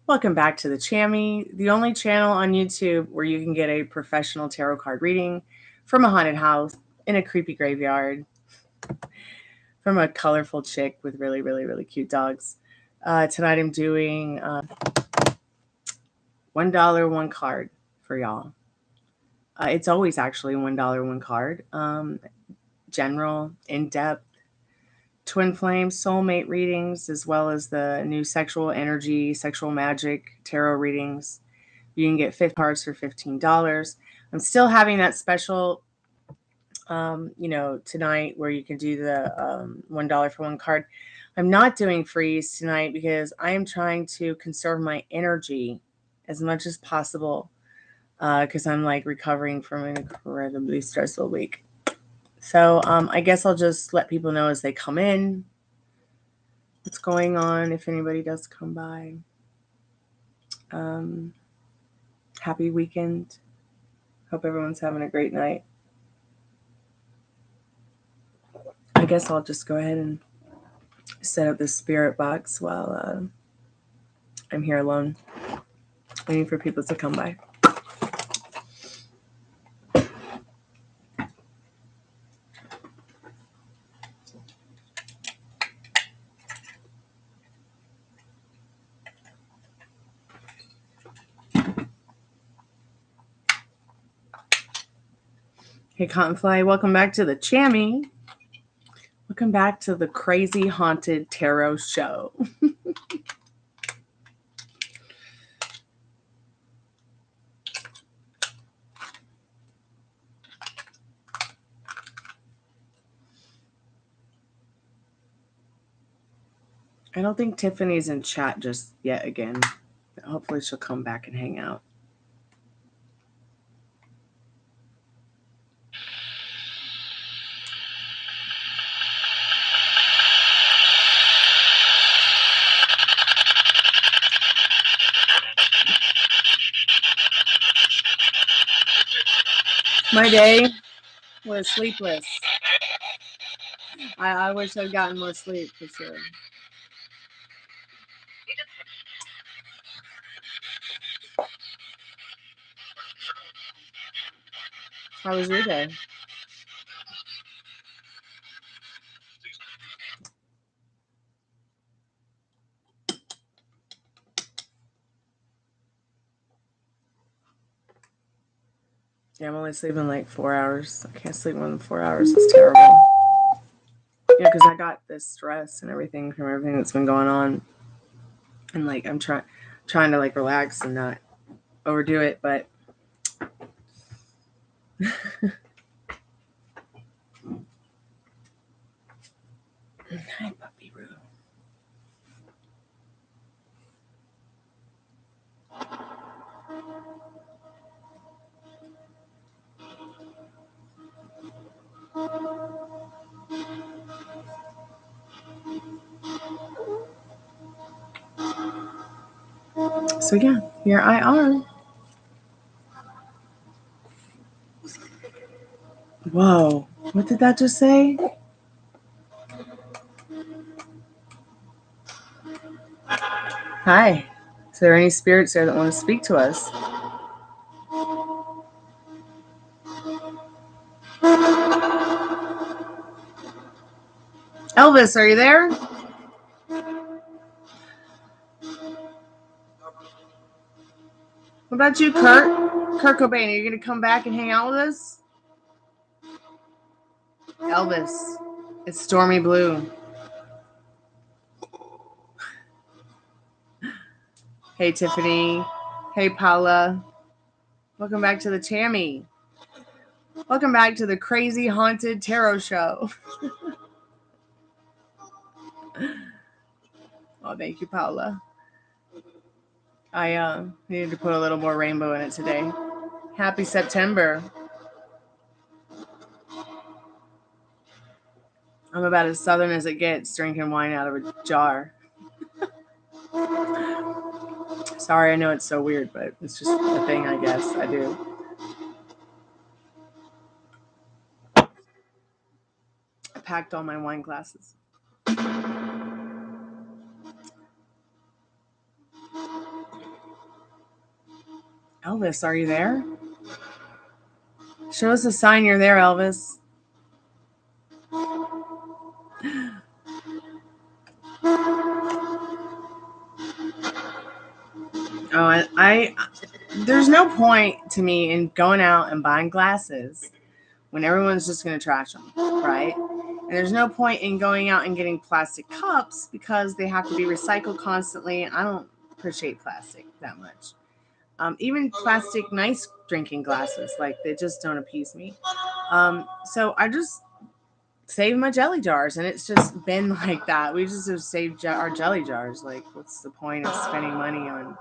Welcome back to the Chammy, the only channel on YouTube where you can get a professional tarot card reading from a haunted house in a creepy graveyard from a colorful chick with really, really, really cute dogs. Tonight I'm doing $1 one card for y'all. It's always actually $1 one card. General, in-depth, twin flame, soulmate readings, as well as the new sexual energy, sexual magic tarot readings. You can get 50 cards for $15. I'm still having that special, tonight where you can do the $1 for one card. I'm not doing freeze tonight because I am trying to conserve my energy as much as possible because I'm like recovering from an incredibly stressful week. So I guess I'll just let people know as they come in what's going on if anybody does come by. Happy weekend. Hope everyone's having a great night. I guess I'll just go ahead and set up this spirit box while I'm here alone, waiting for people to come by. Hey, Cottonfly, welcome back to the Chammy. Welcome back to the Crazy Haunted Tarot Show. I don't think Tiffany's in chat just yet again. Hopefully she'll come back and hang out. My day was sleepless. I wish I'd gotten more sleep for sure. How was your day? Yeah, I'm only sleeping like 4 hours. I can't sleep more than 4 hours. It's terrible. Yeah, because I got this stress and everything from everything that's been going on. And like I'm trying to like relax and not overdo it, but hi, Puppy Roo. So yeah, here I are. Whoa, what did that just say? Hi. Is there any spirits there that want to speak to us? Elvis, are you there? What about you, Kurt? Kurt Cobain, are you going to come back and hang out with us? Elvis, it's Stormy Blue. Hey, Tiffany. Hey, Paula. Welcome back to the Chammy. Welcome back to the Crazy Haunted Tarot Show. Oh, thank you, Paula. I needed to put a little more rainbow in it today. Happy September. I'm about as southern as it gets, drinking wine out of a jar. Sorry, I know it's so weird, but it's just a thing, I guess. I do. I packed all my wine glasses. Elvis, are you there? Show us a sign you're there, Elvis. Oh, I there's no point to me in going out and buying glasses when everyone's just going to trash them, right? And there's no point in going out and getting plastic cups because they have to be recycled constantly. I don't appreciate plastic that much. Even plastic nice drinking glasses, like they just don't appease me. So I just save my jelly jars, and it's just been like that. We just have saved our jelly jars. Like, what's the point of spending money on,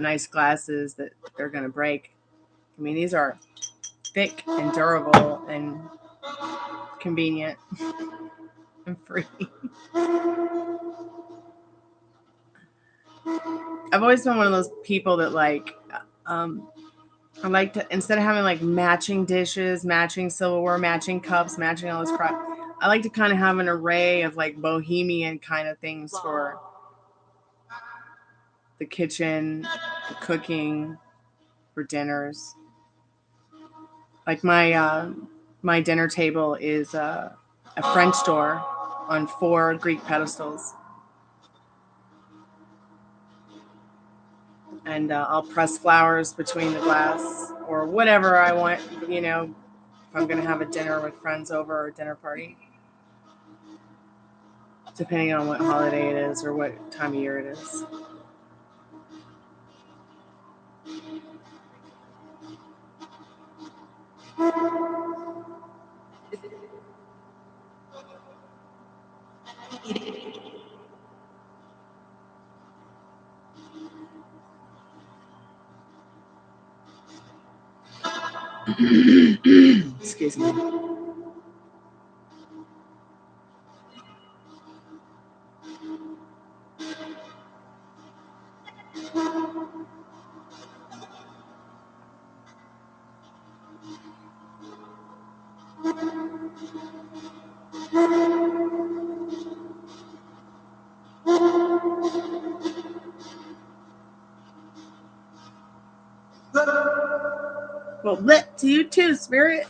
nice glasses that they're going to break? I mean, these are thick and durable and convenient and free. I've always been one of those people that I like to, instead of having like matching dishes, matching silverware, matching cups, matching all this crap, I like to kind of have an array of like bohemian kind of things for the kitchen, for cooking, for dinners. Like my dinner table is a French door on 4 Greek pedestals, and I'll press flowers between the glass or whatever I want. If I'm gonna have a dinner with friends over or a dinner party, depending on what holiday it is or what time of year it is. Excuse me. Well, lit to you too, Spirit.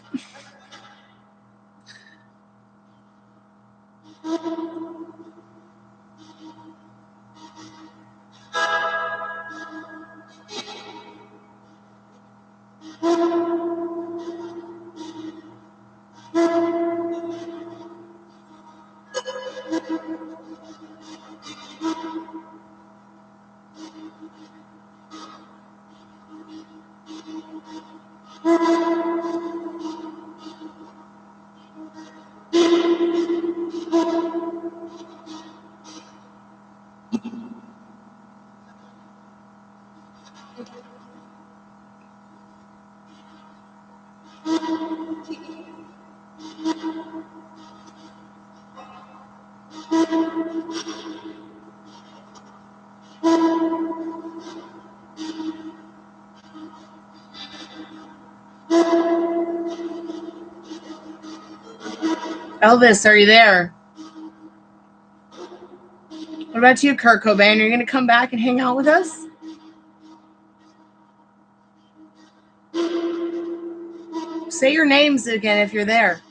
Elvis, are you there? What about you, Kurt Cobain? Are you going to come back and hang out with us? Say your names again if you're there.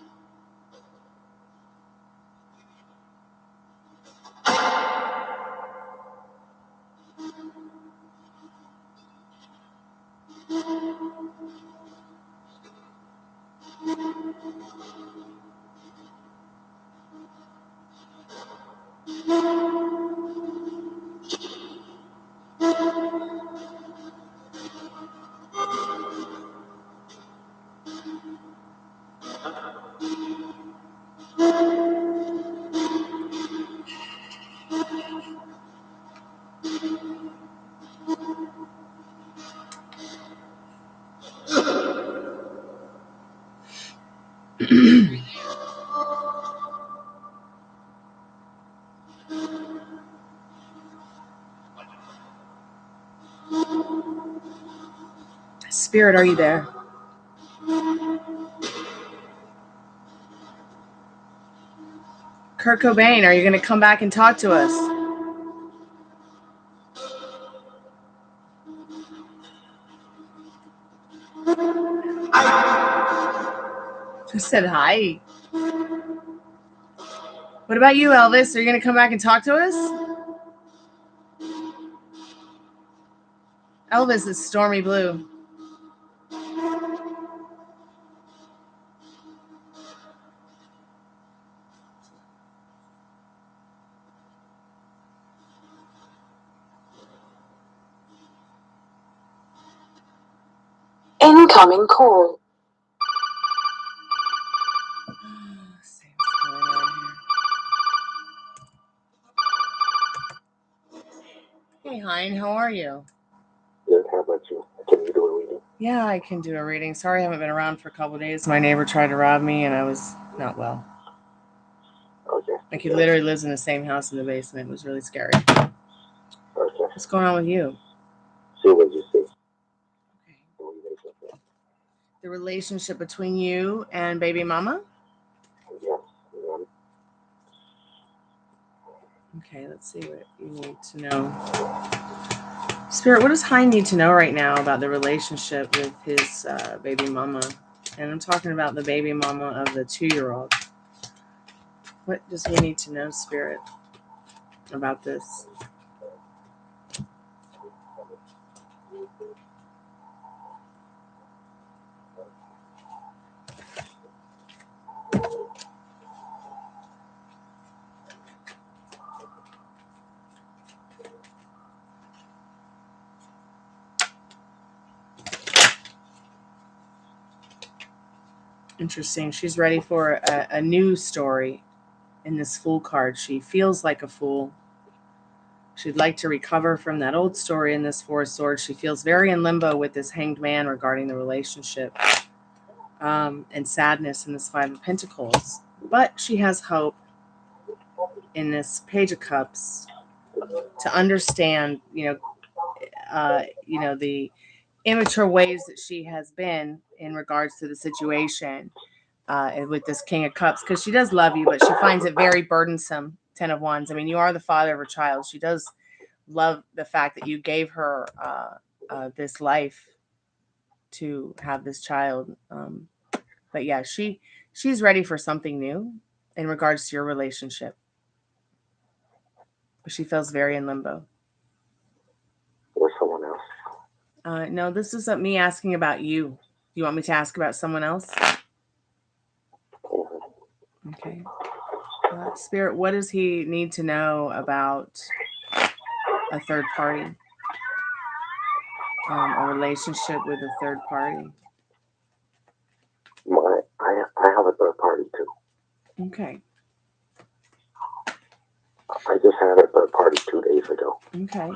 Spirit, are you there? Kurt Cobain, are you going to come back and talk to us? Who said hi? What about you, Elvis? Are you going to come back and talk to us? Elvis is stormy blue. Incoming call. Hey, Hein, how are you? Good, how about you? Can you do a reading? Yeah, I can do a reading. Sorry I haven't been around for a couple of days. My neighbor tried to rob me, and I was not well. Okay. Like, he literally lives in the same house in the basement. It was really scary. Okay. What's going on with you? See what you see. Okay. The relationship between you and baby mama? Yes. Okay, let's see what you need to know. Spirit, what does Hein need to know right now about the relationship with his baby mama? And I'm talking about the baby mama of the 2-year-old. What does he need to know, Spirit, about this? Interesting. She's ready for a new story in this Fool card. She feels like a fool. She'd like to recover from that old story in this Four of Swords. She feels very in limbo with this Hanged Man regarding the relationship, and sadness in this Five of Pentacles. But she has hope in this Page of Cups to understand, the immature ways that she has been in regards to the situation with this King of Cups, because she does love you, but she finds it very burdensome. 10 of Wands. I mean, you are the father of her child. She does love the fact that you gave her this life to have this child. But yeah, she's ready for something new in regards to your relationship. But she feels very in limbo. Or someone else? No, this is me asking about you. You want me to ask about someone else? Okay. Spirit, what does he need to know about a third party? A relationship with a third party. I have a third party too. Okay. I just had a third party 2 days ago. Okay.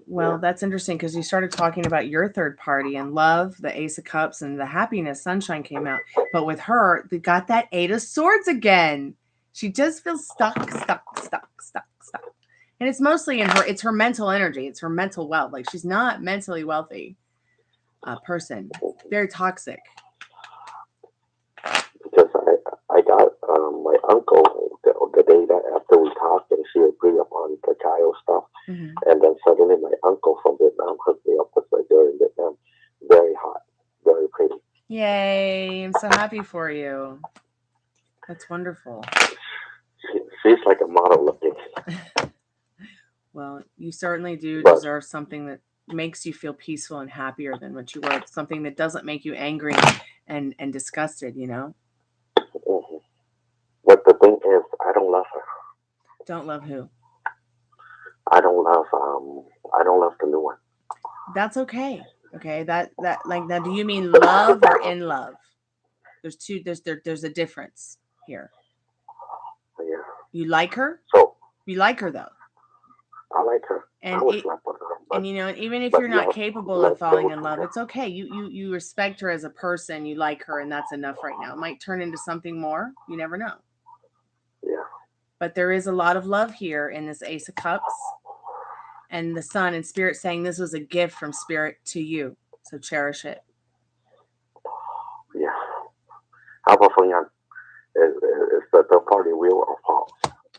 Well, that's interesting because you started talking about your third party and love, the Ace of Cups, and the happiness, sunshine came out. But with her, they got that Eight of Swords again. She just feels stuck. And it's mostly it's her mental energy. It's her mental wealth. Like, she's not mentally wealthy person. Very toxic. Because I got my uncle the day that after we talked and she agreed upon the child stuff. Mm-hmm. And then suddenly my uncle from Vietnam hooked me up with her there in Vietnam. Very hot, very pretty. Yay, I'm so happy for you. That's wonderful. She's like a model looking. Well, you certainly do deserve something that makes you feel peaceful and happier than what you were. Something that doesn't make you angry and disgusted, Mm-hmm. But the thing is, I don't love her. Don't love who? I don't love the new one. That's okay. Okay, that like that. Do you mean love or in love? There's a difference here. Yeah. You like her? So you like her though. I like her. And with her, but, even if you're not capable of falling in love, it's okay. You respect her as a person. You like her, and that's enough right now. It might turn into something more. You never know. Yeah. But there is a lot of love here in this Ace of Cups and the Sun, and Spirit saying this was a gift from Spirit to you. So cherish it. Yeah. How about for Yan? Is the third party real or false?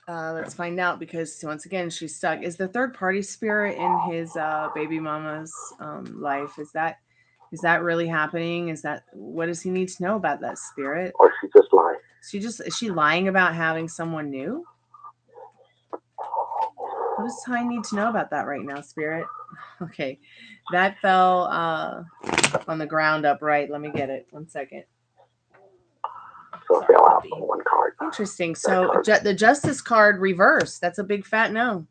Let's find out, because once again she's stuck. Is the third party Spirit in his baby mama's life? Is that Is that really happening? What does he need to know about that, Spirit? Or she just lied? Is she lying about having someone new? What does Ty need to know about that right now, Spirit? Okay, that fell on the ground upright. Let me get it. 1 second. So Sorry, fell out puppy. on one card. Interesting. So the Justice card reversed. That's a big fat no.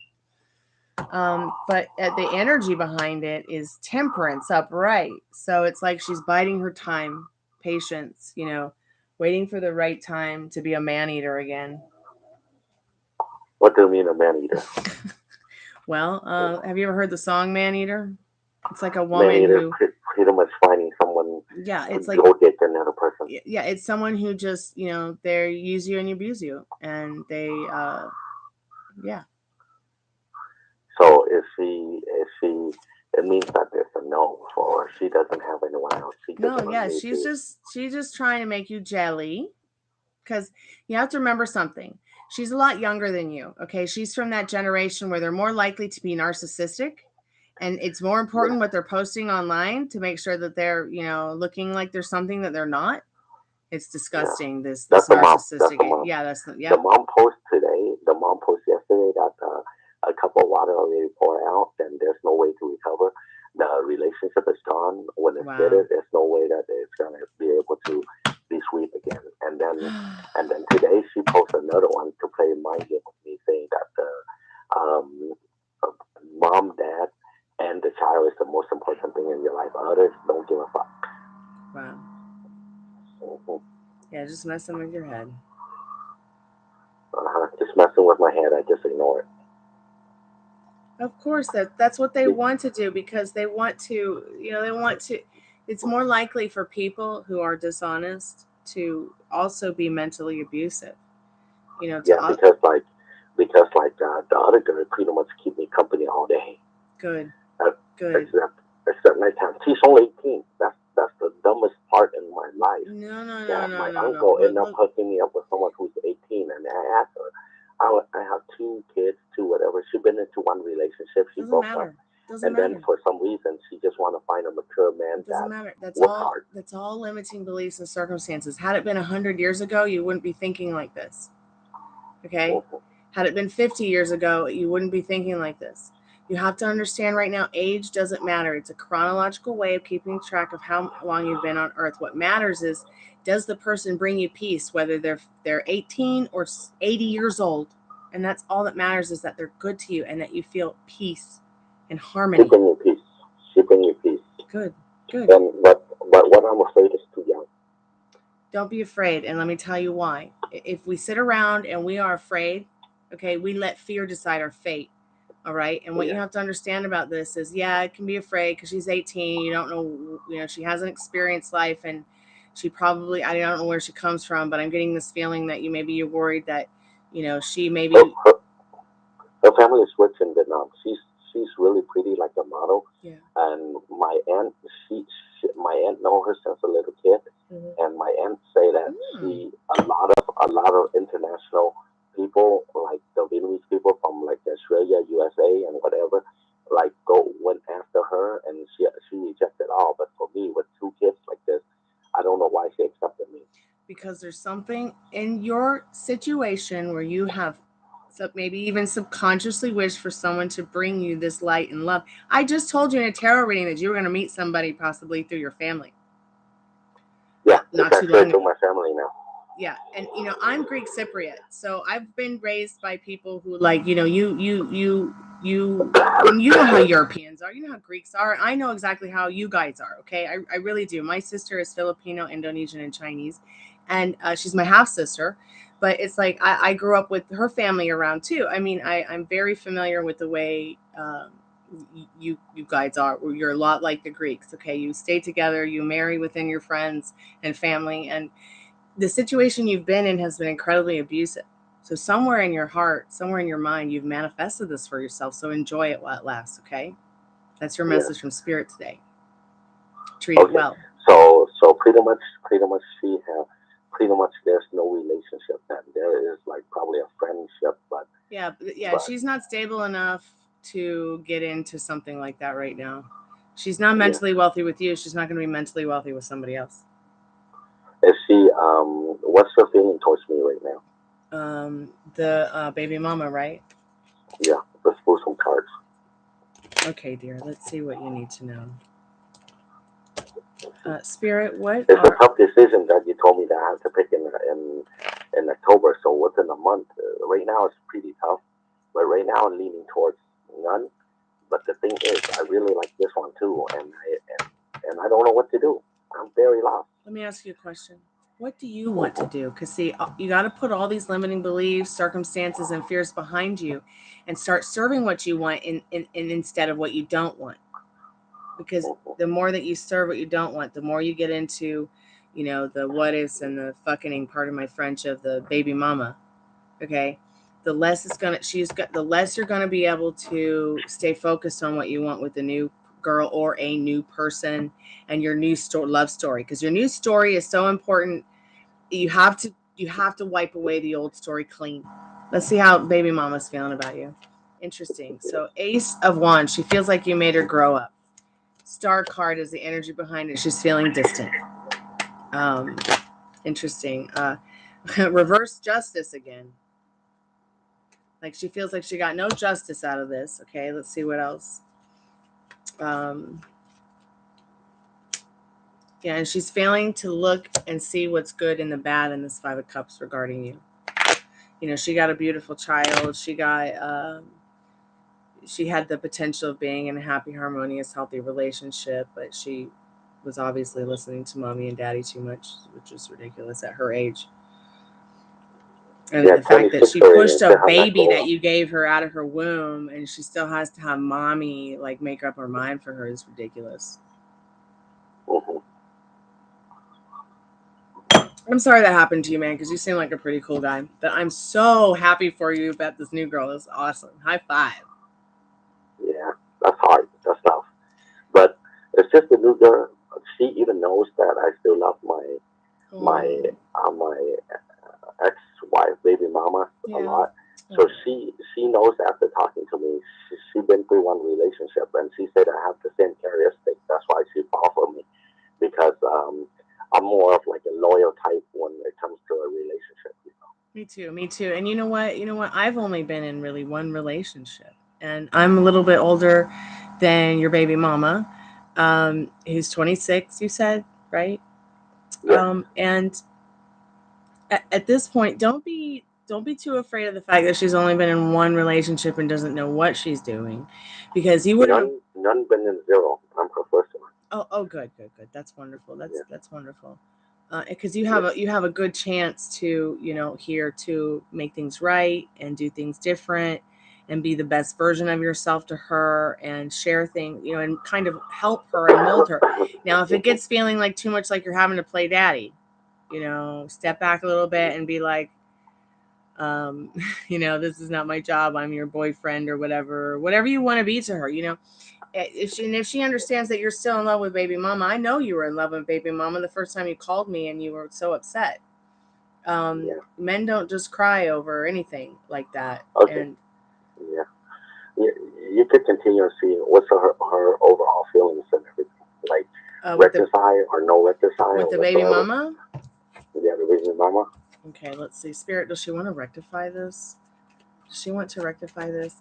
But the energy behind it is Temperance upright. So it's like she's biding her time, patience, waiting for the right time to be a man eater again. What do you mean a man eater? Well, have you ever heard the song Man Eater? It's like a Man woman eater, who, pretty much finding someone. yeah, it's who like, go get another person. yeah, it's someone who just, they use you and abuse you, and they, yeah. So is she? It means that there's a no for her. She doesn't have anyone else. No, yeah, she's just trying to make you jelly, because you have to remember something. She's a lot younger than you. Okay, she's from that generation where they're more likely to be narcissistic, and it's more important what they're posting online to make sure that they're looking like there's something that they're not. It's disgusting. Yeah. This That's narcissistic. The mom post today. The mom post yesterday that a cup of water already poured out, and there's no way to recover. The relationship is gone. When it's bitter, there's no way that it's gonna be able to be sweet again. And then today she posted another one to play mind game with me, saying that the mom, dad, and the child is the most important thing in your life. Others don't give a fuck. Wow. Mm-hmm. Yeah, just messing with your head. Just messing with my head. I just ignore it. Of course, that's what they want to do, because they want to, it's more likely for people who are dishonest to also be mentally abusive. Because the other girl pretty much keep me company all day. Good. Except nighttime. She's only 18. That's the dumbest part in my life. No. My uncle ended up hooking me up with someone who's 18, and I asked her. I have 2 kids, 2 whatever. She's been into one relationship. She broke up. Then for some reason she just want to find a mature man. Doesn't matter. That's all limiting beliefs and circumstances. Had it been 100 years ago, you wouldn't be thinking like this. Okay? Mm-hmm. Had it been 50 years ago, you wouldn't be thinking like this. You have to understand right now, age doesn't matter. It's a chronological way of keeping track of how long you've been on Earth. What matters is, does the person bring you peace, whether they're 18 or 80 years old? And that's all that matters, is that they're good to you and that you feel peace and harmony. She bring you peace. She bring you peace. Good. But what I'm afraid is too young. Don't be afraid, and let me tell you why. If we sit around and we are afraid, okay, we let fear decide our fate. All right. And what you have to understand about this is, it can be afraid because she's 18. You don't know, she hasn't experienced life, and she probably, I don't know where she comes from, but I'm getting this feeling that you're worried that, she maybe. Her family is rich in Vietnam. She's really pretty, like a model. Yeah. And my aunt, my aunt know her since a little kid. Mm-hmm. And my aunt say that a lot of international people, like the Vietnamese people from like Australia, USA, and whatever, like went after her, and she rejected all. But for me, with 2 kids like this, I don't know why she accepted me. Because there's something in your situation where you have maybe even subconsciously wished for someone to bring you this light and love. I just told you in a tarot reading that you were going to meet somebody possibly through your family. Yeah, not too long ago. My family now. Yeah, and I'm Greek Cypriot, so I've been raised by people who, like, you know how Europeans are, you know how Greeks are. I know exactly how you guys are. Okay, I really do. My sister is Filipino, Indonesian, and Chinese, and she's my half sister. But it's like I grew up with her family around too. I mean, I'm very familiar with the way you guys are. You're a lot like the Greeks. Okay, you stay together, you marry within your friends and family, and the situation you've been in has been incredibly abusive. So somewhere in your heart, somewhere in your mind, you've manifested this for yourself. So enjoy it while it lasts. Okay, that's your message from Spirit today. Treat it well. So pretty much there's no relationship. Then there is like probably a friendship, but yeah, she's not stable enough to get into something like that right now. She's not mentally wealthy with you. She's not going to be mentally wealthy with somebody else. Is she, what's her feeling towards me right now? The baby mama, right? Yeah, let's pull some cards. Okay, dear. Let's see what you need to know. Spirit, what? It's a tough decision that you told me that I have to pick in October. So within a month, right now it's pretty tough. But right now I'm leaning towards none. But the thing is, I really like this one too, and I don't know what to do. I'm very lost. Let me ask you a question. What do you want to do? Because see, you got to put all these limiting beliefs, circumstances, and fears behind you, and start serving what you want in instead of what you don't want. Because the more that you serve what you don't want, the more you get into, the what ifs and the fucking, part of my French, of the baby mama. Okay, the less the less you're gonna be able to stay focused on what you want with the new girl or a new person and your new love story. Because your new story is so important. You have to wipe away the old story clean. Let's see how baby mama's feeling about you. Interesting. So Ace of Wands, she feels like you made her grow up. Star card is the energy behind it. She's feeling distant. Interesting. Reverse justice again. Like she feels like she got no justice out of this. Okay, let's see what else. Yeah, and she's failing to look and see what's good and the bad in this Five of Cups regarding you. She got a beautiful child. She had the potential of being in a happy, harmonious, healthy relationship, but she was obviously listening to mommy and daddy too much, which is ridiculous at her age. And the fact that she pushed a baby that you gave her out of her womb, and she still has to have mommy like make up her mind for her, is ridiculous. I'm sorry that happened to you, man, because you seem like a pretty cool guy. But I'm so happy for you about this new girl. It's awesome. High five. Yeah, that's hard. That's tough. But it's just a new girl. She even knows that I still love my ex-wife, baby mama, a lot. So she knows after talking to me, she's been through one relationship, and she said I have the same characteristic. That's why she fought for me, because I'm more of like a loyal type when it comes to a relationship. Me too. And you know what? I've only been in really one relationship, and I'm a little bit older than your baby mama, who's 26. You said, right? Yeah. And at this point, don't be too afraid of the fact that she's only been in one relationship and doesn't know what she's doing, because you wouldn't. None been in zero. I'm her first one. Oh, good. That's wonderful. That's wonderful. Because you have a good chance to here to make things right and do things different and be the best version of yourself to her and share things, and kind of help her and mold her. Now, if it gets feeling like too much like you're having to play daddy, step back a little bit and be like, this is not my job. I'm your boyfriend or whatever you want to be to her, If she understands that you're still in love with baby mama. I know you were in love with baby mama the first time you called me and you were so upset. Men don't just cry over anything like that. Okay. And you could continue to see what's her overall feelings and everything, like reconcile or no reconcile with the baby mama. Yeah, the baby mama. Okay, let's see. Spirit, does she want to rectify this? Does she want to rectify this?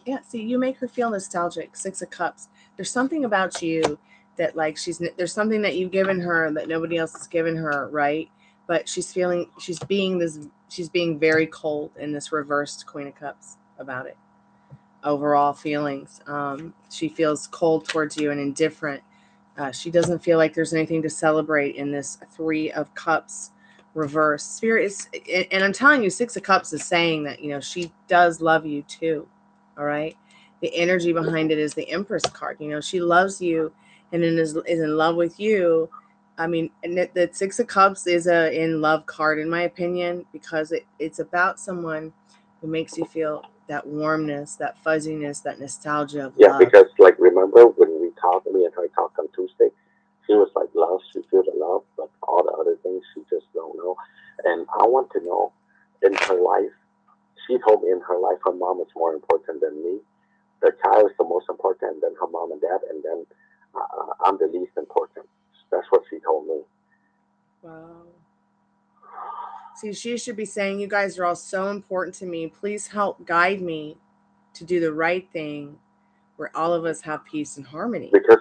Yeah, see, you make her feel nostalgic. Six of Cups. There's something about you that, like, there's something that you've given her that nobody else has given her, right? But she's being very cold in this reversed Queen of Cups about it. Overall feelings. She feels cold towards you and indifferent. She doesn't feel like there's anything to celebrate in this Three of Cups reverse. Spirit is, and I'm telling you, Six of Cups is saying that, she does love you too. All right. The energy behind it is the Empress card. She loves you and is in love with you. I mean, the Six of Cups is a in love card, in my opinion, because it's about someone who makes you feel that warmness, that fuzziness, that nostalgia of love. Because, like, remember when me and her talked on Tuesday, she was like, love, she feels the love, but all the other things she just don't know. And I want to know, in her life, she told me in her life her mom is more important than me. The child is the most important, and then her mom and dad, and then I'm the least important. That's what she told me. Wow. See, she should be saying, you guys are all so important to me. Please help guide me to do the right thing where all of us have peace and harmony. Because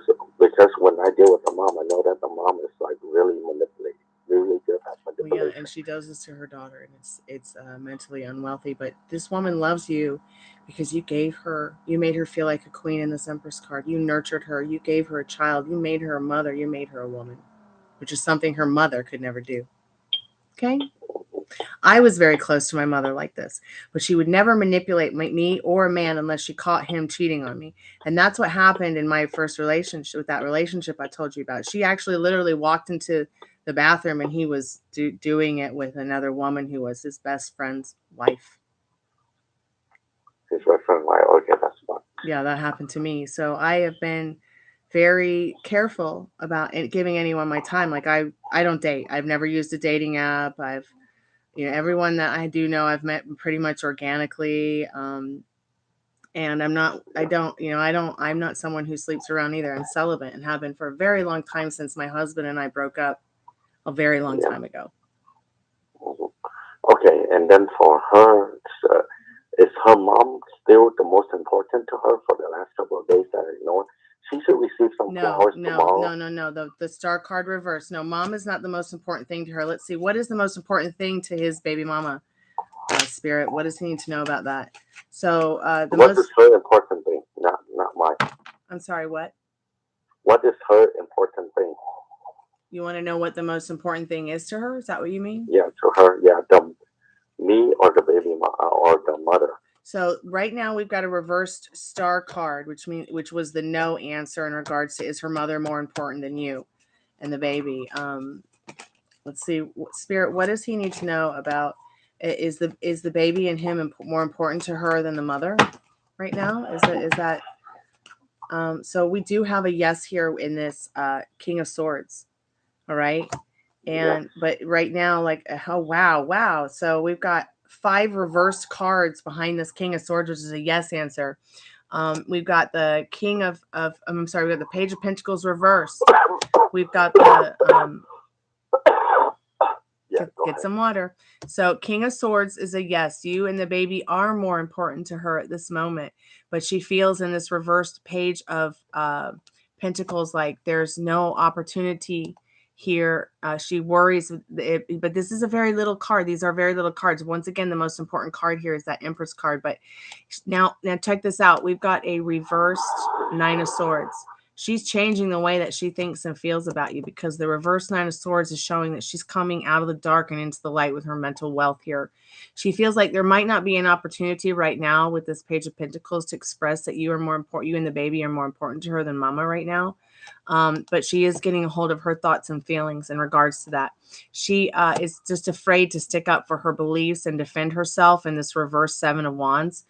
when I deal with the mom, I know that the mom is like really manipulating, really good at Well, yeah, manipulation. and she does this to her daughter, and it's mentally unwealthy. But this woman loves you because you made her feel like a queen in this Empress card. You nurtured her, you gave her a child, you made her a mother, you made her a woman, which is something her mother could never do. Okay? I was very close to my mother like this, but she would never manipulate me or a man unless she caught him cheating on me. And that's what happened in my first relationship, with that relationship I told you about. She actually literally walked into the bathroom and he was doing it with another woman who was his best friend's wife. His reference, like, okay, that's fine. Yeah, that happened to me. So I have been very careful about giving anyone my time. Like I don't date. I've never used a dating app. Everyone that I do know I've met pretty much organically. And I'm not someone who sleeps around either. I'm celibate and have been for a very long time, since my husband and I broke up a very long Yeah. time ago. Mhm. Okay, and then for her, is her mom still the most important to her for the last couple of days that I know? She should receive some flowers tomorrow. No. The star card reverse. No, mom is not the most important thing to her. Let's see. What is the most important thing to his baby mama? Spirit. What does he need to know about that? So What is her important thing? Not mine. I'm sorry. What? What is her important thing? You want to know what the most important thing is to her? Is that what you mean? Yeah, to her. Yeah, me or the baby or the mother. So right now we've got a reversed star card, which was the no answer in regards to, is her mother more important than you and the baby? Let's see, Spirit. What does he need to know about? Is the baby and him more important to her than the mother right now? Is that? So we do have a yes here in this King of Swords. All right. And Yes. but right now, like, oh wow. So we've got 5 reversed cards behind this King of Swords, which is a yes answer. We've got the King of I'm sorry, we got the Page of Pentacles reversed. We've got the get some water. So King of Swords is a yes. You and the baby are more important to her at this moment, but she feels in this reversed Page of Pentacles like there's no opportunity here. She worries, but this is a very little card. These are very little cards. Once again, the most important card here is that Empress card. But now check this out. We've got a reversed Nine of Swords. She's changing the way that she thinks and feels about you, because the reverse Nine of Swords is showing that she's coming out of the dark and into the light with her mental wealth here. She feels like there might not be an opportunity right now with this Page of Pentacles to express that you are more important, you and the baby are more important to her than mama right now. But she is getting a hold of her thoughts and feelings in regards to that. She is just afraid to stick up for her beliefs and defend herself in this reverse Seven of Wands.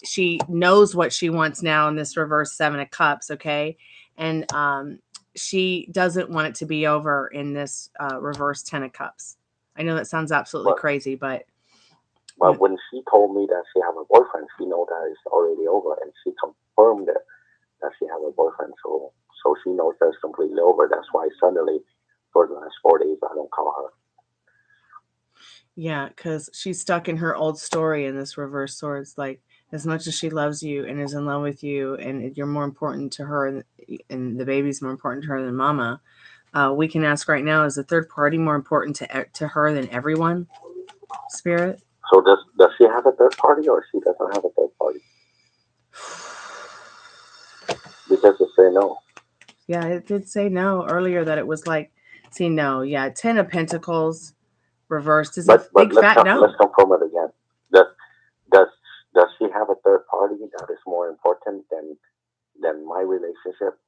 She knows what she wants now in this reverse Seven of Cups, okay? And she doesn't want it to be over in this reverse Ten of Cups. I know that sounds absolutely crazy, but when she told me that she have a boyfriend, she know that it's already over, and she confirmed that she have a boyfriend. So she knows that it's completely over. That's why suddenly, for the last 4 days, I don't call her. Yeah, because she's stuck in her old story in this reverse swords. Like, as much as she loves you and is in love with you, and you're more important to her, and the baby's more important to her than mama, we can ask right now: is the third party more important to her than everyone? Spirit. So does she have a third party, or she doesn't have a third party? Because it say no. Yeah, it did say no earlier, that it was like, see, no, yeah, Ten of Pentacles reversed is a big fat no. Let's confirm it again. Does she have a third party that is more important than my relationship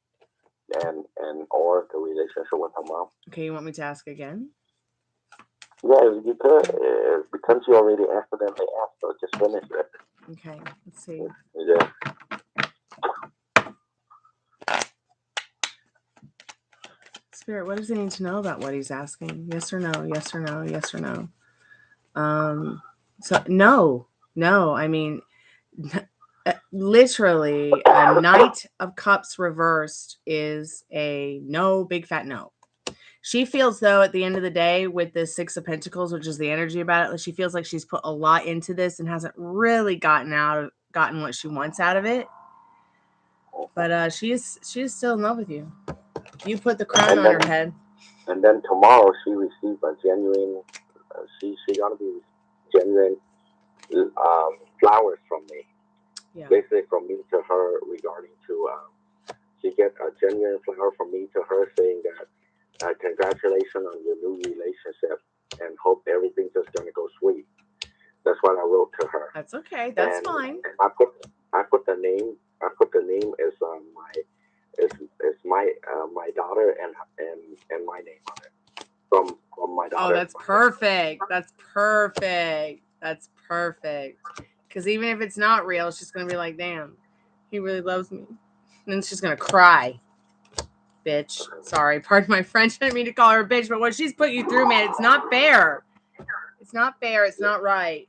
and or the relationship with her mom? Okay, you want me to ask again? Yeah, you could. Because you already accidentally asked, so just finish it. Okay, let's see. Yeah. Spirit, what does he need to know about what he's asking? Yes or no? Yes or no? Yes or no? So no. I mean, Literally, a Knight of Cups reversed is a no, big fat no. She feels, though, at the end of the day, with the Six of Pentacles, which is the energy about it, she feels like she's put a lot into this and hasn't really gotten what she wants out of it. But she is still in love with you. You put the crown on her head. And then tomorrow she received a genuine. She gonna be genuine flowers from me. Yeah. Basically, from me to her regarding to. She get a genuine flower from me to her saying that congratulations on your new relationship and hope everything's just gonna go sweet. That's what I wrote to her. That's okay. That's fine. I put the name. I put the name as my daughter and my name on it from my daughter. Oh, that's perfect. That's perfect. That's perfect. Because even if it's not real, it's just gonna be like, damn, he really loves me, and then she's gonna cry. Bitch. Sorry, pardon my French. I didn't mean to call her a bitch, but what she's put you through, man, it's not fair. It's not fair. It's not right,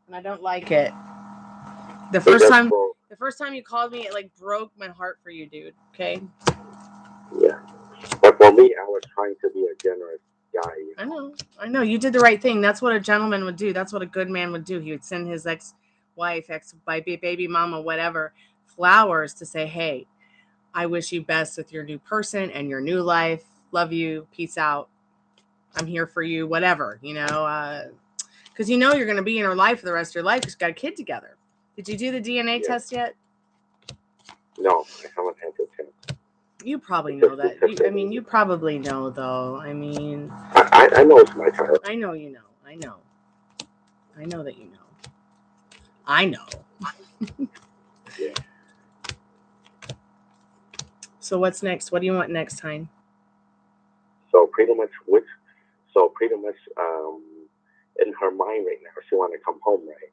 and I don't like it. The first time you called me, it like broke my heart for you, dude. Okay. Yeah, but for me, I was trying to be a generous guy. I know. You did the right thing. That's what a gentleman would do. That's what a good man would do. He would send his ex-wife, baby mama, whatever, flowers to say, hey, I wish you best with your new person and your new life. Love you. Peace out. I'm here for you. Whatever, because you're going to be in her life for the rest of your life. You've got a kid together. Did you do the DNA test yet? No, I haven't had the chance. You probably know that. You probably know, though. I know it's my child. I know you know. I know that you know. I know. Yeah. So what's next? What do you want next, Hein? So pretty much, in her mind right now, she want to come home, right?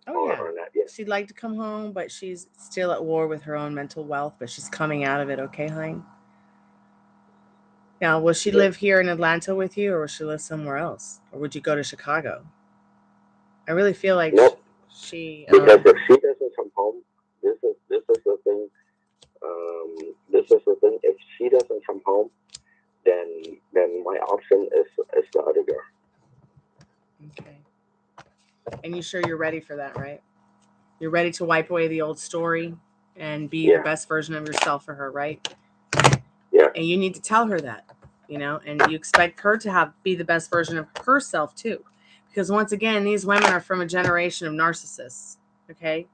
Oh, yeah. Or not yet. She'd like to come home, but she's still at war with her own mental wealth, but she's coming out of it, okay, Hein? Now, will she live here in Atlanta with you, or will she live somewhere else? Or would you go to Chicago? I really feel like she... Because if she doesn't come home, this is the thing. This is the thing. If she doesn't come home, then my option is the other girl. Okay. And you sure you're ready for that, right? You're ready to wipe away the old story and be the best version of yourself for her, right? Yeah. And you need to tell her that, and you expect her to be the best version of herself too. Because once again, these women are from a generation of narcissists, okay?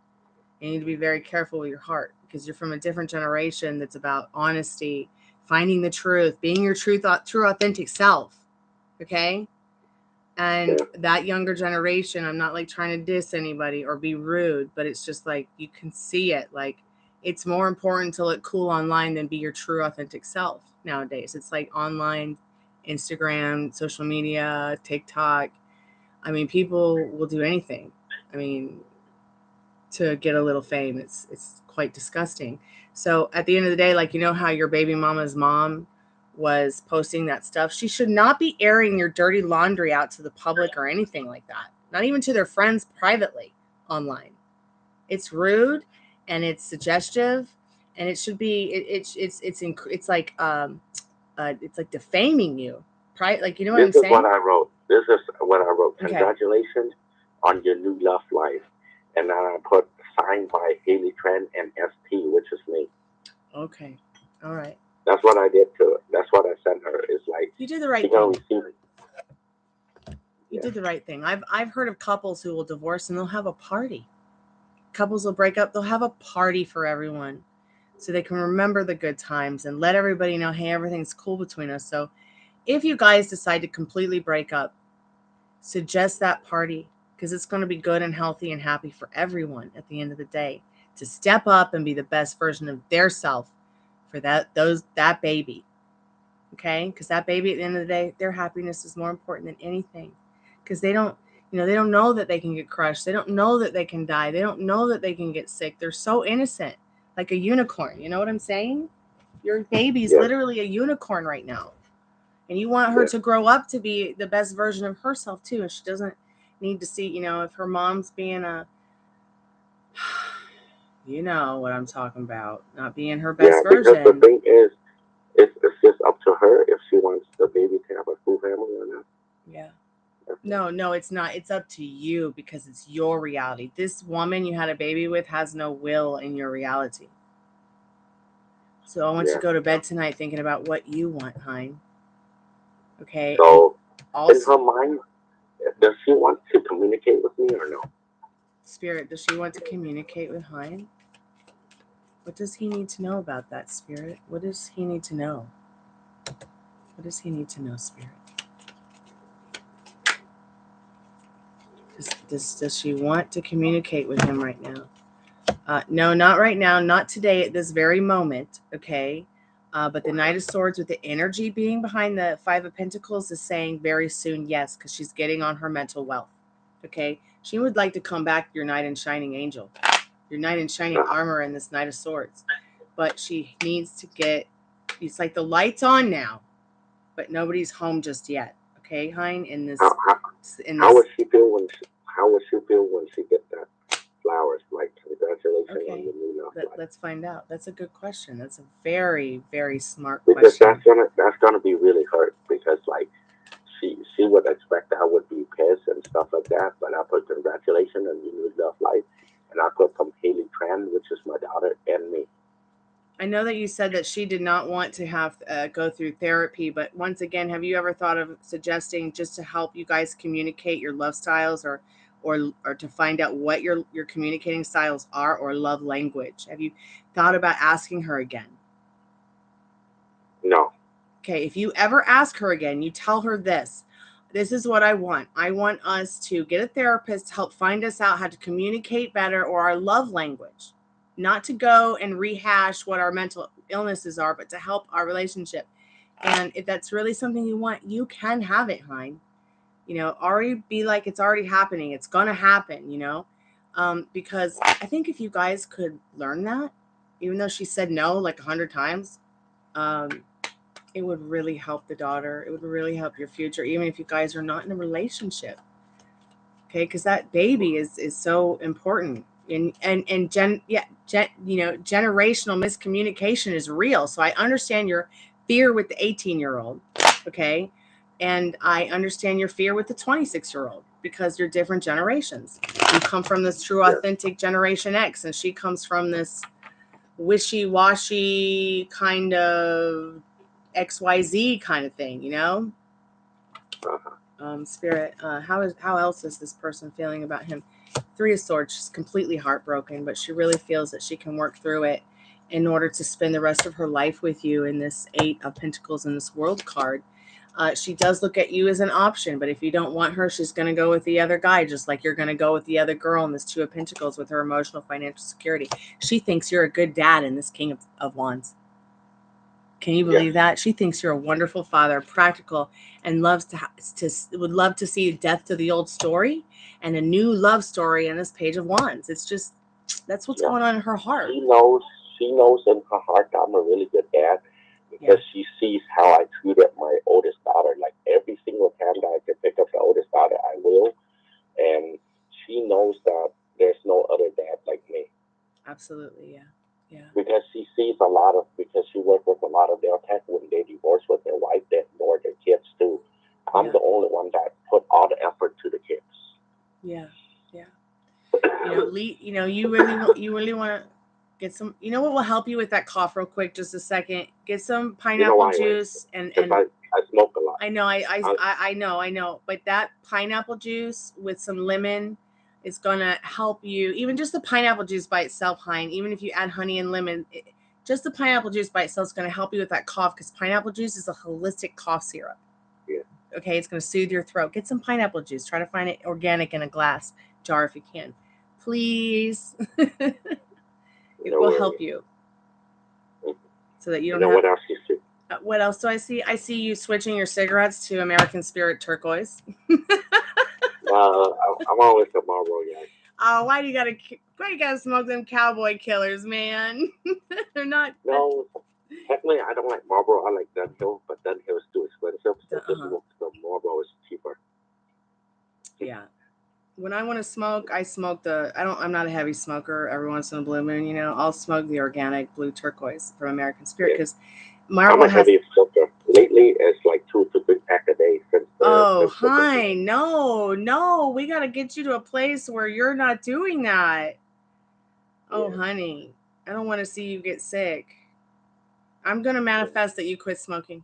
You need to be very careful with your heart because you're from a different generation that's about honesty, finding the truth, being your true, authentic self, okay? And that younger generation, I'm not like trying to diss anybody or be rude, but it's just like you can see it. Like it's more important to look cool online than be your true, authentic self nowadays. It's like online, Instagram, social media, TikTok. I mean, people will do anything. I mean, to get a little fame. It's quite disgusting. So at the end of the day, like, how your baby mama's mom was posting that stuff, she should not be airing your dirty laundry out to the public or anything like that. Not even to their friends privately online. It's rude and it's suggestive, and it should be it's like defaming you. Like, you know what I'm saying? This is what I wrote. Congratulations on your new love life. And then I put signed by Haley Trent and ST, which is me. Okay. All right. That's what I did to it. That's what I sent her. It's like you did the right thing. You did the right thing. I've heard of couples who will divorce and they'll have a party. Couples will break up. They'll have a party for everyone so they can remember the good times and let everybody know, hey, everything's cool between us. So if you guys decide to completely break up, suggest that party because it's going to be good and healthy and happy for everyone at the end of the day to step up and be the best version of their self for that baby. Okay? Because that baby at the end of the day, their happiness is more important than anything. Because they don't know that they can get crushed. They don't know that they can die. They don't know that they can get sick. They're so innocent, like a unicorn. You know what I'm saying? Your baby's literally a unicorn right now. And you want her to grow up to be the best version of herself too. And she doesn't need to see, if her mom's being You know what I'm talking about. Not being her Yeah, best because the version. thing is, it's just up to her if she wants the baby to have a full family or not. Yeah. That's it. No, no, it's not. It's up to you because it's your reality. This woman you had a baby with has no will in your reality. So I want you to Yeah. go to bed tonight thinking about what you want, Hein. Okay. And So, in also, her mind, does she want to communicate with me or no? Spirit, does she want to communicate with Hein? What does he need to know about that, Spirit? What does he need to know? What does he need to know, Spirit? Does she want to communicate with him right now? No, not right now, not today at this very moment, okay? But the Knight of Swords with the energy being behind the Five of Pentacles is saying very soon yes, because she's getting on her mental wealth, okay? She would like to come back your Knight in Shining Angel, your Knight in Shining Armor and this Knight of Swords. But she needs to get, it's like the light's on now, but nobody's home just yet, okay, Hein? How how, In how this, would she feel when how would she feel when she gets that flowers? Like congratulations on okay, your new love life. let's find out. That's a good question. That's a very, very smart Because question. that's gonna be really hurt because like she would expect I would be pissed and stuff like that, but I put congratulations on your new love life, and I put from Haley Tran, which is my daughter, and me. I know that you said that she did not want to have go through therapy, but once again, have you ever thought of suggesting just to help you guys communicate your love styles, or to find out what your communicating styles are, or love language? Have you thought about asking her again? No. Okay, if you ever ask her again, you tell her this. This is what I want. I want us to get a therapist to help find us out how to communicate better or our love language. Not to go and rehash what our mental illnesses are, but to help our relationship. And if that's really something you want, you can have it, Hein. Already be like it's already happening. It's going to happen, because I think if you guys could learn that, even though she said no like 100 times, um, it would really help the daughter. It would really help your future, even if you guys are not in a relationship. Okay, because that baby is so important. Generational miscommunication is real. So I understand your fear with the 18-year-old, okay, and I understand your fear with the 26-year-old because you're different generations. You come from this true, Yes. authentic Generation X, and she comes from this wishy-washy kind of XYZ kind of thing, Uh-huh. Spirit, how else is this person feeling about him? Three of Swords, she's completely heartbroken, but she really feels that she can work through it in order to spend the rest of her life with you in this Eight of Pentacles in this World card. She does look at you as an option, but if you don't want her, she's going to go with the other guy, just like you're going to go with the other girl in this Two of Pentacles with her emotional financial security. She thinks you're a good dad in this King of Wands. Can you Yes. believe that? She thinks you're a wonderful father, practical, and loves would love to see death to the old story and a new love story in this Page of Wands. It's just that's what's Yeah. going on in her heart. She knows. She knows in her heart that I'm a really good dad Yeah. because she sees how I treated my oldest daughter. Like every single time that I can pick up the oldest daughter, I will, and she knows that there's no other dad like me. Absolutely, yeah. Yeah. Because she sees a lot of, because she worked with a lot of their tech when they divorced with their wife, they ignored their kids too. I'm Yeah. the only one that put all the effort to the kids. Yeah. Yeah. You really want to get some. You know what will help you with that cough, real quick? Just a second. Get some You know pineapple why, right? juice Because and I smoke a lot. I know, I, I know, but that pineapple juice with some lemon is gonna help you. Even just the pineapple juice by itself, Hein. Even if you add honey and lemon, just the pineapple juice by itself is gonna help you with that cough because pineapple juice is a holistic cough syrup. yeah, Okay, it's gonna soothe your throat. Get some pineapple juice. Try to find it organic in a glass jar if you can, please. It no will help worries. you Mhm. so that you You don't know have. what else you see? What else do I see? I see you switching your cigarettes to American Spirit turquoise. I'm always a Marlboro guy. Oh, why you gotta smoke them cowboy killers, man? They're not. No, technically I don't like Marlboro. I like Dunhill, but Dunhill is too expensive, so just Uh-huh. the Marlboro is cheaper. Yeah. when I want to smoke, I smoke I'm not a heavy smoker. Every once in a blue moon, I'll smoke the organic blue turquoise from American Spirit Yeah. because I'm Marvel a has. heavy smoker. Lately, it's like 2 to 3 pack a day Oh, since the hi. No, no. We got to get you to a place where you're not doing that. Oh, yeah. honey. I don't want to see you get sick. I'm going to manifest that you quit smoking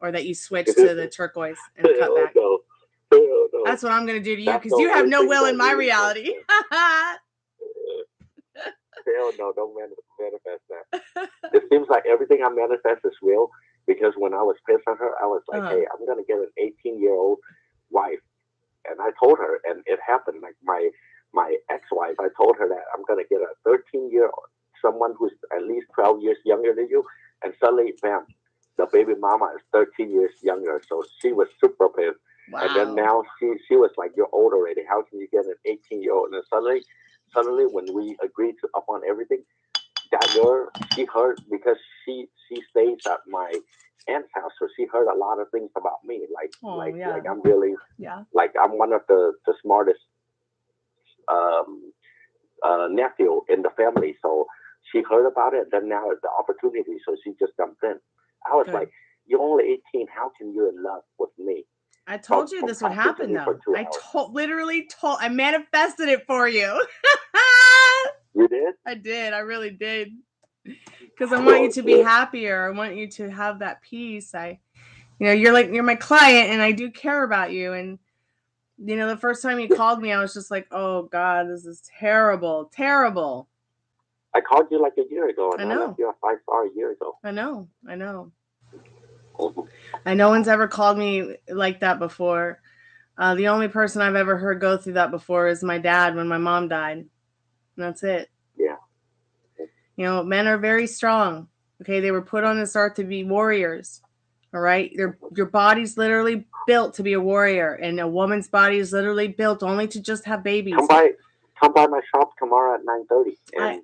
or that you switch to the turquoise and cut Hell back. no. Hell no. That's what I'm going to do to you That's because the you have only no thing will that in my really makes reality. sense. Hell no, don't manifest that. It seems like everything I manifest is real because when I was pissed at her, I was like, Uh-huh. hey, I'm going to get an 18-year-old wife. And I told her, and it happened. Like my ex-wife, I told her that I'm going to get a 13-year-old, someone who's at least 12 years younger than you. And suddenly, bam, the baby mama is 13 years younger. So she was super pissed. Wow. And then now she was like, you're old already. How can you get an 18-year-old? And suddenly, when we agreed upon everything, that girl, she heard because she stays at my aunt's house, so she heard a lot of things about me. Like I'm really like I'm one of the smartest um, nephew in the family. So she heard about it. Then now the opportunity, so she just jumped in. I was like, "You're only 18. How can you in love with me?" I told you this would happen, though. I manifested it for you. You did? I did. I really did. Because I want you to be happier. I want you to have that peace. You're my client, and I do care about you. And the first time you called me, I was just like, oh God, this is terrible, terrible. I called you like a year ago, and I left you a 5-star a year ago. I know. And no one's ever called me like that before. The only person I've ever heard go through that before is my dad when my mom died. And that's it. Yeah. Men are very strong. Okay, they were put on this earth to be warriors. All right, your body's literally built to be a warrior, and a woman's body is literally built only to just have babies. Come by my shop tomorrow at 9:30, and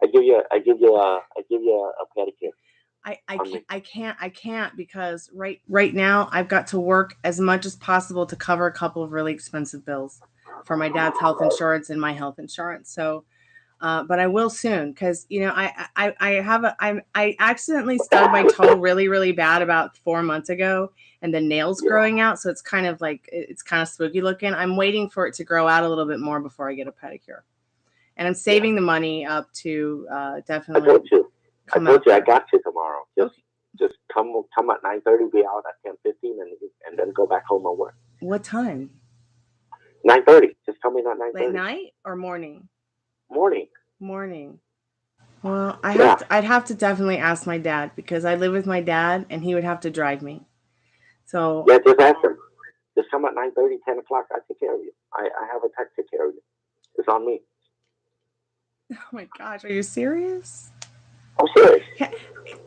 I give you a pedicure. I can't because right now I've got to work as much as possible to cover a couple of really expensive bills for my dad's health insurance and my health insurance. So, but I will soon because I accidentally stubbed my toe really, really bad about 4 months ago, and the nail's growing out, so it's kind of spooky looking. I'm waiting for it to grow out a little bit more before I get a pedicure, and I'm saving the money up to definitely. I told you I got you tomorrow. Just come at 9:30, be out at 10:15, and then go back home and work. What time? 9:30. Just come in at 9:30. Late night or morning? Morning. Well, I'd have to definitely ask my dad because I live with my dad and he would have to drive me. So yeah, just ask him. Just come at 9:30, 10 o'clock. I take care of you. I have a tech take care of you. It's on me. Oh my gosh, are you serious? I'm serious.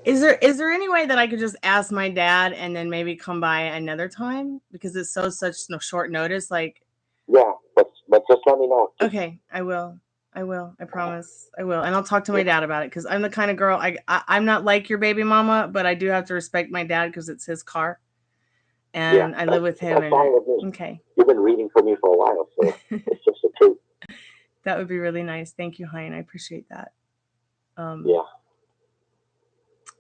Is there any way that I could just ask my dad and then maybe come by another time because it's such short notice? Like, yeah, but just let me know. Okay, I will. I promise. I will, and I'll talk to my dad about it because I'm the kind of girl. I'm not like your baby mama, but I do have to respect my dad because it's his car, and I live with him. Okay, you've been reading for me for a while, so it's just the truth. That would be really nice. Thank you, Hein. I appreciate that. Yeah.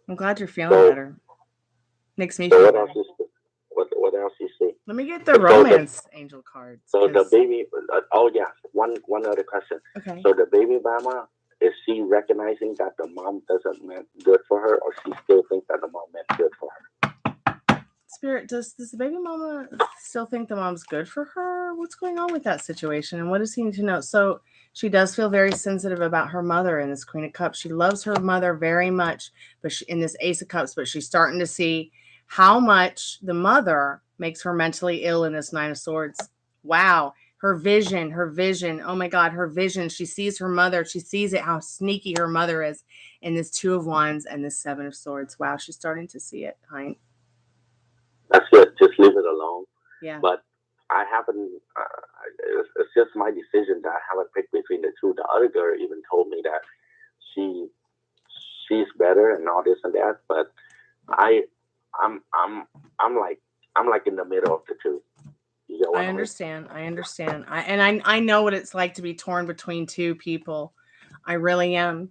I'm glad you're feeling better. Makes me feel better. What else you see? Let me get the romance angel cards. So the baby. Oh yeah. One other question. Okay. So the baby mama, is she recognizing that the mom doesn't meant good for her, or she still thinks that the mom meant good for her? Spirit, does the baby mama still think the mom's good for her? What's going on with that situation, and what does he need to know? So she does feel very sensitive about her mother in this Queen of Cups. She loves her mother very much, but in this Ace of Cups, but she's starting to see how much the mother makes her mentally ill in this Nine of Swords. Wow. Her vision. Oh my God, her vision. She sees her mother. She sees it, how sneaky her mother is in this Two of Wands and this Seven of Swords. Wow, she's starting to see it, Hein. That's good. Just leave it alone. Yeah. But I haven't, it's just my decision that I haven't picked between the two. The other girl even told me that she's better and all this and that, but I'm like in the middle of the two. You get what I I mean? understand. I know what it's like to be torn between two people. I really am.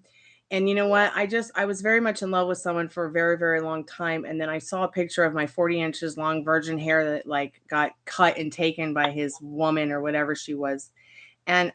And you know what? I was very much in love with someone for a very, very long time. And then I saw a picture of my 40 inches long virgin hair that like got cut and taken by his woman or whatever she was. And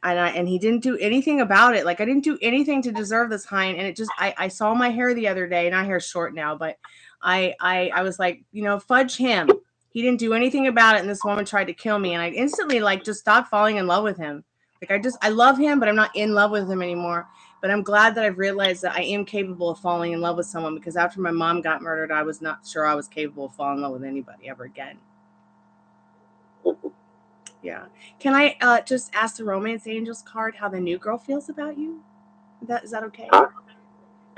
he didn't do anything about it. Like I didn't do anything to deserve this, Hein. And it just I saw my hair the other day, and my hair's short now, but I was like, fudge him. He didn't do anything about it, and this woman tried to kill me, and I instantly like just stopped falling in love with him. Like I love him, but I'm not in love with him anymore. But I'm glad that I've realized that I am capable of falling in love with someone, because after my mom got murdered, I was not sure I was capable of falling in love with anybody ever again. Yeah. Can I just ask the Romance Angels card how the new girl feels about you? Is that okay? Huh?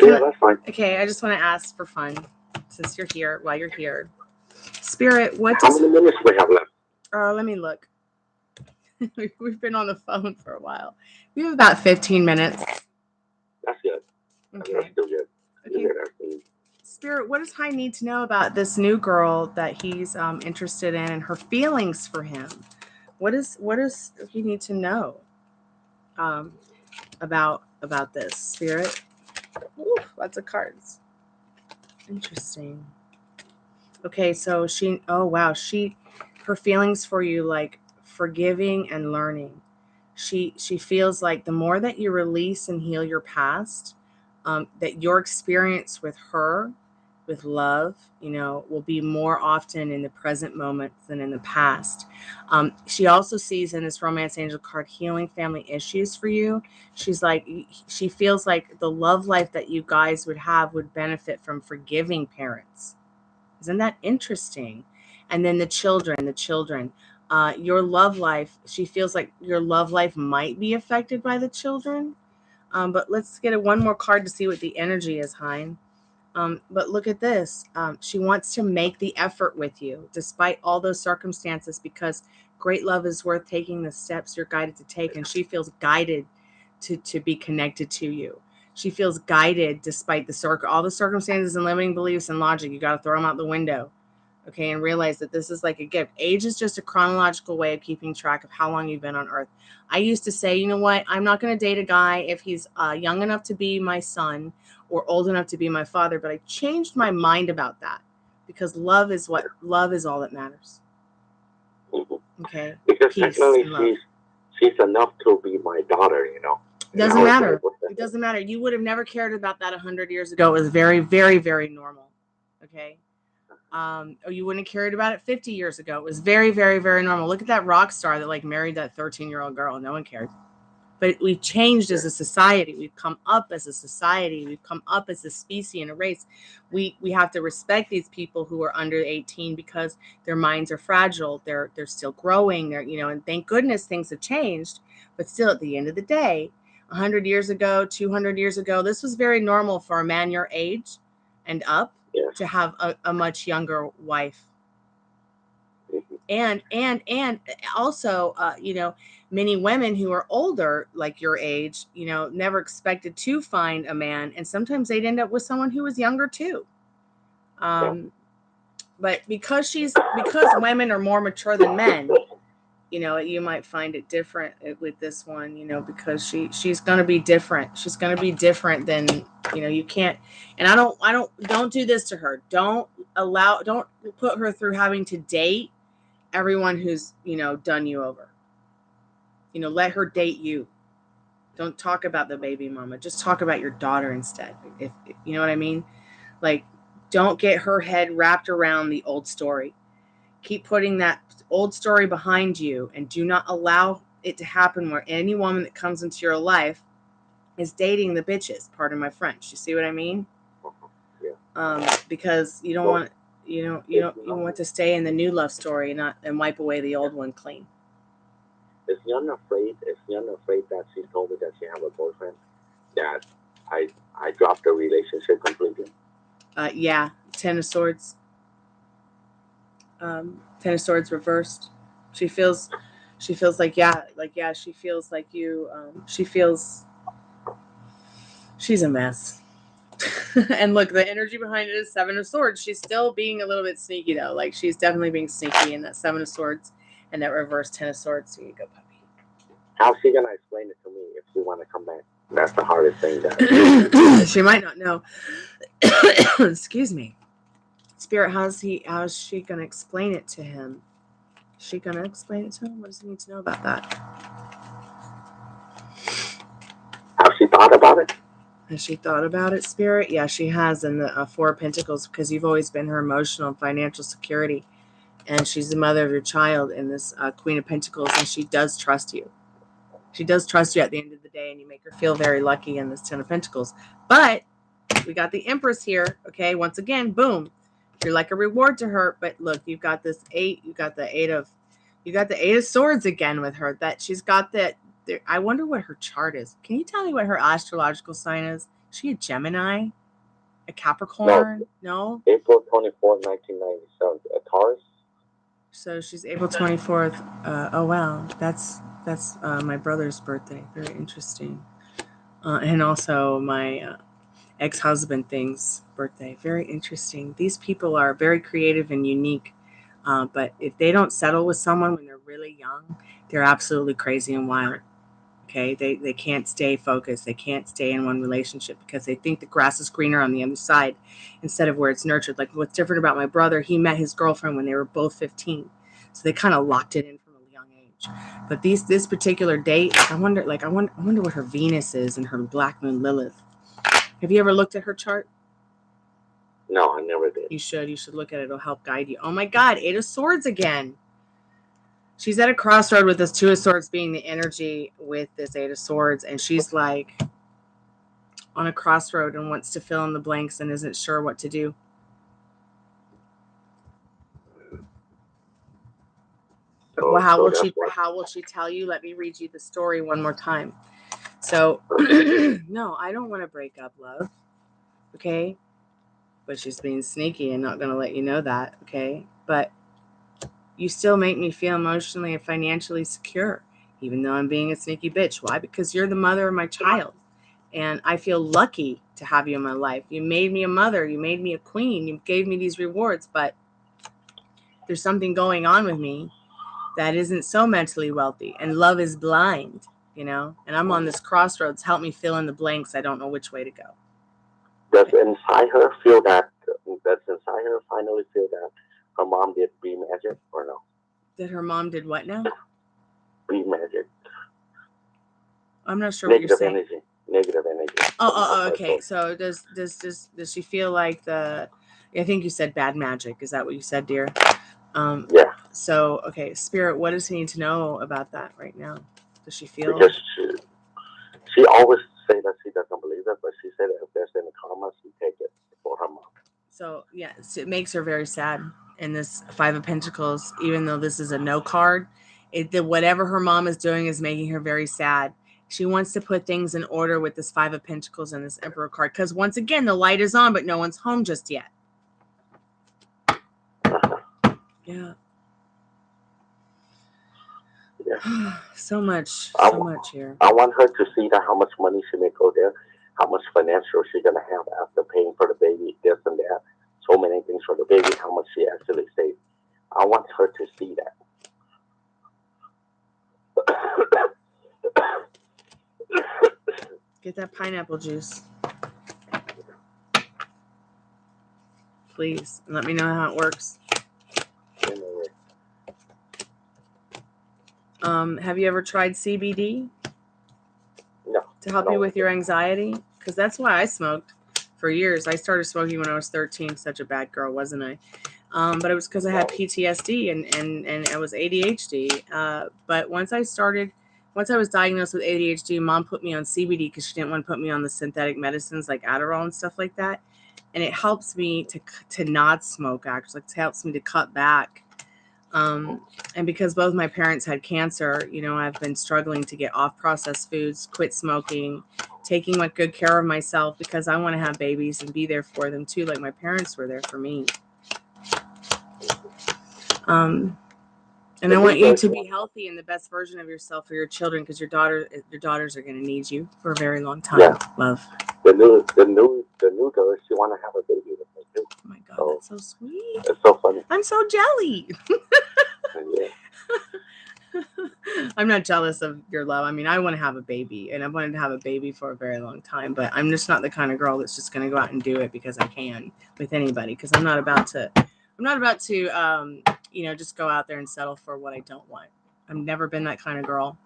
Yeah, that's fine. Okay, I just want to ask for fun, since you're here, while you're here. Spirit, How many minutes we have left? Let me look. We've been on the phone for a while. We have about 15 minutes. That's good. Okay. That's still good. Okay. Spirit, what does Hai need to know about this new girl that he's interested in and her feelings for him? What does he need to know about this, Spirit? Ooh, lots of cards. Interesting. Okay, so her feelings for you, like forgiving and learning. She feels like the more that you release and heal your past, that your experience with her, with love, will be more often in the present moment than in the past. She also sees in this Romance Angel card healing family issues for you. She feels like the love life that you guys would have would benefit from forgiving parents. Isn't that interesting? And then the children, your love life, she feels like your love life might be affected by the children. But let's get one more card to see what the energy is, Hein. But look at this. She wants to make the effort with you, despite all those circumstances, because great love is worth taking the steps you're guided to take. And she feels guided to be connected to you. She feels guided despite all the circumstances and limiting beliefs and logic. You got to throw them out the window. Okay, and realize that this is like a gift. Age is just a chronological way of keeping track of how long you've been on Earth. I used to say, you know what? I'm not going to date a guy if he's young enough to be my son or old enough to be my father. But I changed my mind about that, because love is all that matters. Okay. Because technically she's enough to be my daughter, Doesn't matter. It doesn't matter. You would have never cared about that 100 years ago. It was very, very, very normal. Okay. Or you wouldn't have cared about it 50 years ago. It was very, very, very normal. Look at that rock star that like married that 13-year-old girl. No one cared. But we've changed as a society. We've come up as a society. We've come up as a species and a race. We have to respect these people who are under 18, because their minds are fragile. They're still growing. And thank goodness things have changed. But still, at the end of the day, 100 years ago, 200 years ago, this was very normal for a man your age and up to have a much younger wife. And also, many women who are older, like your age, never expected to find a man. And sometimes they'd end up with someone who was younger too. But because women are more mature than men, you might find it different with this one, because she's going to be different. She's going to be different than, you can't. And don't do this to her. Don't put her through having to date everyone who's, done you over. Let her date you. Don't talk about the baby mama. Just talk about your daughter instead. If you know what I mean? Like, don't get her head wrapped around the old story. Keep putting that old story behind you, and do not allow it to happen where any woman that comes into your life is dating the bitches. Pardon my French. You see what I mean? Yeah. Because you don't want you want to stay in the new love story and wipe away the old one clean. Is Young afraid that she told me that she have a boyfriend, that I dropped the relationship completely? Yeah. 10 of Swords. 10 of Swords reversed. She feels like she feels like you. She feels she's a mess. And look, the energy behind it is 7 of Swords. She's still being a little bit sneaky though. Like, she's definitely being sneaky in that 7 of Swords. And that reverse Ten of Swords. Here you go, puppy. How's she gonna explain it to me if she want to come back? That's the hardest thing. That she might not know. Excuse me. Spirit, how's she gonna explain it to him? Is she gonna explain it to him? What does he need to know about that? Has she thought about it? Has she thought about it, Spirit? Yeah, she has in the Four of Pentacles, because you've always been her emotional and financial security. And she's the mother of your child in this Queen of Pentacles, and she does trust you. She does trust you at the end of the day, and you make her feel very lucky in this Ten of Pentacles. But we got the Empress here, okay? Once again, boom. You're like a reward to her, but look, you've got this 8, you got the 8 of Swords again with her. That she's got that. I wonder what her chart is. Can you tell me what her astrological sign is? Is she a Gemini? A Capricorn? No? April 24th, 1997. A Taurus? So she's April 24th. Oh, wow. That's my brother's birthday. Very interesting. And also my ex-husband thing's birthday. Very interesting. These people are very creative and unique. But if they don't settle with someone when they're really young, they're absolutely crazy and wild. Okay, they can't stay focused. They can't stay in one relationship because they think the grass is greener on the other side instead of where it's nurtured. Like what's different about my brother, he met his girlfriend when they were both 15. So they kind of locked it in from a young age. But this particular date, I wonder what her Venus is and her Black Moon Lilith. Have you ever looked at her chart? No, I never did. You should look at it. It'll help guide you. Oh my God, 8 of Swords again. She's at a crossroad with this 2 of Swords being the energy with this 8 of Swords. And she's like on a crossroad and wants to fill in the blanks and isn't sure what to do. Well, how will she tell you? Let me read you the story one more time. So, no, I don't want to break up, love. Okay? But she's being sneaky and not going to let you know that. Okay? But you still make me feel emotionally and financially secure, even though I'm being a sneaky bitch. Why? Because you're the mother of my child. And I feel lucky to have you in my life. You made me a mother. You made me a queen. You gave me these rewards. But there's something going on with me that isn't so mentally wealthy. And love is blind, you know? And I'm on this crossroads. Help me fill in the blanks. I don't know which way to go. Does inside her feel that? Does inside her finally feel that her mom did be magic or no? That her mom did what now? Be magic. I'm not sure what you're saying. Negative energy. Oh, okay. So does she feel like I think you said bad magic. Is that what you said, dear? Yeah. So, okay, Spirit, what does he need to know about that right now? Does she feel? Because she always say that she doesn't believe it, but she said that if there's any karma, she take it for her mom. So, yes, it makes her very sad in this 5 of Pentacles, even though this is a no card. Whatever her mom is doing is making her very sad. She wants to put things in order with this 5 of Pentacles and this Emperor card. Because once again, the light is on, but no one's home just yet. Yeah. So much here. I want her to see that how much money she may go there, how much financial she's going to have after paying for the baby, this and that, so many things for the baby, how much she actually saved. I want her to see that. Get that pineapple juice. Please. And let me know how it works. Have you ever tried CBD? No. To help you with your anxiety? Because that's why I smoked for years. I started smoking when I was 13. Such a bad girl, wasn't I? But it was because I had PTSD and I was ADHD. But once I was diagnosed with ADHD, Mom put me on CBD because she didn't want to put me on the synthetic medicines like Adderall and stuff like that. And it helps me to not smoke, actually. It helps me to cut back. And because both my parents had cancer, you know, I've been struggling to get off processed foods, quit smoking, taking good care of myself because I want to have babies and be there for them too, like my parents were there for me. And I want you to be healthy and the best version of yourself for your children because your daughters are going to need you for a very long time. Yeah. Love. The new girl, she want to have a baby with me too. Oh my God, that's so sweet. It's so funny. I'm so jelly. I'm not jealous of your love. I mean, I want to have a baby, and I've wanted to have a baby for a very long time, but I'm just not the kind of girl that's just going to go out and do it because I can with anybody, because I'm not about to just go out there and settle for what I don't want. I've never been that kind of girl.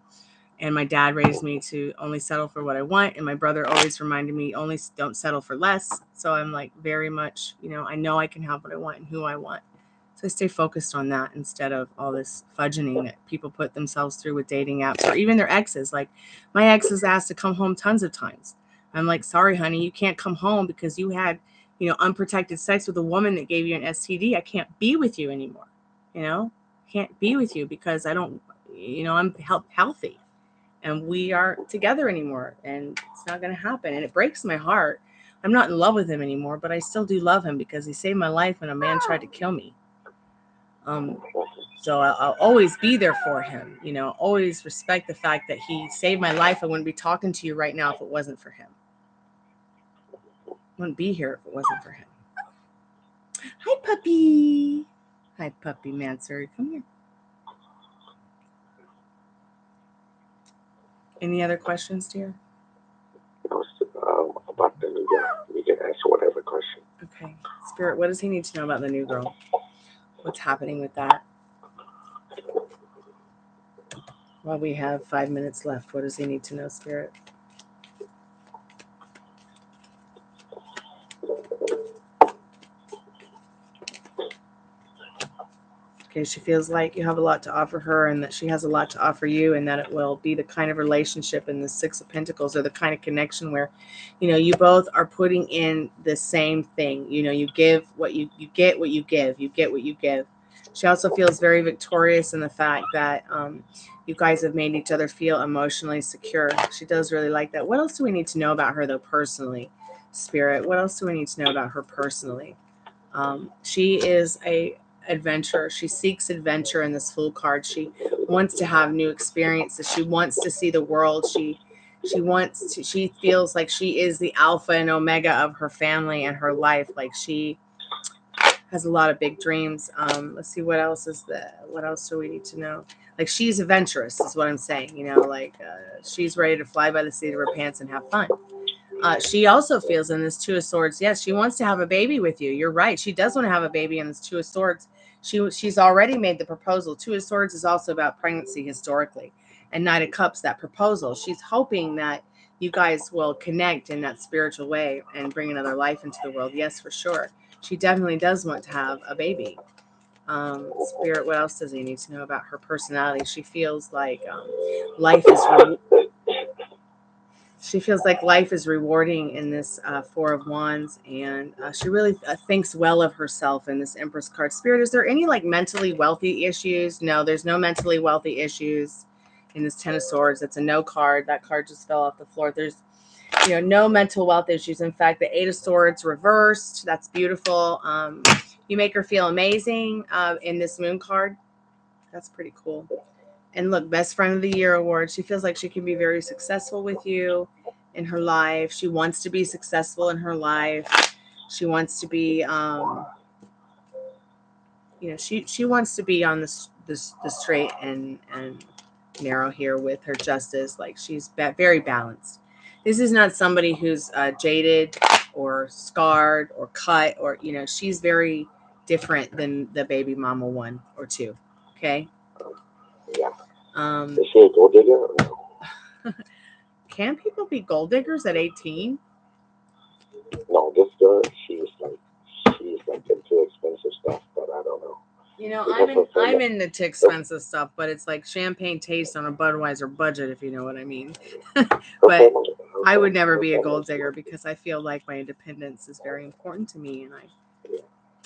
And my dad raised me to only settle for what I want. And my brother always reminded me, only don't settle for less. So I'm like very much, I know I can have what I want and who I want. So I stay focused on that instead of all this fudging that people put themselves through with dating apps or even their exes. Like my ex is asked to come home tons of times. I'm like, sorry, honey, you can't come home because you had, unprotected sex with a woman that gave you an STD. I can't be with you anymore. Can't be with you because I don't, I'm healthy. And we aren't together anymore, and it's not going to happen. And it breaks my heart. I'm not in love with him anymore, but I still do love him because he saved my life when a man tried to kill me. So I'll always be there for him, always respect the fact that he saved my life. I wouldn't be talking to you right now if it wasn't for him. I wouldn't be here if it wasn't for him. Hi, puppy. Hi, puppy Mansur. Come here. Any other questions, dear? About the new girl. You can answer whatever question. Okay. Spirit, what does he need to know about the new girl? What's happening with that? Well, we have 5 minutes left. What does he need to know, Spirit? Okay, she feels like you have a lot to offer her and that she has a lot to offer you, and that it will be the kind of relationship in the Six of Pentacles, or the kind of connection where, you both are putting in the same thing. You give what you get what you give. You get what you give. She also feels very victorious in the fact that you guys have made each other feel emotionally secure. She does really like that. What else do we need to know about her, though, personally, Spirit? What else do we need to know about her personally? She is a adventurer. She seeks adventure in this Fool card. She wants to have new experiences. She wants to see the world. She feels like she is the alpha and omega of her family and her life. Like she has a lot of big dreams. Let's see, what else do we need to know? Like she's adventurous is what I'm saying. She's ready to fly by the seat of her pants and have fun. She also feels in this Two of Swords, yes, she wants to have a baby with you. You're right. She does want to have a baby in this Two of Swords. She's already made the proposal. Two of Swords is also about pregnancy historically. And Knight of Cups, that proposal. She's hoping that you guys will connect in that spiritual way and bring another life into the world. Yes, for sure. She definitely does want to have a baby. Spirit, what else does he need to know about her personality? She feels like life is rewarding in this Four of Wands, and she really thinks well of herself in this Empress card. Spirit, is there any mentally wealthy issues? No, there's no mentally wealthy issues in this Ten of Swords. It's a no card. That card just fell off the floor. There's no mental wealth issues. In fact, the Eight of Swords reversed. That's beautiful. You make her feel amazing in this Moon card. That's pretty cool. And look, Best Friend of the Year award. She feels like she can be very successful with you in her life. She wants to be successful in her life. She wants to be, she wants to be on the straight and narrow here with her justice. Like she's very balanced. This is not somebody who's jaded or scarred or cut or, she's very different than the baby mama 1 or 2. Okay. Yeah. Is she a gold digger or no? Can people be gold diggers at 18? No, this girl, she's into expensive stuff, but I don't know. I'm into too expensive stuff, but it's like champagne taste on a Budweiser budget, if you know what I mean. But I would never be a gold digger because I feel like my independence is very important to me.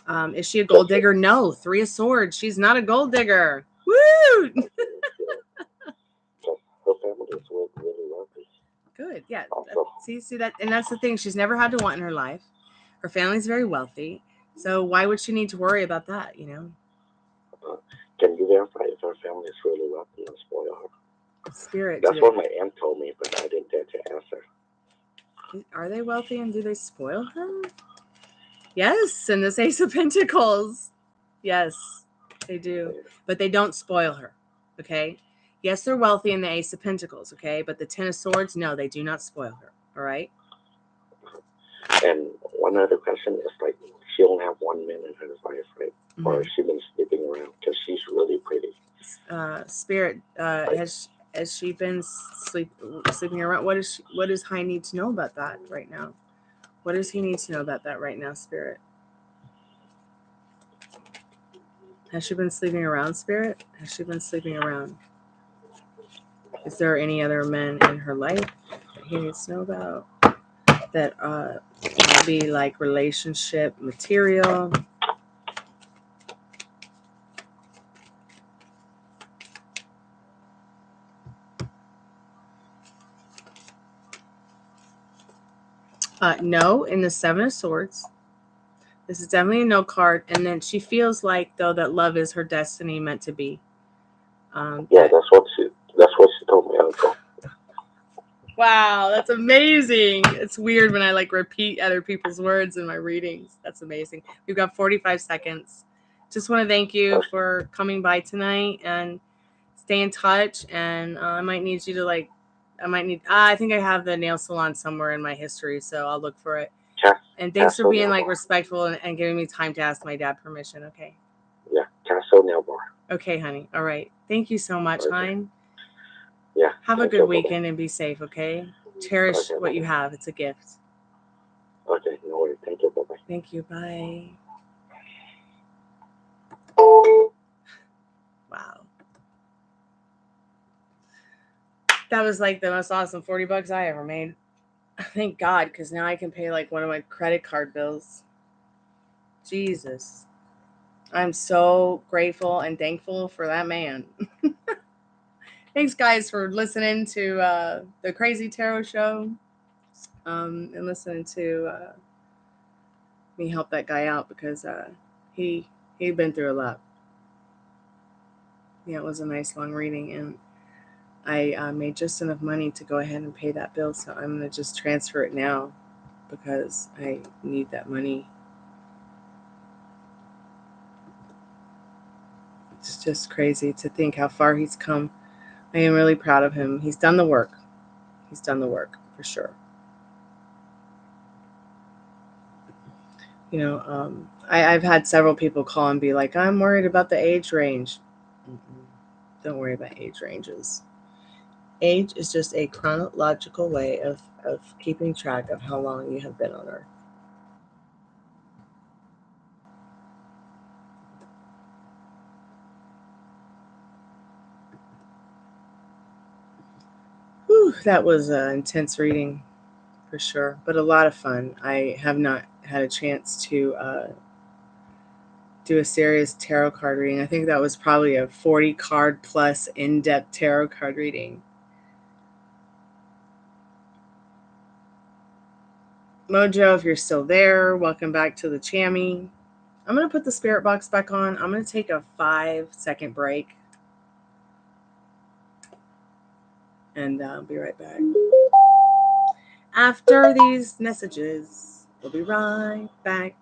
And is she a gold digger? No. Three of Swords. She's not a gold digger. Woo! Her family is really wealthy. Good. Yeah. See that, and that's the thing. She's never had to want in her life. Her family's very wealthy, so why would she need to worry about that? Can you verify if her family is really wealthy and spoil her? Spirit. That's what my aunt told me, but I didn't dare to ask her. Are they wealthy and do they spoil her? Yes, and this Ace of Pentacles. Yes. they do. But they don't spoil her, okay? Yes, they're wealthy in the Ace of Pentacles, okay? But the Ten of Swords, no, they do not spoil her, all right? And one other question is like, she only have 1 minute in her life, right? Mm-hmm. Or she been sleeping around because she's really pretty. Spirit, has she been sleeping around? What does High need to know about that right now? What does he need to know about that right now, Spirit? Has she been sleeping around, Spirit? Has she been sleeping around? Is there any other men in her life that he needs to know about? That might be like relationship material. No, in the Seven of Swords. This is definitely a no card. And then she feels like, though, that love is her destiny meant to be. Yeah, that's what she told me, Uncle. Wow, that's amazing. It's weird when I like repeat other people's words in my readings. That's amazing. We've got 45 seconds. Just want to thank you for coming by tonight and stay in touch. And I might need you to I think I have the nail salon somewhere in my history, so I'll look for it. And thanks for being like respectful and giving me time to ask my dad permission. Okay. Yeah, Castle Nail Bar. Okay, honey. All right. Thank you so much, hon. Yeah. Have a good weekend and be safe, okay? Cherish what you have. It's a gift. Okay, no worries. Thank you. Bye-bye. Thank you. Bye. Wow. That was like the most awesome $40 I ever made. Thank God, because now I can pay like one of my credit card bills. Jesus. I'm so grateful and thankful for that man. Thanks, guys, for listening to the Crazy Tarot Show and listening to me help that guy out because he'd been through a lot. Yeah, it was a nice long reading, and I made just enough money to go ahead and pay that bill, so I'm going to just transfer it now because I need that money. It's just crazy to think how far he's come. I am really proud of him. He's done the work. He's done the work, for sure. You know, I've had several people call and be like, I'm worried about the age range. Don't worry about age ranges. Age is just a chronological way of keeping track of how long you have been on Earth. Whew, that was an intense reading, for sure, but a lot of fun. I have not had a chance to do a serious tarot card reading. I think that was probably a 40 card plus in-depth tarot card reading. Mojo, if you're still there, welcome back to the Chammy. I'm going to put the spirit box back on. I'm going to take a 5-second break. And I'll be right back. After these messages, we'll be right back.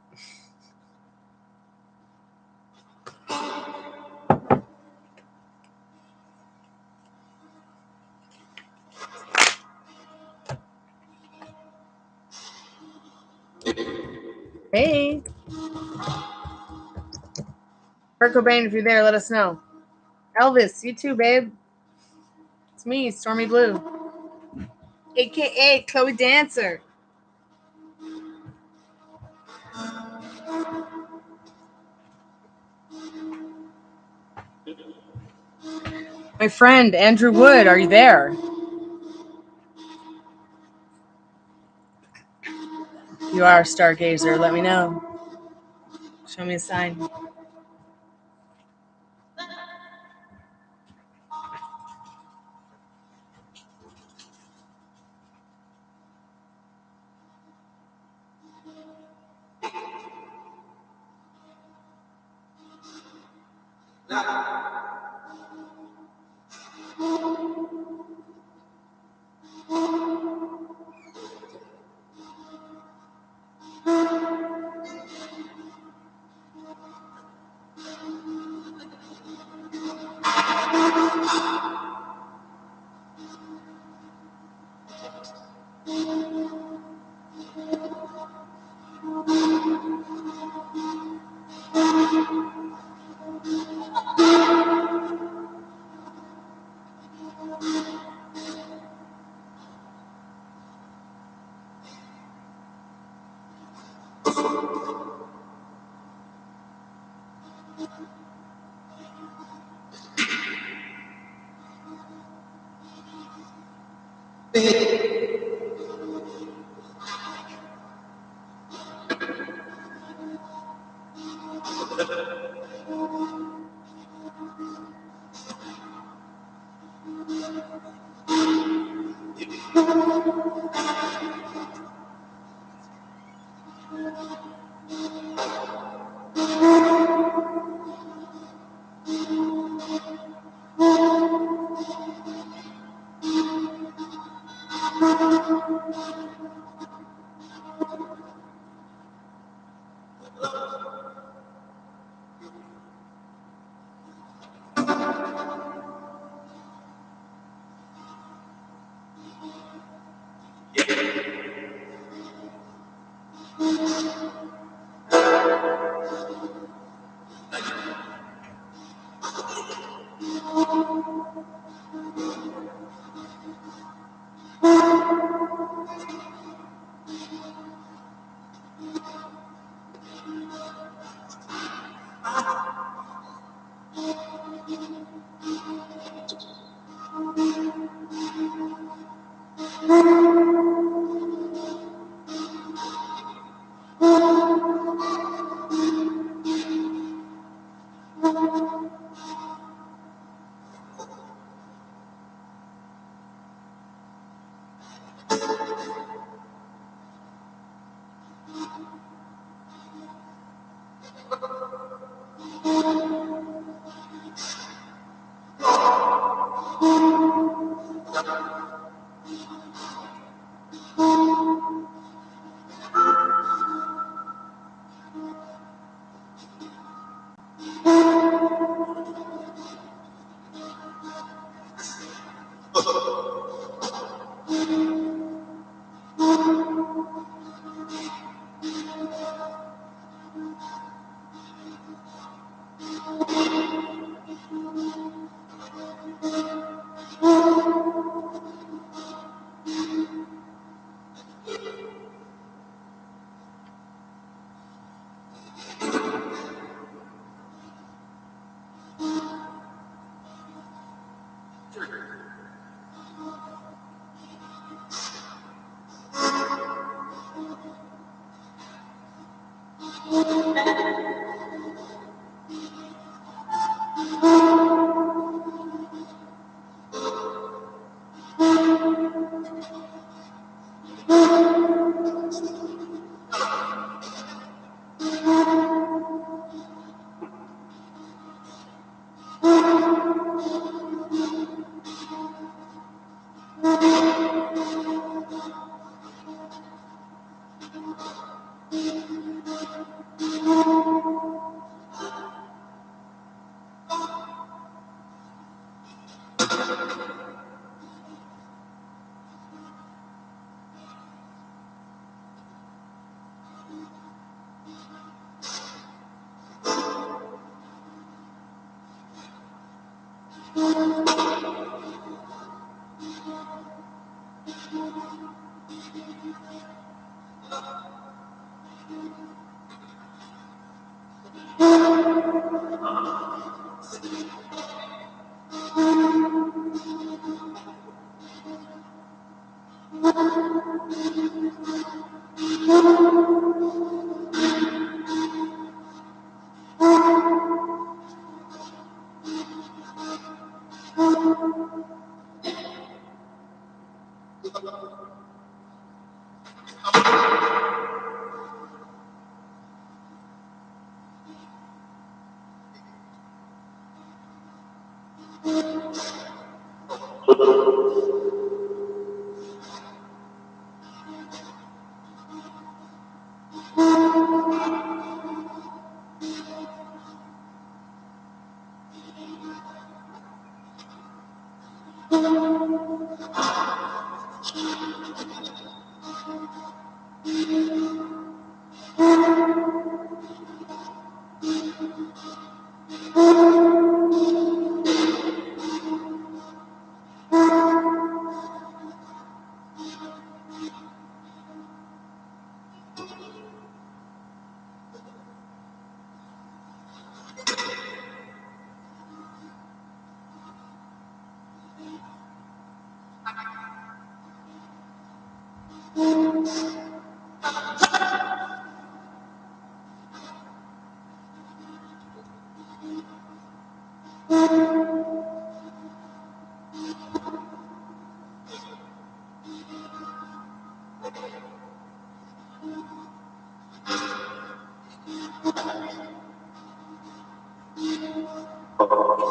Hey. Kurt Cobain, if you're there, let us know. Elvis, you too, babe. It's me, Stormy Blue. AKA Chloe Dancer. My friend, Andrew Wood, are you there? You are a stargazer. Let me know. Show me a sign.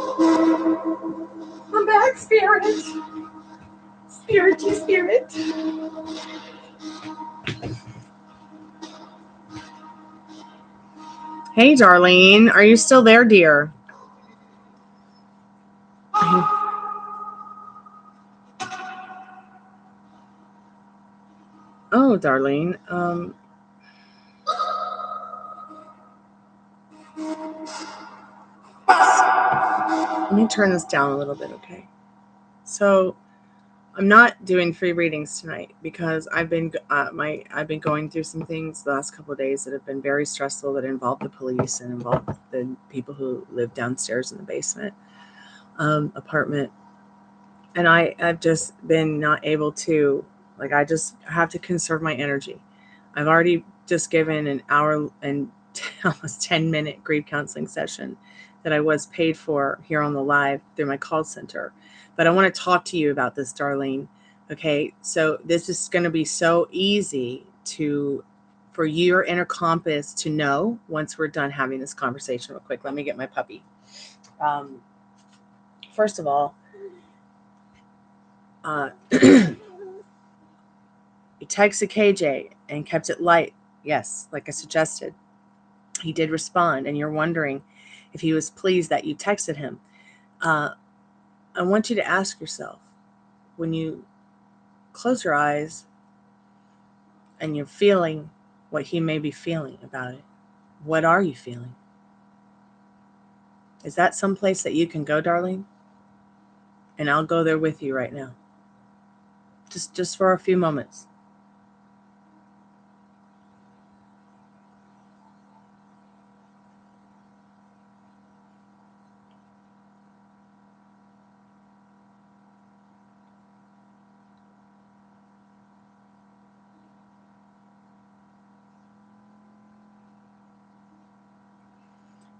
I'm back, Spirit. Spirity Spirit. Hey, Darlene. Are you still there, dear? Oh, Darlene. Let me turn this down a little bit, okay? So, I'm not doing free readings tonight because I've been going through some things the last couple of days that have been very stressful, that involve the police and involve the people who live downstairs in the basement apartment, and I've just been not able to, like, I just have to conserve my energy. I've already just given an hour and almost 10-minute grief counseling session that I was paid for here on the live through my call center. But I want to talk to you about this, Darlene. Okay, so this is going to be so easy for your inner compass to know once we're done having this conversation. Real quick, let me get my puppy. First of all, you texted KJ and kept it light. Yes, like I suggested. He did respond, and you're wondering if he was pleased that you texted him. I want you to ask yourself, when you close your eyes and you're feeling what he may be feeling about it, what are you feeling? Is that someplace that you can go, Darlene? And I'll go there with you right now. Just for a few moments.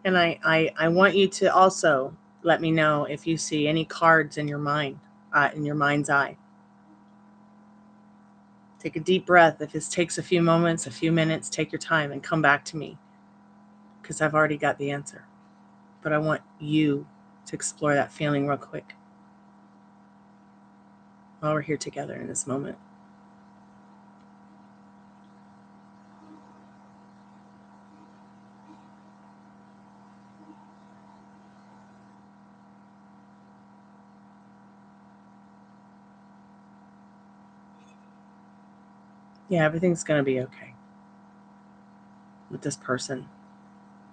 And I want you to also let me know if you see any cards in your mind, in your mind's eye. Take a deep breath. If this takes a few moments, a few minutes, take your time and come back to me, because I've already got the answer. But I want you to explore that feeling real quick while we're here together in this moment. Yeah, everything's going to be okay with this person,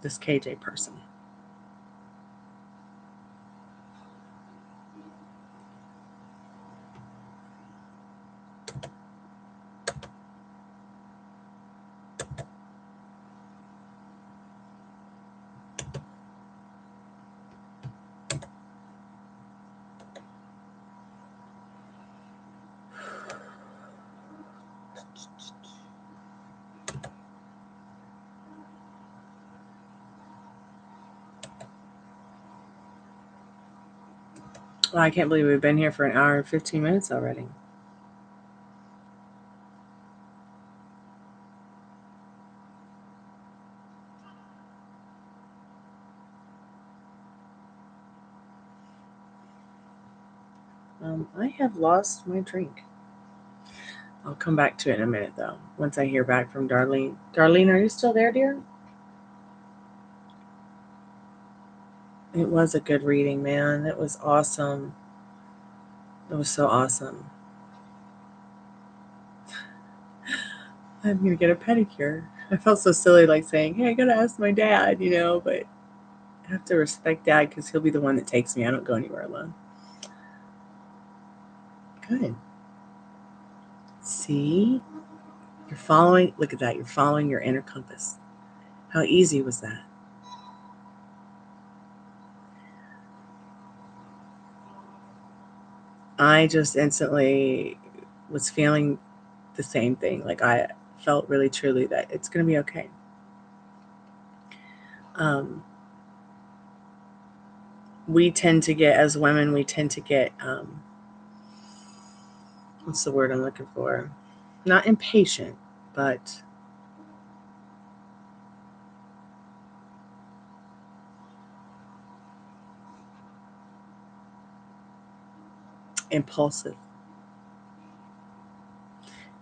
this KJ person. Well, I can't believe we've been here for an hour and 15 minutes already. I have lost my drink. I'll come back to it in a minute, though, once I hear back from Darlene. Darlene, are you still there, dear? It was a good reading, man. It was awesome. It was so awesome. I'm going to get a pedicure. I felt so silly, like saying, hey, I got to ask my dad, but I have to respect Dad because he'll be the one that takes me. I don't go anywhere alone. Good. See? You're following, look at that. You're following your inner compass. How easy was that? I just instantly was feeling the same thing. Like, I felt really truly that it's going to be okay. We tend to get, as women, what's the word I'm looking for? Not impatient, but impulsive.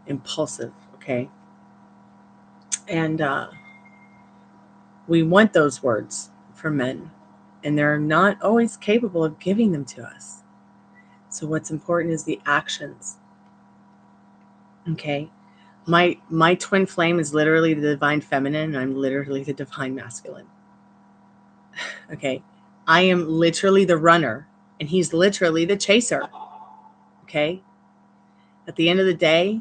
Impulsive, okay? And we want those words from men, and they're not always capable of giving them to us. So what's important is the actions. Okay? My twin flame is literally the divine feminine, and I'm literally the divine masculine. Okay? I am literally the runner, and he's literally the chaser. Okay? At the end of the day,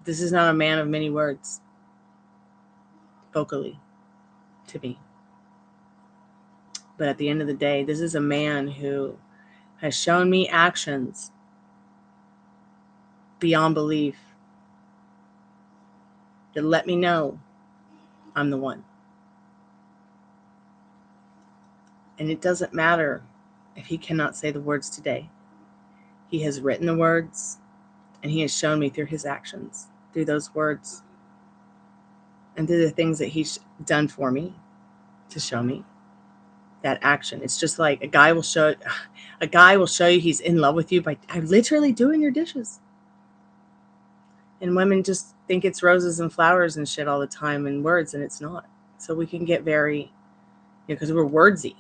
this is not a man of many words, vocally, to me. But at the end of the day, this is a man who has shown me actions beyond belief that let me know I'm the one. And it doesn't matter if he cannot say the words today. He has written the words, and he has shown me through his actions, through those words, and through the things that he's done for me to show me that action. It's just like a guy will show you he's in love with you by literally doing your dishes. And women just think it's roses and flowers and shit all the time and words, and it's not. So we can get very, because we're wordsy.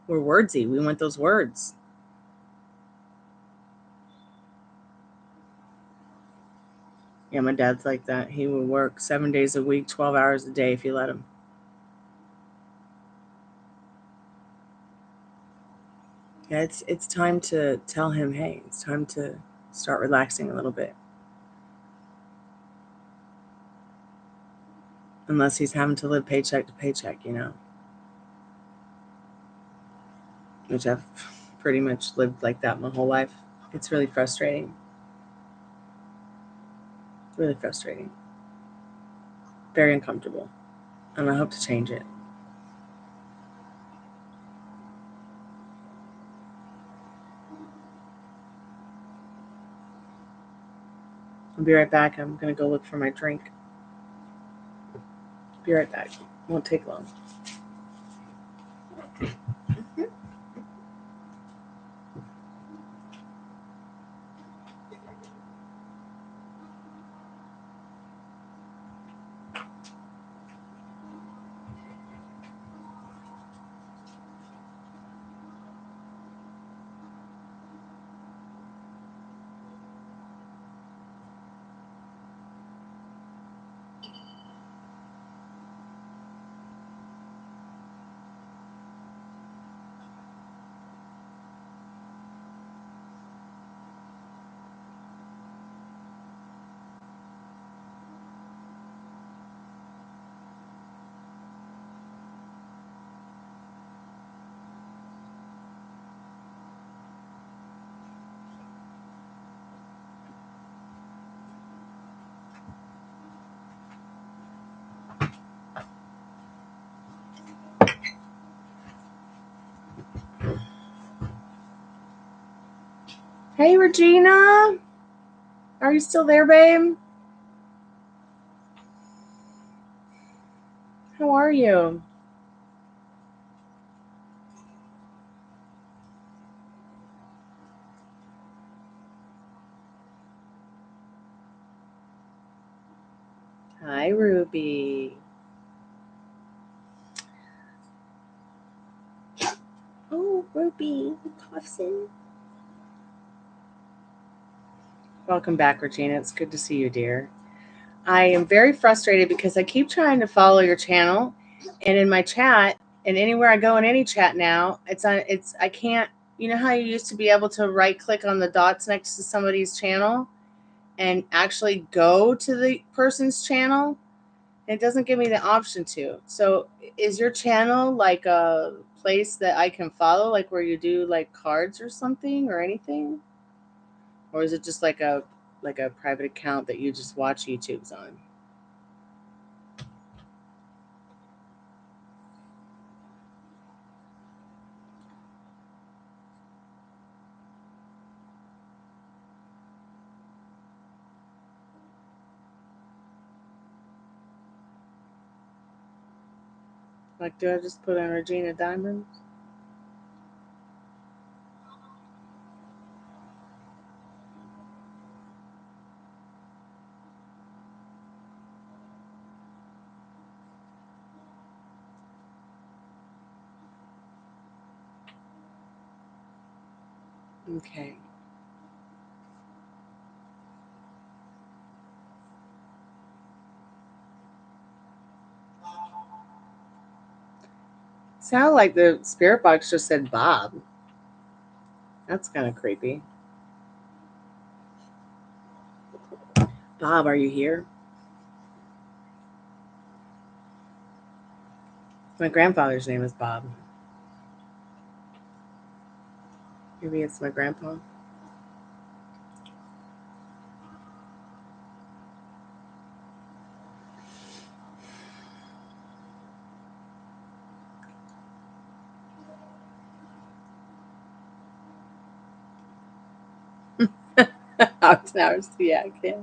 We're wordsy. We want those words. Yeah, my dad's like that. He will work 7 days a week, 12 hours a day if you let him. Yeah, it's time to tell him, hey, it's time to start relaxing a little bit. Unless he's having to live paycheck to paycheck, which I've pretty much lived like that my whole life. It's really frustrating. Really frustrating. Very uncomfortable. And I hope to change it. I'll be right back. I'm going to go look for my drink. Be right back. Won't take long. Hey, Regina. Are you still there, babe? How are you? Hi, Ruby. Oh, Ruby, Puffsin. Welcome back, Regina. It's good to see you, dear. I am very frustrated because I keep trying to follow your channel, and in my chat, and anywhere I go in any chat now, I can't. You know how you used to be able to right click on the dots next to somebody's channel and actually go to the person's channel? It doesn't give me the option to. So is your channel like a place that I can follow, like where you do like cards or something or anything? Or is it just like a private account that you just watch YouTubes on? Like, do I just put in Regina Diamonds? Okay. Sound like the spirit box just said Bob. That's kind of creepy. Bob, are you here? My grandfather's name is Bob. Maybe it's my grandpa. Austin hours, yeah, yeah.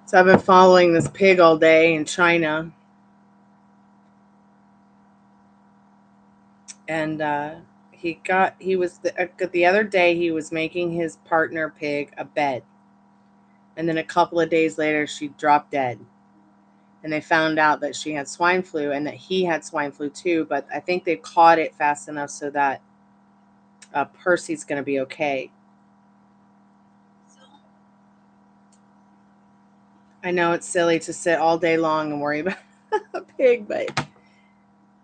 So I've been following this pig all day in China, and he was the other day he was making his partner pig a bed, and then a couple of days later she dropped dead, and they found out that she had swine flu and that he had swine flu too. But I think they caught it fast enough so that Percy's going to be okay. I know it's silly to sit all day long and worry about a pig, but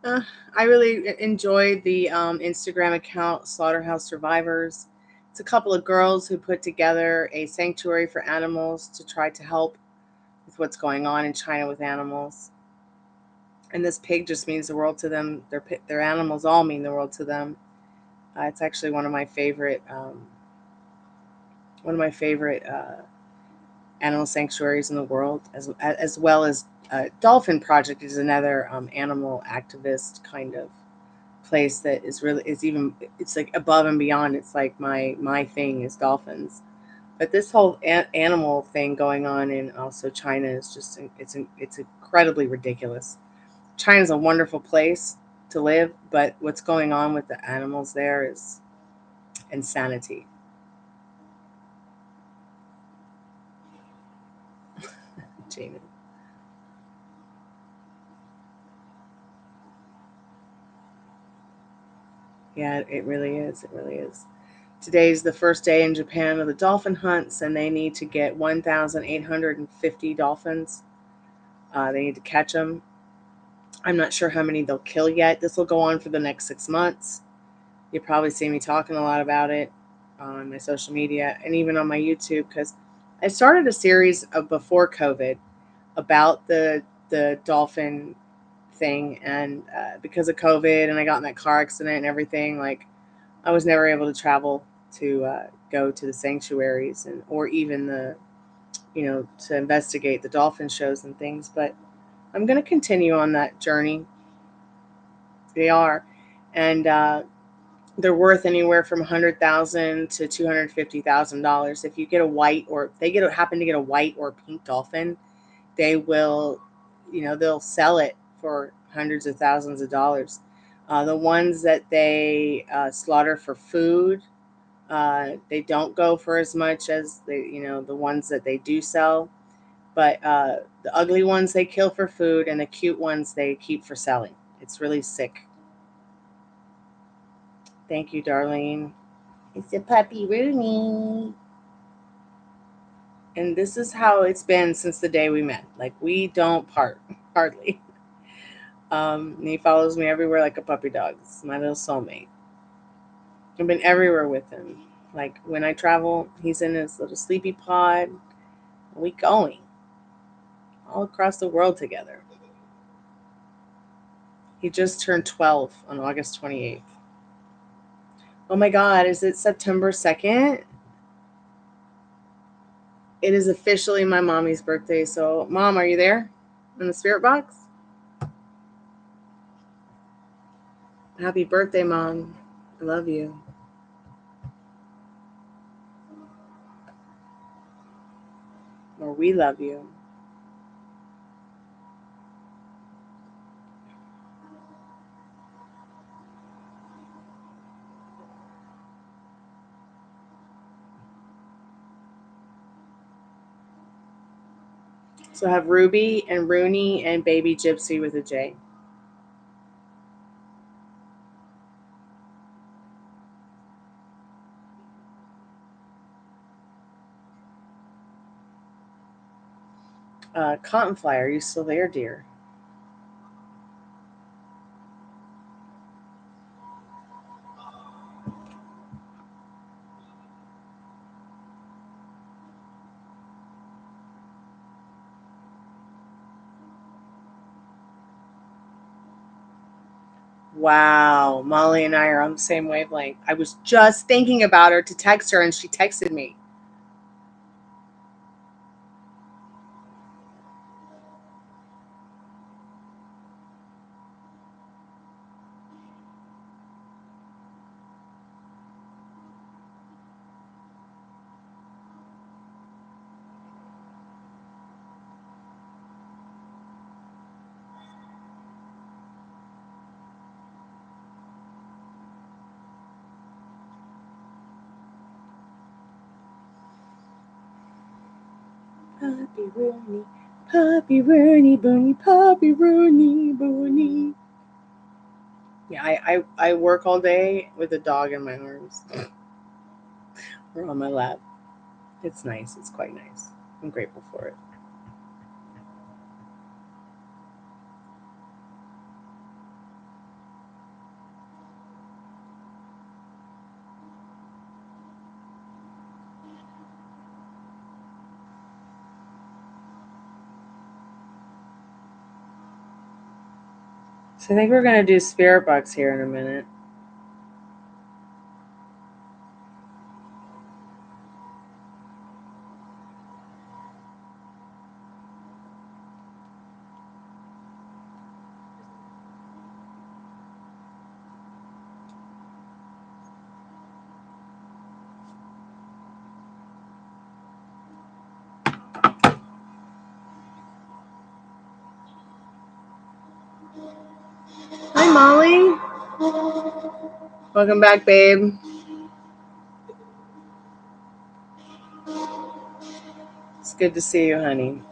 uh, I really enjoyed the Instagram account Slaughterhouse Survivors. It's a couple of girls who put together a sanctuary for animals to try to help with what's going on in China with animals. And this pig just means the world to them. Their animals all mean the world to them. It's actually one of my favorite animal sanctuaries in the world, as well as Dolphin Project is another animal activist kind of place that is even, it's like above and beyond. It's like my thing is dolphins, but this whole animal thing going on in also China is just it's incredibly ridiculous. China's a wonderful place to live, but what's going on with the animals there is insanity. Gina. Yeah, it really is. It really is. Today's the first day in Japan of the dolphin hunts, and they need to get 1,850 dolphins. They need to catch them. I'm not sure how many they'll kill yet. This will go on for the next 6 months. You'll probably see me talking a lot about it on my social media and even on my YouTube, because I started a series of before COVID about the dolphin thing, and because of COVID and I got in that car accident and everything, like I was never able to travel to go to the sanctuaries and or even the to investigate the dolphin shows and things. But I'm going to continue on that journey. They are, and they're worth anywhere from $100,000 to $250,000. If you get a white, or if they happen to get a white or pink dolphin, they will, they'll sell it for hundreds of thousands of dollars. The ones that they slaughter for food, they don't go for as much as the ones that they do sell. But the ugly ones they kill for food, and the cute ones they keep for selling. It's really sick. Thank you, Darlene. It's a puppy Rooney. And this is how it's been since the day we met. Like, we don't part, hardly. And he follows me everywhere like a puppy dog. It's my little soulmate. I've been everywhere with him. Like, when I travel, he's in his little sleepy pod. We going all across the world together. He just turned 12 on August 28th. Oh my God, is it September 2nd? It is officially my mommy's birthday. So, Mom, are you there in the spirit box? Happy birthday, Mom. I love you. Or we love you. So I have Ruby and Rooney and Baby Gypsy with a J. Cottonfly, are you still there, dear? Wow, Molly and I are on the same wavelength. I was just thinking about her to text her, and she texted me. Puppy Rooney, Puppy Rooney, Booney, Puppy Rooney, Booney. Yeah, I work all day with a dog in my arms or on my lap. It's nice. It's quite nice. I'm grateful for it. So I think we're gonna do spirit box here in a minute. Hi, Molly. Welcome back, babe. It's good to see you, honey.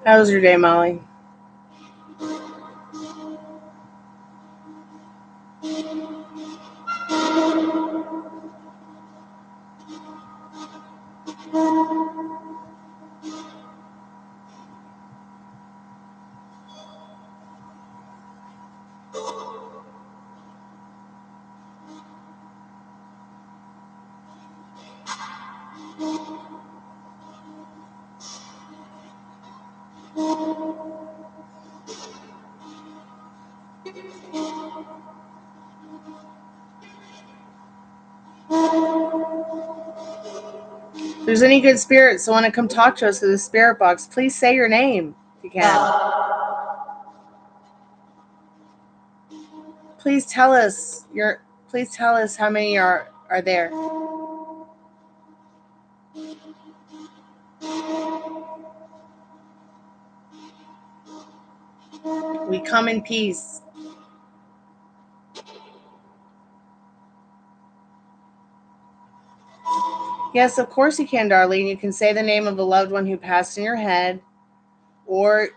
How was your day, Molly? If there's any good spirits that want to come talk to us in the spirit box, please say your name if you can. Please tell us how many are there. We come in peace. Yes, of course you can, Darlene. You can say the name of a loved one who passed in your head, or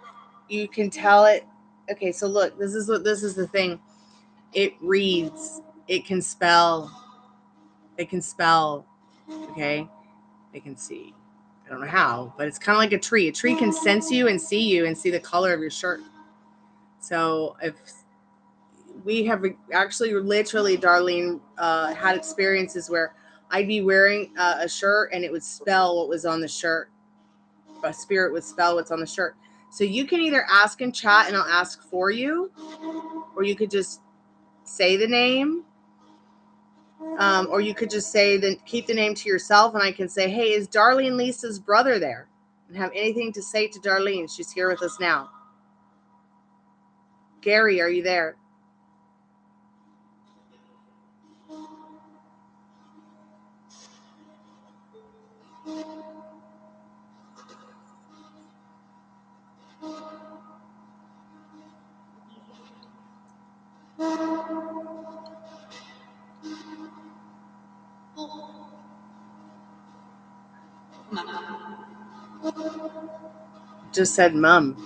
you can tell it. Okay, so look, this is the thing. It reads. It can spell. Okay, they can see. I don't know how, but it's kind of like a tree. A tree can sense you and see the color of your shirt. So if we have actually literally, Darlene, had experiences where I'd be wearing a shirt and it would spell what was on the shirt. A spirit would spell what's on the shirt. So you can either ask in chat and I'll ask for you, or you could just say the name, or you could just keep the name to yourself, and I can say, hey, is Darlene Lisa's brother there? And have anything to say to Darlene. She's here with us now. Gary, are you there? Just said mom.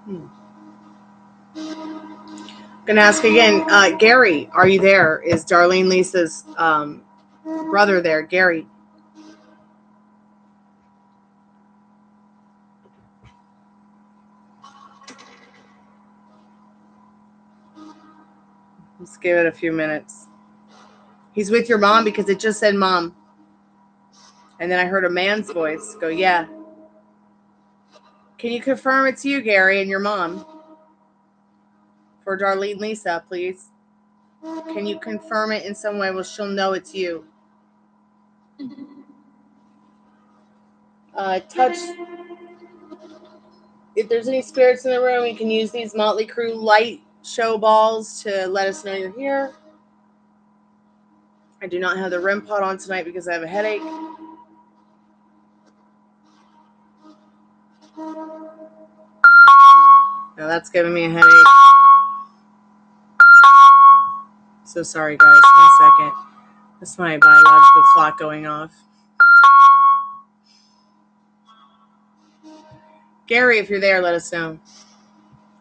I'm gonna ask again. Gary, are you there? Is Darlene Lisa's brother there? Gary. Let's give it a few minutes. He's with your mom because it just said mom. And then I heard a man's voice go, yeah. Can you confirm it's you, Gary, and your mom? For Darlene Lisa, please. Can you confirm it in some way? Well, she'll know it's you. Touch. If there's any spirits in the room, you can use these Motley Crue light show balls to let us know you're here. I do not have the REM pod on tonight because I have a headache. Now that's giving me a headache. So sorry, guys. 1 second. That's my biological clock going off. Gary, if you're there, let us know.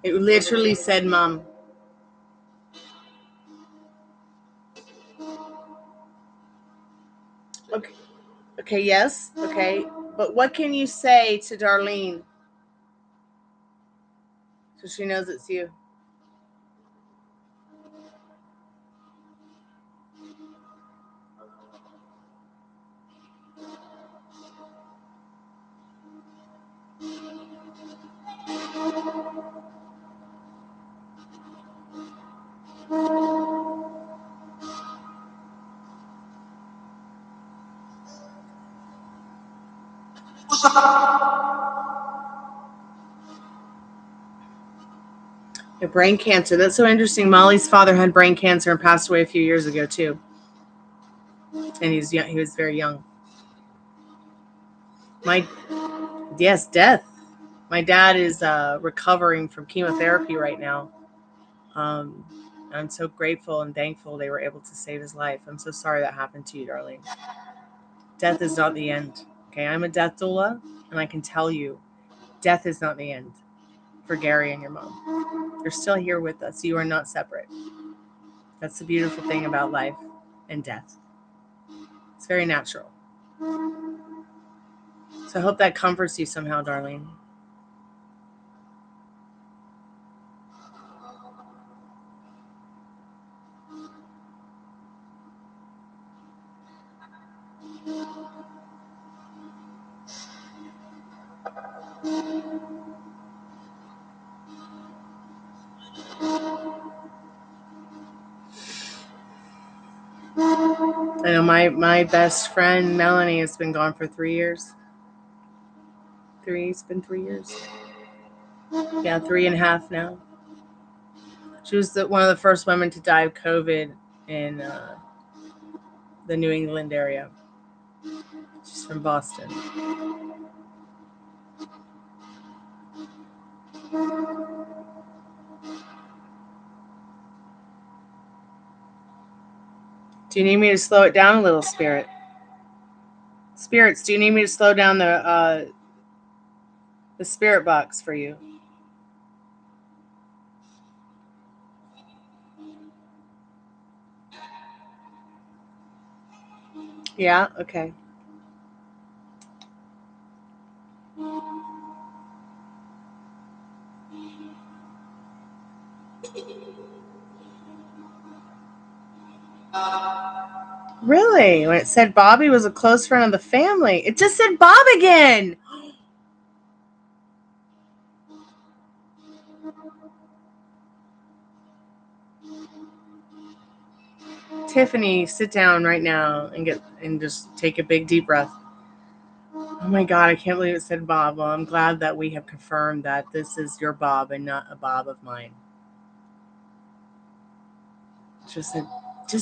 It literally said mom. Okay. Okay, yes. Okay. But what can you say to Darlene so she knows it's you? Yeah, brain cancer. That's so interesting. Molly's father had brain cancer and passed away a few years ago too. And he's young. He was very young. Death. My dad is recovering from chemotherapy right now. I'm so grateful and thankful they were able to save his life. I'm so sorry that happened to you, darling. Death is not the end. Okay, I'm a death doula, and I can tell you, death is not the end for Gary and your mom. You're still here with us. You are not separate. That's the beautiful thing about life and death. It's very natural. So I hope that comforts you somehow, darling. I know my best friend Melanie has been gone for 3 years. It's been 3 years. Yeah, 3.5 now. She was one of the first women to die of COVID in the New England area. She's from Boston. Do you need me to slow it down a little, Spirit? Spirits, do you need me to slow down the spirit box for you? Yeah? Okay. Really? When it said Bobby was a close friend of the family, it just said Bob again. Tiffany, sit down right now and just take a big deep breath. Oh my God, I can't believe it said Bob. Well, I'm glad that we have confirmed that this is your Bob and not a Bob of mine. Just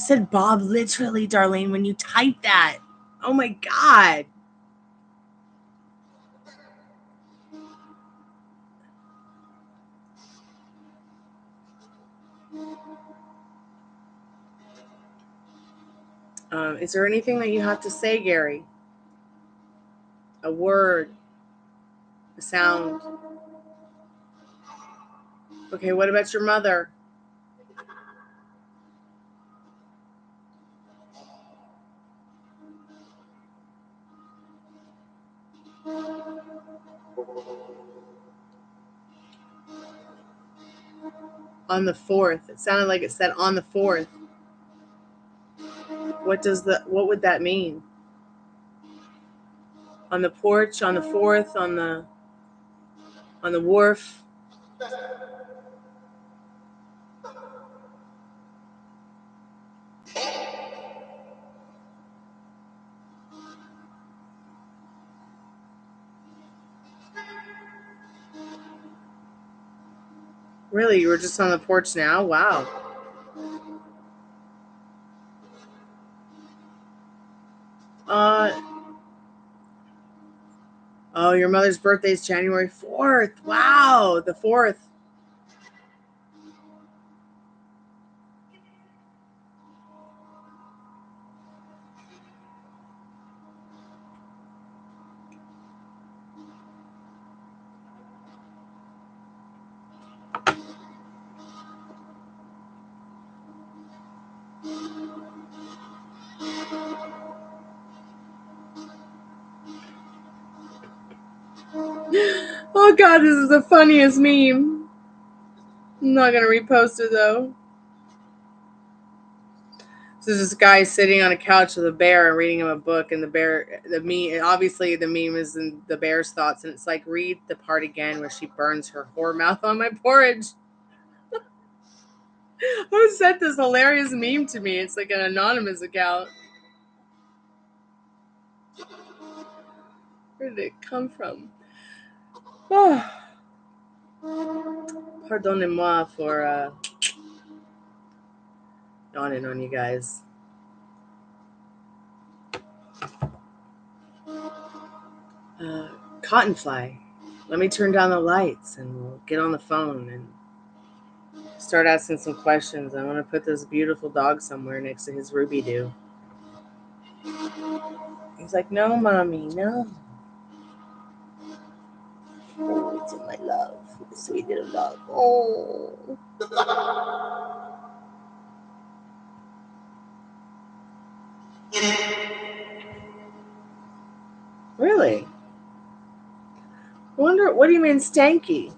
said Bob literally, Darlene, when you type that. Oh my God. Is there anything that you have to say, Gary? A word, a sound. Okay, what about your mother? On the 4th. It sounded like it said on the 4th. What would that mean? On the porch, on the 4th, on the wharf. Really, you were just on the porch now? Wow. Oh, your mother's birthday is January 4th. Wow, the 4th. Oh God, this is the funniest meme. I'm not gonna repost it though. So this guy sitting on a couch with a bear and reading him a book, and the meme, obviously the meme is in the bear's thoughts, and it's like, read the part again where she burns her whore mouth on my porridge. Who sent this hilarious meme to me? It's like an anonymous account. Where did it come from? Oh. Pardonnez-moi for yawning on you guys. Cottonfly. Let me turn down the lights and we'll get on the phone and start asking some questions. I want to put this beautiful dog somewhere next to his Ruby Doo. He's like, no, mommy, no. Oh, it's in my love. Sweet little dog. Oh. Really? I wonder, what do you mean stanky?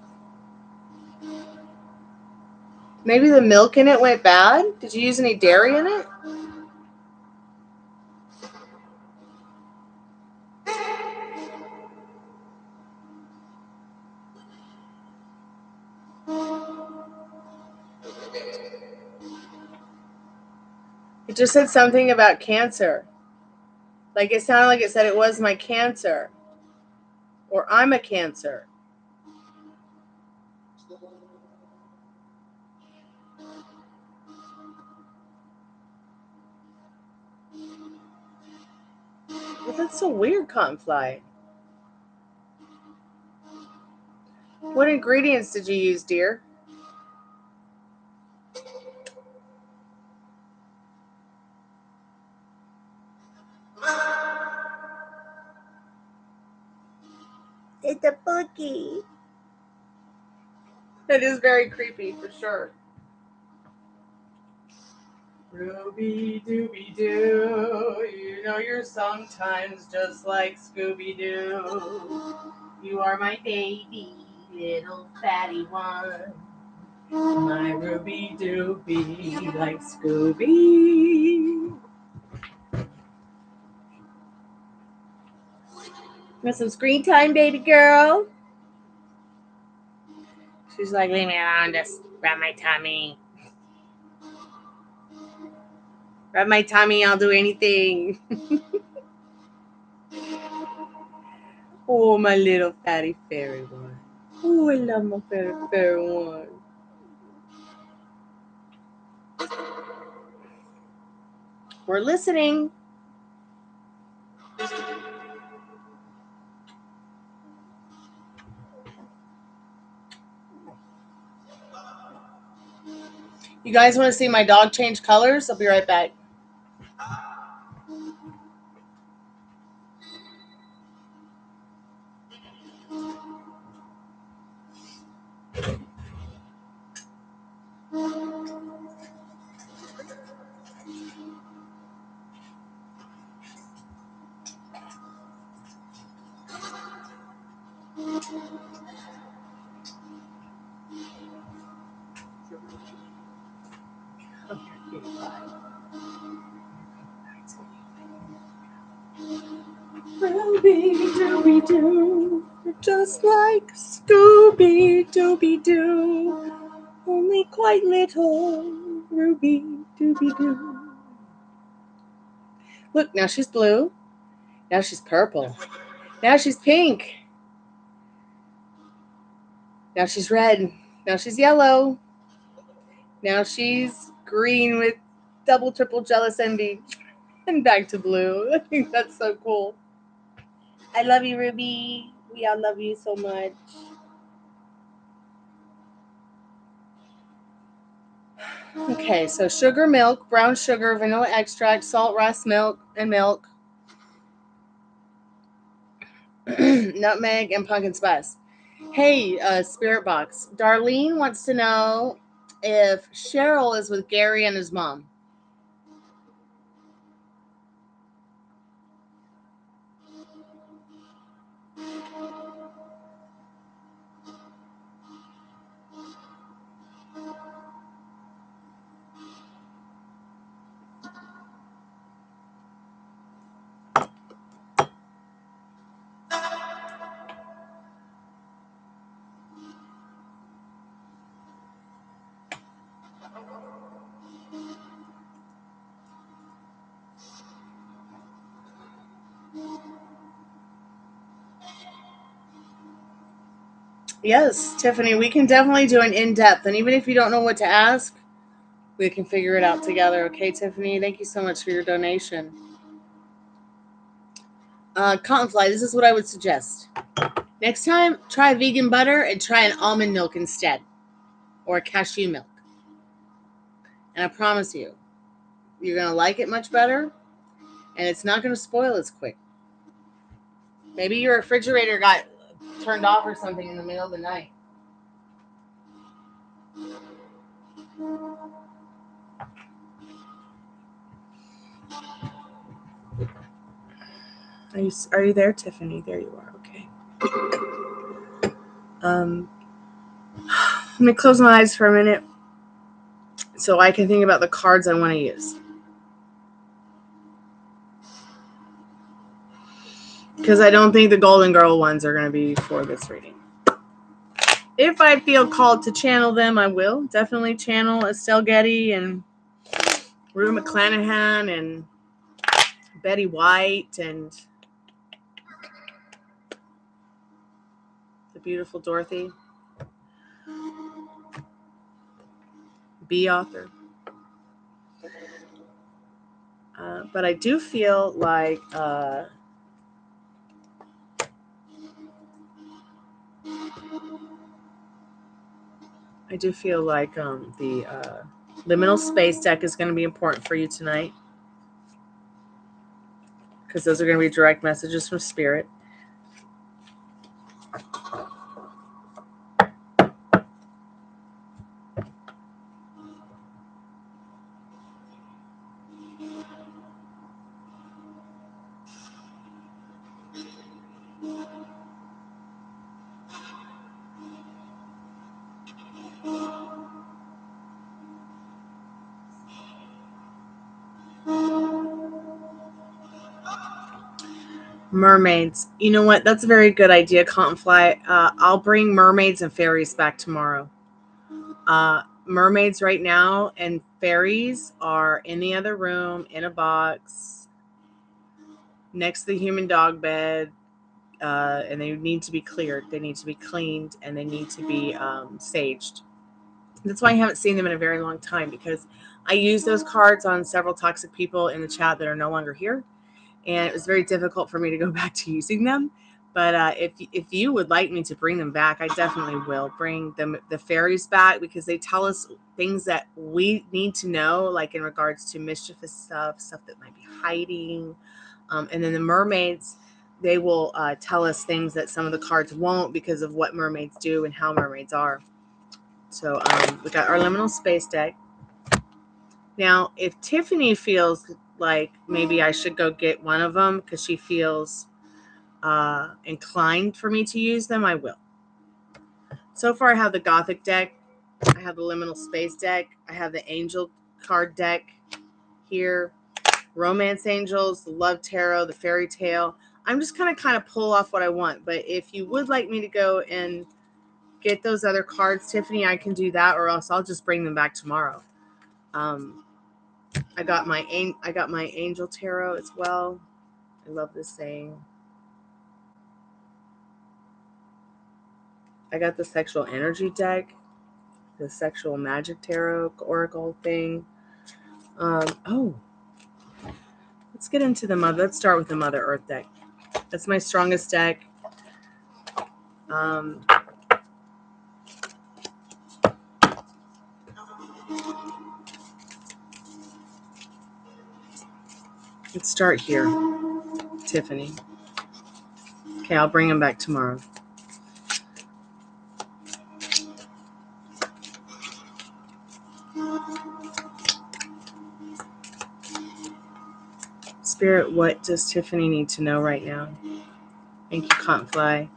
Maybe the milk in it went bad? Did you use any dairy in it? It just said something about cancer. Like it sounded like it said it was my cancer. Or I'm a cancer. Well, that's so weird, Cottonfly. What ingredients did you use, dear? It's a boogie. That is very creepy, for sure. Ruby Dooby Doo, you know you're sometimes just like Scooby Doo. You are my baby, little fatty one. My Ruby Dooby, like Scooby. Want some screen time, baby girl? She's like, leave me alone, just rub my tummy. Rub my tummy, I'll do anything. Oh, my little fatty fairy one. Oh, I love my fairy one. We're listening. You guys want to see my dog change colors? I'll be right back. Ruby Dooby Doo, just like Scooby Dooby Doo, only quite little. Ruby Dooby Doo. Look, now she's blue. Now she's purple. Now she's pink. Now she's red. Now she's yellow. Now she's green with double, triple jealous envy. And back to blue. I think that's so cool. I love you, Ruby. We all love you so much. Okay, so sugar, milk, brown sugar, vanilla extract, salt, rice milk, and milk, nutmeg, and pumpkin spice. Hey, Spirit Box. Darlene wants to know if Cheryl is with Gary and his mom. Yes, Tiffany, we can definitely do an in-depth. And even if you don't know what to ask, we can figure it out together. Okay, Tiffany? Thank you so much for your donation. Cottonfly, this is what I would suggest. Next time, try vegan butter and try an almond milk instead. Or cashew milk. And I promise you, you're going to like it much better. And it's not going to spoil as quick. Maybe your refrigerator got turned off or something in the middle of the night. Are you there, Tiffany? There you are. Okay. Let me close my eyes for a minute so I can think about the cards I want to use. Because I don't think the Golden Girl ones are going to be for this reading. If I feel called to channel them, I will. Definitely channel Estelle Getty and Rue McClanahan and Betty White and the beautiful Dorothy. B author. But I do feel like the liminal space deck is going to be important for you tonight, because those are going to be direct messages from Spirit. Mermaids. You know what? That's a very good idea, Cottonfly. I'll bring mermaids and fairies back tomorrow. Mermaids right now and fairies are in the other room in a box next to the human dog bed, and they need to be cleared. They need to be cleaned, and they need to be saged. That's why I haven't seen them in a very long time, because I use those cards on several toxic people in the chat that are no longer here, and it was very difficult for me to go back to using them. But if you would like me to bring them back, I definitely will bring the fairies back, because they tell us things that we need to know, like in regards to mischievous stuff that might be hiding. And then the mermaids, they will tell us things that some of the cards won't, because of what mermaids do and how mermaids are. So we got our liminal space deck. Now, if Tiffany feels like maybe I should go get one of them because she feels inclined for me to use them, I will. So far, I have the Gothic deck. I have the liminal space deck. I have the angel card deck here. Romance angels, the love tarot, the fairy tale. I'm just kind of pull off what I want. But if you would like me to go and get those other cards, Tiffany, I can do that, or else I'll just bring them back tomorrow. I got my angel tarot as well. I love this saying. I got the sexual energy deck, the sexual magic tarot oracle thing. Let's get into the mother. Let's start with the Mother Earth deck. That's my strongest deck. Let's start here, Tiffany. Okay, I'll bring them back tomorrow. Spirit, what does Tiffany need to know right now? Thank you, Cottonfly.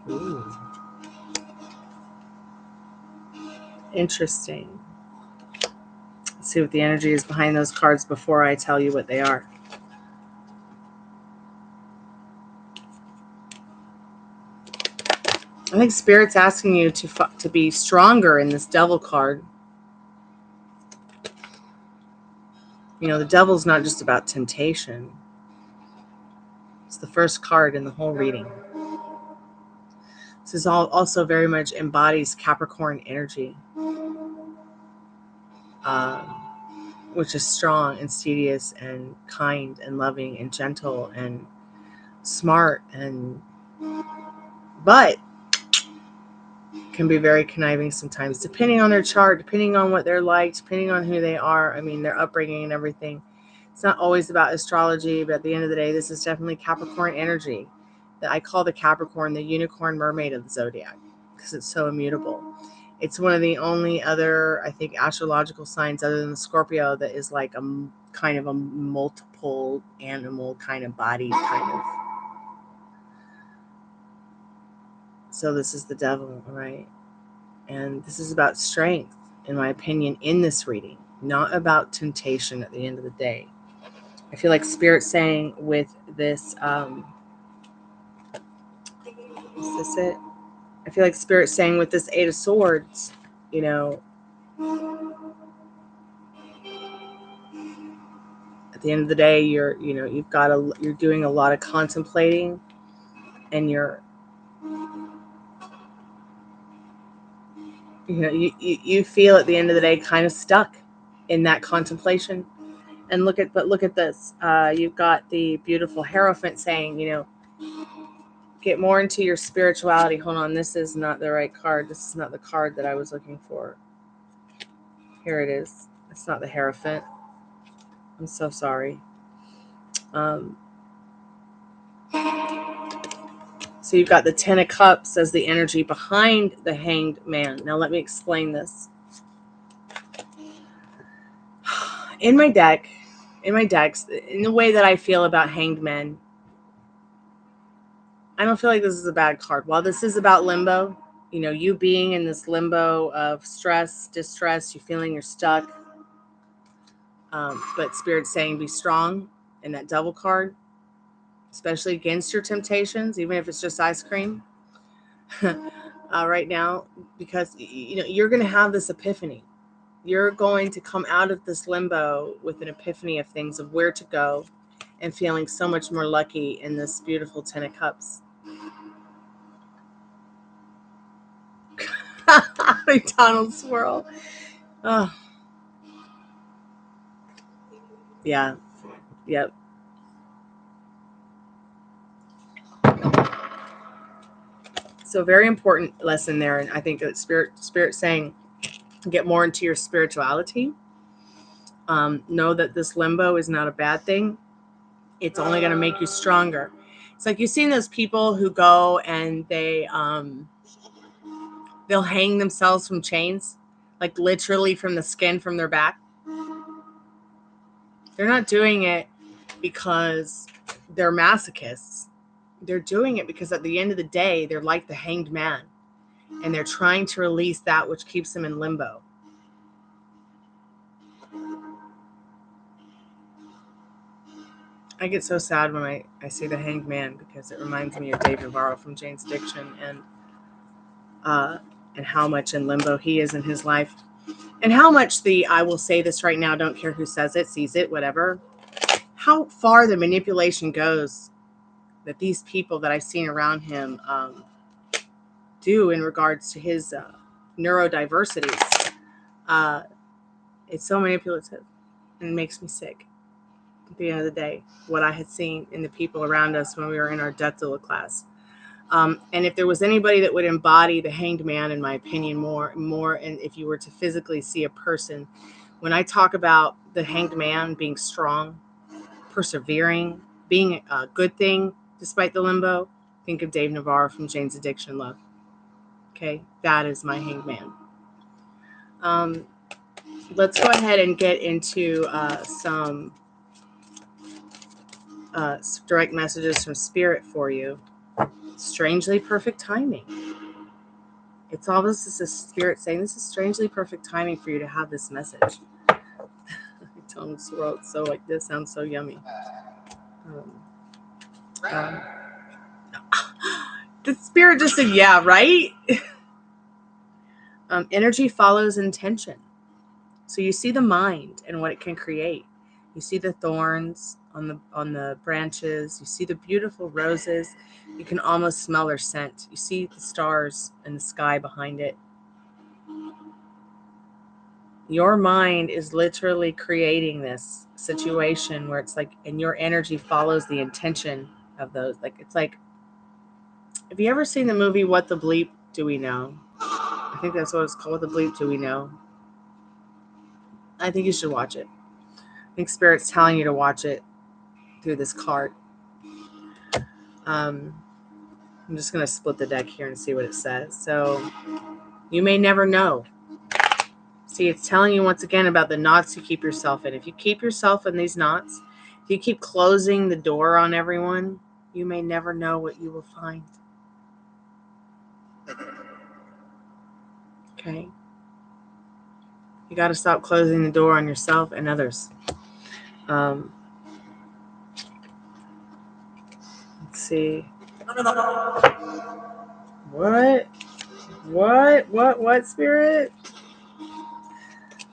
Ooh. Interesting. Let's see what the energy is behind those cards before I tell you what they are. I think Spirit's asking you to be stronger in this Devil card. You know, the Devil's not just about temptation. It's the first card in the whole reading. This is also very much embodies Capricorn energy, which is strong and studious and kind and loving and gentle and smart, but can be very conniving sometimes, depending on their chart, depending on what they're like, depending on who they are. I mean, their upbringing and everything. It's not always about astrology, but at the end of the day, this is definitely Capricorn energy. That I call the Capricorn the unicorn mermaid of the zodiac, because it's so immutable. It's one of the only other, I think, astrological signs other than the Scorpio that is like a kind of a multiple animal kind of body kind of. So this is the Devil, right? And this is about strength, in my opinion, in this reading, not about temptation at the end of the day. I feel like Spirit saying with this, is this it? I feel like Spirit saying with this Eight of Swords, you know, at the end of the day, you're doing a lot of contemplating, and you feel at the end of the day kind of stuck in that contemplation. And look at this. You've got the beautiful Hierophant saying, get more into your spirituality. Hold on, this is not the right card. This is not the card that I was looking for. Here it is. It's not the Hierophant. I'm so sorry. So you've got the Ten of Cups as the energy behind the Hanged Man. Now let me explain this. In my decks, in the way that I feel about Hanged Men, I don't feel like this is a bad card. While this is about limbo, you know, you being in this limbo of stress, distress, you feeling you're stuck. But Spirit's saying be strong in that Devil card, especially against your temptations, even if it's just ice cream right now, because you know you're going to have this epiphany. You're going to come out of this limbo with an epiphany of things, of where to go, and feeling so much more lucky in this beautiful Ten of Cups. McDonald's swirl. Oh, yeah. Yep. So very important lesson there, and I think that spirit saying, get more into your spirituality. Know that this limbo is not a bad thing. It's only going to make you stronger. It's like you've seen those people who go and they'll hang themselves from chains, like literally from the skin from their back. They're not doing it because they're masochists. They're doing it because at the end of the day, they're like the hanged man, and they're trying to release that which keeps them in limbo. I get so sad when I see the hanged man, because it reminds me of Dave Navarro from Jane's Addiction, and how much in limbo he is in his life, and how much I will say this right now, don't care who says it, sees it, whatever, how far the manipulation goes that these people that I've seen around him do in regards to his neurodiversities. It's so manipulative, and it makes me sick at the end of the day, what I had seen in the people around us when we were in our death doula class. And if there was anybody that would embody the hanged man, in my opinion, more, and if you were to physically see a person, when I talk about the hanged man being strong, persevering, being a good thing despite the limbo, think of Dave Navarro from Jane's Addiction, Love. Okay, that is my hanged man. Let's go ahead and get into some direct messages from Spirit for you. Strangely perfect timing. It's almost as a Spirit saying this is strangely perfect timing for you to have this message. Tongue swirl, so like this sounds so yummy. The Spirit just said, yeah, right? Energy follows intention. So you see the mind and what it can create. You see the thorns on the branches. You see the beautiful roses. You can almost smell their scent. You see the stars and the sky behind it. Your mind is literally creating this situation where it's like, and your energy follows the intention of those. Like, it's like, have you ever seen the movie What the Bleep Do We Know? I think that's what it's called. What the Bleep Do We Know? I think you should watch it. I think Spirit's telling you to watch it through this card. I'm just going to split the deck here and see what it says. So, you may never know. See, it's telling you once again about the knots you keep yourself in. If you keep yourself in these knots, if you keep closing the door on everyone, you may never know what you will find. Okay? You got to stop closing the door on yourself and others. Let's see. What, Spirit?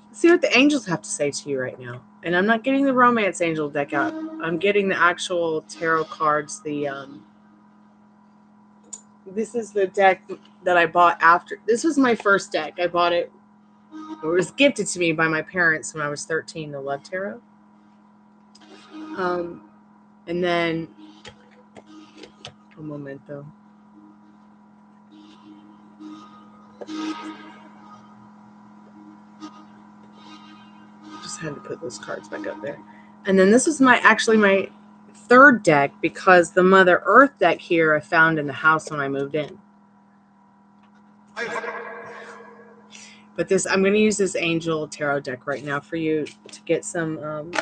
Let's see what the angels have to say to you right now. And I'm not getting the romance angel deck out. I'm getting the actual tarot cards. This is the deck that I bought after. This was my first deck. I bought it. It was gifted to me by my parents when I was 13, the Love Tarot. And then, un momento. Just had to put those cards back up there. And then this is my third deck, because the Mother Earth deck here I found in the house when I moved in. But this, I'm going to use this angel tarot deck right now for you to get some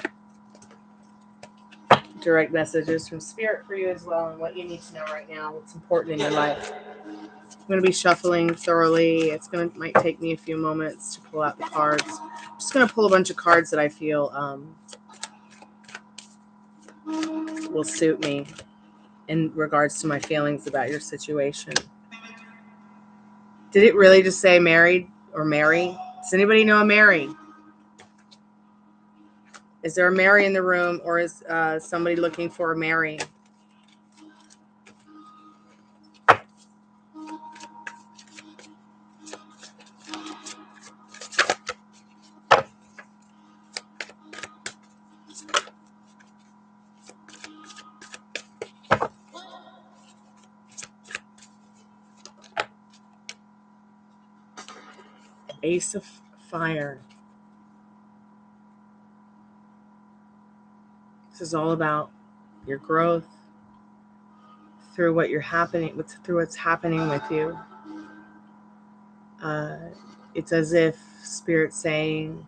direct messages from Spirit for you as well, and what you need to know right now, what's important in your life. I'm going to be shuffling thoroughly. Might take me a few moments to pull out the cards. I'm just going to pull a bunch of cards that I feel will suit me in regards to my feelings about your situation. Did it really just say married or Mary? Does anybody know a Mary? Is there a Mary in the room, or is somebody looking for a Mary? Ace of Fire. This is all about your growth through what's happening with you. It's as if Spirit's saying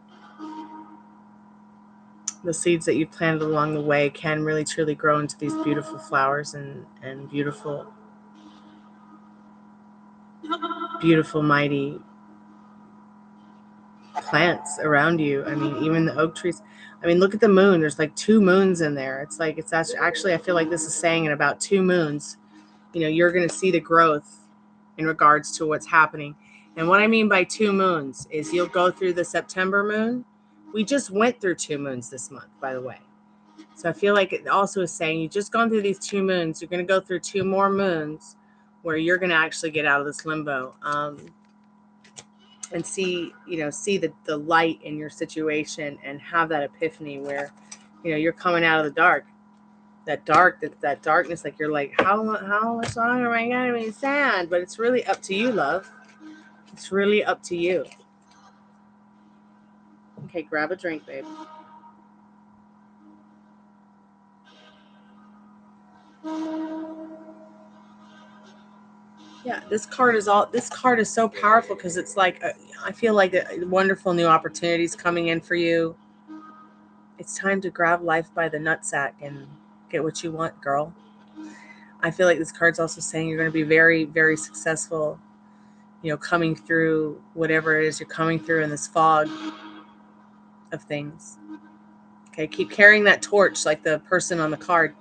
the seeds that you planted along the way can really truly grow into these beautiful flowers and beautiful mighty plants around you. I mean, even the oak trees. I mean, look at the moon. There's like 2 moons in there. It's actually, I feel like this is saying in about 2 moons, you're going to see the growth in regards to what's happening. And what I mean by 2 moons is you'll go through the September moon. We just went through 2 moons this month, by the way. So I feel like it also is saying you've just gone through these 2 moons. You're going to go through 2 more moons where you're going to actually get out of this limbo. And see the light in your situation and have that epiphany where, you're coming out of the dark. That darkness, like you're like, how much longer am I gonna be sad? But it's really up to you, love. It's really up to you. Okay, grab a drink, babe. Yeah, this card is so powerful because it's like I feel like wonderful new opportunities coming in for you. It's time to grab life by the nutsack and get what you want, girl. I feel like this card's also saying you're going to be very, very successful, coming through whatever it is you're coming through in this fog of things. Okay, keep carrying that torch like the person on the card,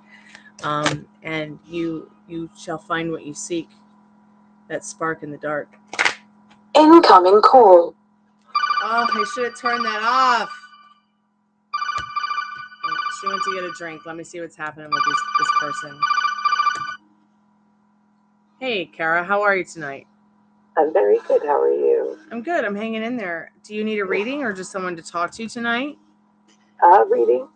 and you shall find what you seek, that spark in the dark. Incoming call. Oh, I should have turned that off. She went to get a drink. Let me see what's happening with this person. Hey, Kara, how are you tonight? I'm very good. How are you? I'm good. I'm hanging in there. Do you need a reading or just someone to talk to tonight? Reading.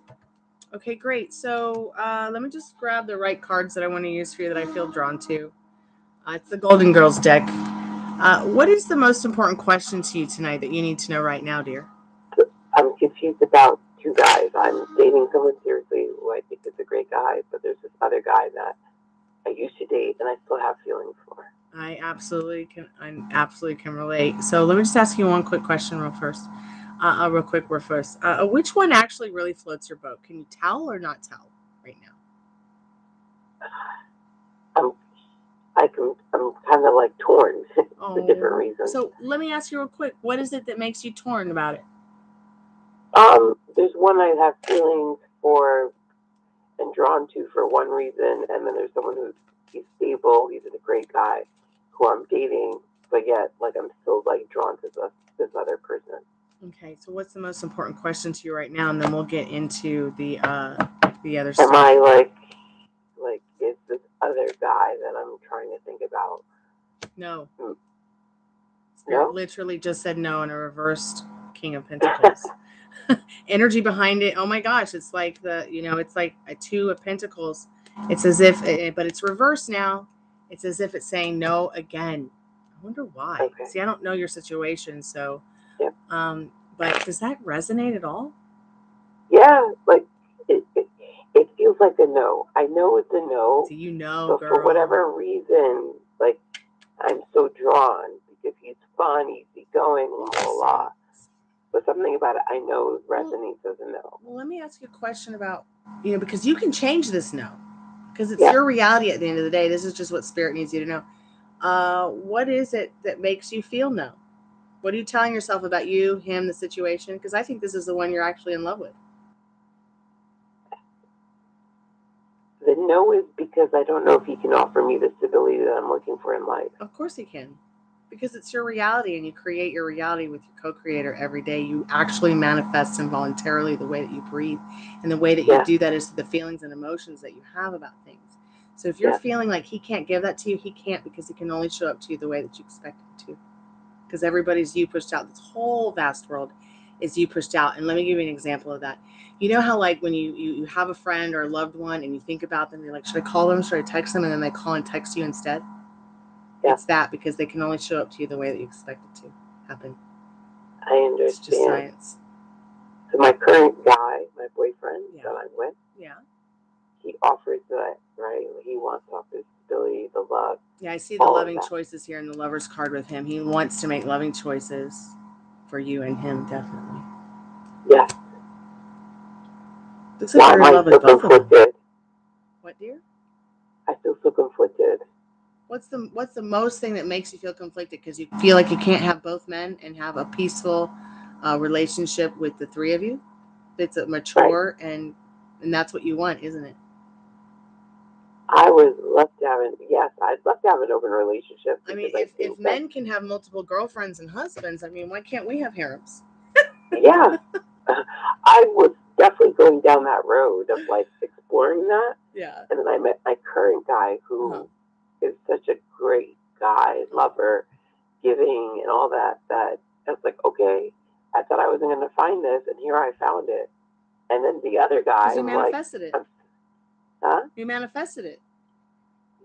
Okay, great. So let me just grab the right cards that I want to use for you that I feel drawn to. It's the Golden Girls deck. What is the most important question to you tonight that you need to know right now, dear? I'm confused about 2 guys. I'm dating someone seriously who I think is a great guy, but there's this other guy that I used to date and I still have feelings for. I absolutely can relate. So let me just ask you one quick question real quick first. Which one actually really floats your boat? Can you tell or not tell right now? I'm kind of like torn for different reasons. So let me ask you real quick. What is it that makes you torn about it? There's one I have feelings for and drawn to for one reason, and then there's someone he's stable, he's a great guy who I'm dating, but yet like I'm still like drawn to this other person. Okay, so what's the most important question to you right now, and then we'll get into the other stuff. Am I like is this other guy that I'm trying to think about? No. No? Literally just said no in a reversed King of Pentacles. Energy behind it. Oh my gosh, it's like it's like a 2 of Pentacles. It's as if, but it's reversed now. It's as if it's saying no again. I wonder why. Okay. See, I don't know your situation, so. Yeah. But does that resonate at all? Yeah, like it feels like a no. I know it's a no. Do you know, but girl? For whatever reason, like I'm so drawn because he's fun, easygoing, blah blah blah. but something about it I know resonates as a no. Well, let me ask you a question about, because you can change this no, because it's your reality at the end of the day. This is just what spirit needs you to know. What is it that makes you feel no? What are you telling yourself about you, him, the situation? Because I think this is the one you're actually in love with. The no is because I don't know if he can offer me the stability that I'm looking for in life. Of course he can. Because it's your reality, and you create your reality with your co-creator every day. You actually manifest involuntarily the way that you breathe, and the way that you do that is the feelings and emotions that you have about things. So if you're feeling like he can't give that to you, he can't, because he can only show up to you the way that you expect him to. Because everybody's you pushed out. This whole vast world is you pushed out. And let me give you an example of that. You know how, like, when you have a friend or a loved one and you think about them, you're like, should I call them? Should I text them? And then they call and text you instead. It's that, because they can only show up to you the way that you expect it to happen. I understand. It's just science. So my current guy, my boyfriend that I'm with, he offers that, right? He wants to offer stability, the love. Yeah, I see the loving choices here in the lover's card with him. He wants to make loving choices for you and him, definitely. Yeah. Looks like you're in love with both of them. What, dear? I feel so conflicted. What's the most thing that makes you feel conflicted? Because you feel like you can't have both men and have a peaceful relationship with the three of you. It's a mature and that's what you want, isn't it? I would love to have I'd love to have an open relationship. I mean, if men can have multiple girlfriends and husbands, I mean, why can't we have harems? Yeah. I was definitely going down that road of like exploring that. Yeah. And then I met my current guy who is such a great guy, lover, giving and all that, that I was like, okay, I thought I wasn't going to find this, and here I found it. And then the other guy, you manifested it. You manifested it.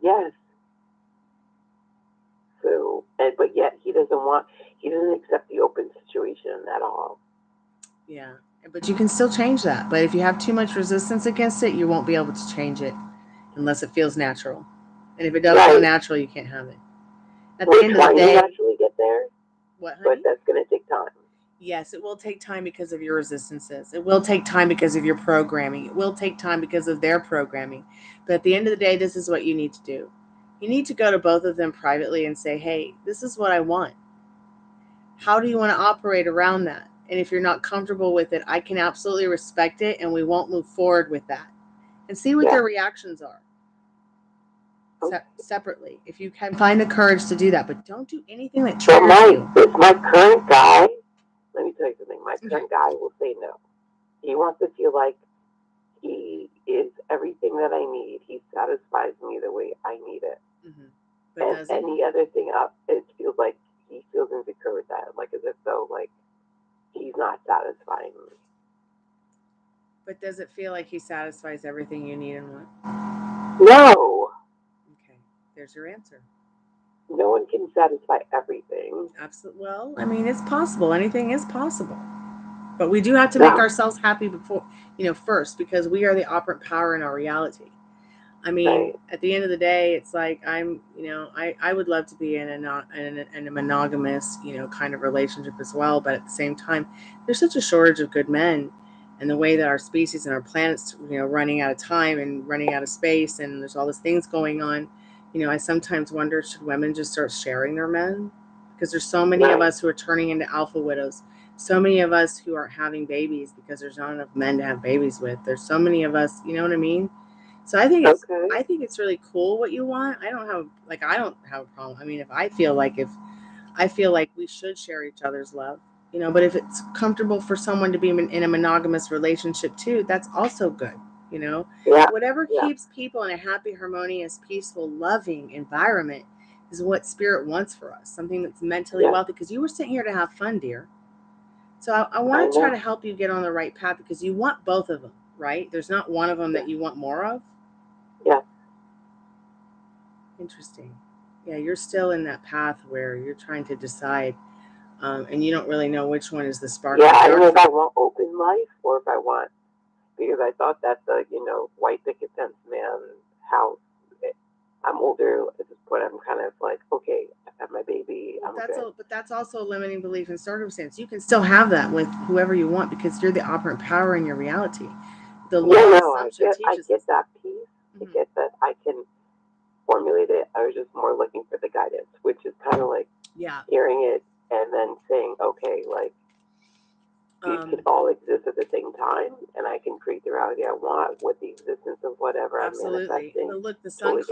Yes. So, but yet he doesn't accept the open situation at all. Yeah, but you can still change that. But if you have too much resistance against it, you won't be able to change it unless it feels natural. And if it does feel natural, you can't have it. At the end of the day, to naturally get there. What, honey? But that's going to take time. Yes, it will take time because of your resistances. It will take time because of your programming. It will take time because of their programming. But at the end of the day, this is what you need to do. You need to go to both of them privately and say, hey, this is what I want. How do you want to operate around that? And if you're not comfortable with it, I can absolutely respect it, and we won't move forward with that. And see what their reactions are. Separately, if you can find the courage to do that, but don't do anything that triggers you. My current guy, let me tell you something. My current guy will say no. He wants to feel like he is everything that I need. He satisfies me the way I need it. But and any other thing up, it feels like he feels insecure with that, like as if though like he's not satisfying me. But does it feel like he satisfies everything you need and want? No. Okay, there's your answer. No one can satisfy everything. Absolutely. Well, I mean, it's possible. Anything is possible. But we do have to make ourselves happy before, first, because we are the operant power in our reality. I mean, at the end of the day, it's like I would love to be in a monogamous, kind of relationship as well. But at the same time, there's such a shortage of good men, and the way that our species and our planet's, running out of time and running out of space, and there's all these things going on. I sometimes wonder, should women just start sharing their men? Because there's so many of us who are turning into alpha widows. So many of us who aren't having babies because there's not enough men to have babies with. There's so many of us, you know what I mean? So I think it's really cool what you want. I don't have a problem. I mean, I feel like we should share each other's love, but if it's comfortable for someone to be in a monogamous relationship too, that's also good, Whatever keeps people in a happy, harmonious, peaceful, loving environment is what spirit wants for us. Something that's mentally wealthy, because you were sent here to have fun, dear. So I want to try to help you get on the right path, because you want both of them, right? There's not one of them that you want more of. Yeah. Interesting. Yeah, you're still in that path where you're trying to decide, and you don't really know which one is the spark. Yeah, I don't know if I want open life or if I want, because I thought that the white picket fence man house. I'm older at this point. I'm kind of like, okay, I have my baby. I'm good. that's also a limiting belief in circumstance. You can still have that with whoever you want because you're the operant power in your reality. The law of assumption teaches I get that piece. I get that I can formulate it. I was just more looking for the guidance, which is kind of like hearing it and then saying, okay, like these can all exist at the same time, and I can create the reality I want with the existence of whatever I'm manifesting. But look, the Sun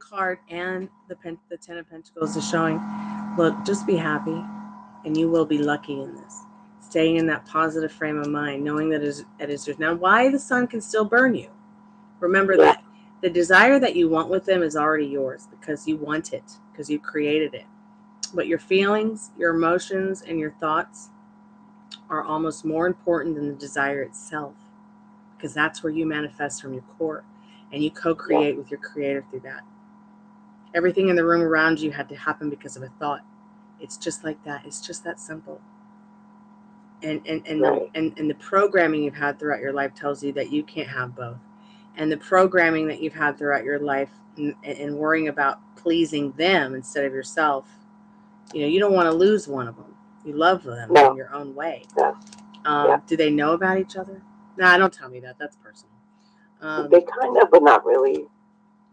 card, and the Ten of Pentacles is showing. Look, just be happy, and you will be lucky in this. Staying in that positive frame of mind, knowing that it is yours. Now, why the sun can still burn you? Remember that the desire that you want with them is already yours because you want it, because you created it. But your feelings, your emotions, and your thoughts are almost more important than the desire itself, because that's where you manifest from your core, and you co-create with your creator through that. Everything in the room around you had to happen because of a thought. It's just like that. It's just that simple. And the programming you've had throughout your life tells you that you can't have both. And the programming that you've had throughout your life and worrying about pleasing them instead of yourself, you don't want to lose one of them. You love them in your own way. Do they know about each other? Nah, don't tell me that. That's personal. They kind of, but not really.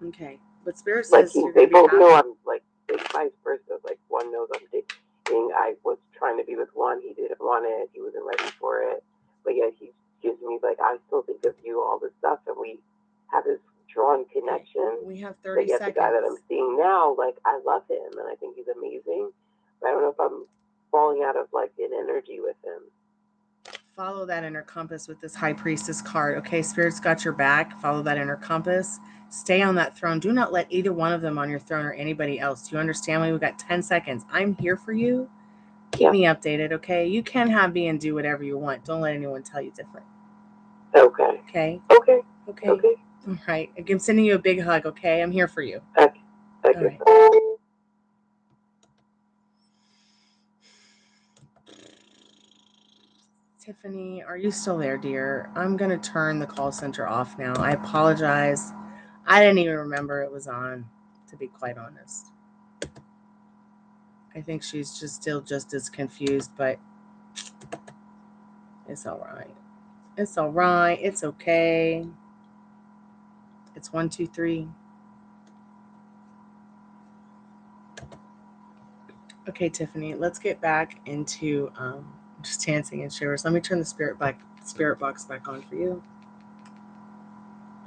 Okay. But Spirit says like they both know I'm like vice versa. Like one knows I'm dating. I was trying to be with one. He didn't want it. He wasn't ready for it. But yet he gives me like, I still think of you, all this stuff, and we have this drawn connection. We have 30 seconds. The guy that I'm seeing now, like I love him and I think he's amazing. But I don't know if I'm falling out of like an energy with him. Follow that inner compass with this High Priestess card. Okay, Spirit's got your back. Follow that inner compass. Stay on that throne. Do not let either one of them on your throne or anybody else. Do you understand me? We've got 10 seconds. I'm here for you. Keep me updated, okay? You can have me and do whatever you want. Don't let anyone tell you different. Okay. Okay? Okay. All right. I'm sending you a big hug, okay? I'm here for you. Okay. All right. Tiffany, are you still there, dear? I'm going to turn the call center off now. I apologize. I didn't even remember it was on, to be quite honest. I think she's still just as confused, but it's all right. It's all right. It's okay. It's 1, 2, 3. Okay, Tiffany, let's get back into just dancing and shivers. Let me turn the spirit box back on for you.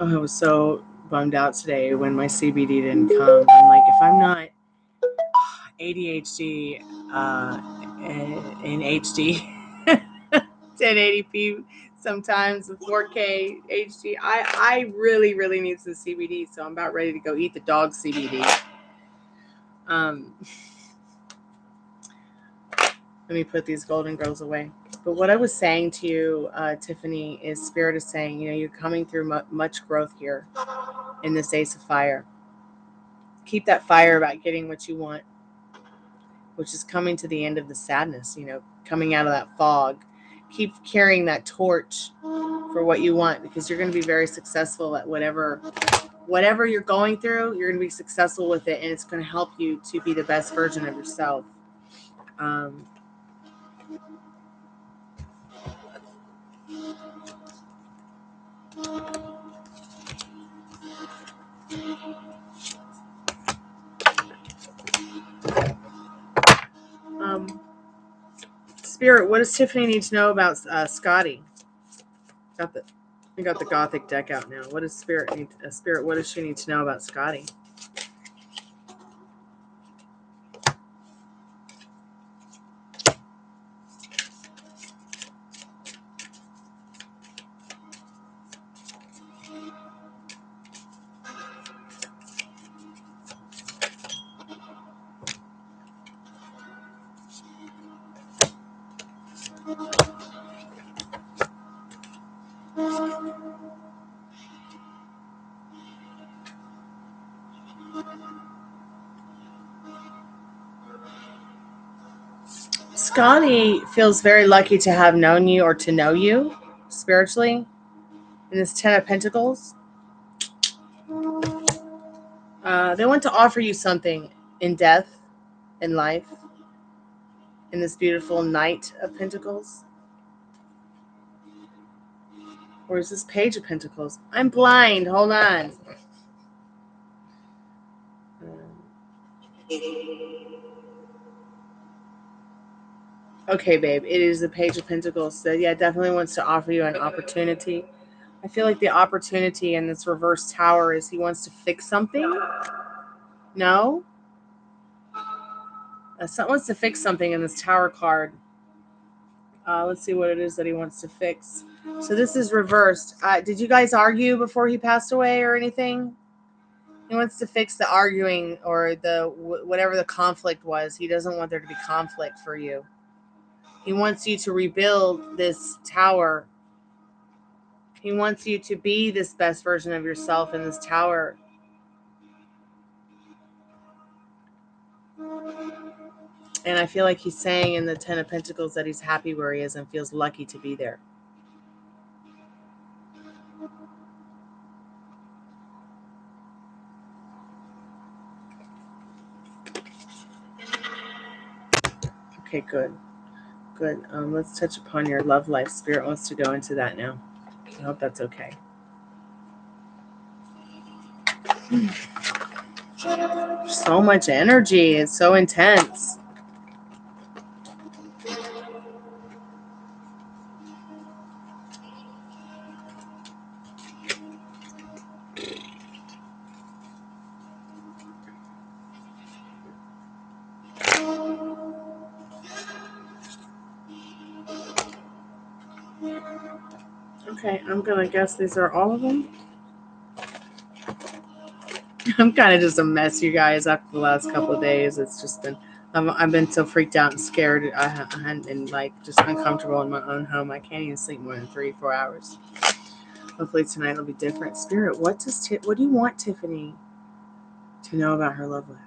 Oh, I was so bummed out today when my CBD didn't come. I'm like, if I'm not ADHD in HD 1080p sometimes with 4K HD, I really, really need some CBD, so I'm about ready to go eat the dog CBD. Let me put these golden girls away. But what I was saying to you, Tiffany, is Spirit is saying, you're coming through much growth here in this Ace of Fire. Keep that fire about getting what you want, which is coming to the end of the sadness, coming out of that fog. Keep carrying that torch for what you want, because you're going to be very successful at whatever you're going through. You're going to be successful with it, and it's going to help you to be the best version of yourself. Spirit, what does Tiffany need to know about Scotty? We got the Gothic deck out now. What does Spirit need? Spirit, what does she need to know about Scotty? Scotty feels very lucky to have known you or to know you spiritually in this 10 of Pentacles. They want to offer you something in death, in life. in this beautiful Knight of Pentacles? Or is this Page of Pentacles? I'm blind. Hold on. Okay, babe. It is the Page of Pentacles. So, yeah, definitely wants to offer you an opportunity. I feel like the opportunity in this reverse tower is he wants to fix something. No? Someone wants to fix something in this tower card. Let's see what it is that he wants to fix. So this is reversed. Did you guys argue before he passed away or anything? He wants to fix the arguing or the whatever the conflict was. He doesn't want there to be conflict for you. He wants you to rebuild this tower. He wants you to be this best version of yourself in this tower. And I feel like he's saying in the Ten of Pentacles that he's happy where he is and feels lucky to be there. Okay, good. Good. Let's touch upon your love life. Spirit wants to go into that now. I hope that's okay. So much energy. It's so intense. Okay, I'm going to guess these are all of them. I'm kind of just a mess, you guys, after the last couple of days. It's just been, I've been so freaked out and scared. And like just uncomfortable in my own home. I can't even sleep more than 3-4 hours. Hopefully tonight will be different. Spirit, what do you want Tiffany to know about her love life?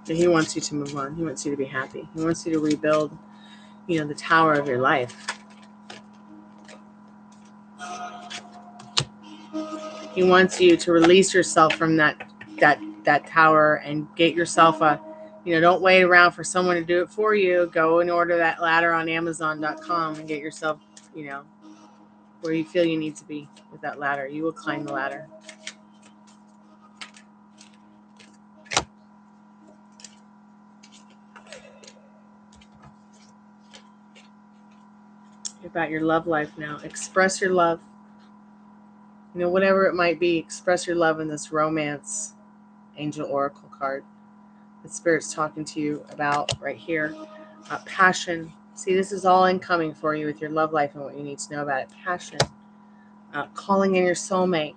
He wants you to move on. He wants you to be happy. He wants you to rebuild, the tower of your life. He wants you to release yourself from that tower and get yourself don't wait around for someone to do it for you. Go and order that ladder on Amazon.com and get yourself, where you feel you need to be with that ladder. You will climb the ladder. About your love life now. Express your love. Whatever it might be, express your love in this romance angel oracle card. The Spirit's talking to you about right here. Passion. See, this is all incoming for you with your love life and what you need to know about it. Passion. Calling in your soulmate.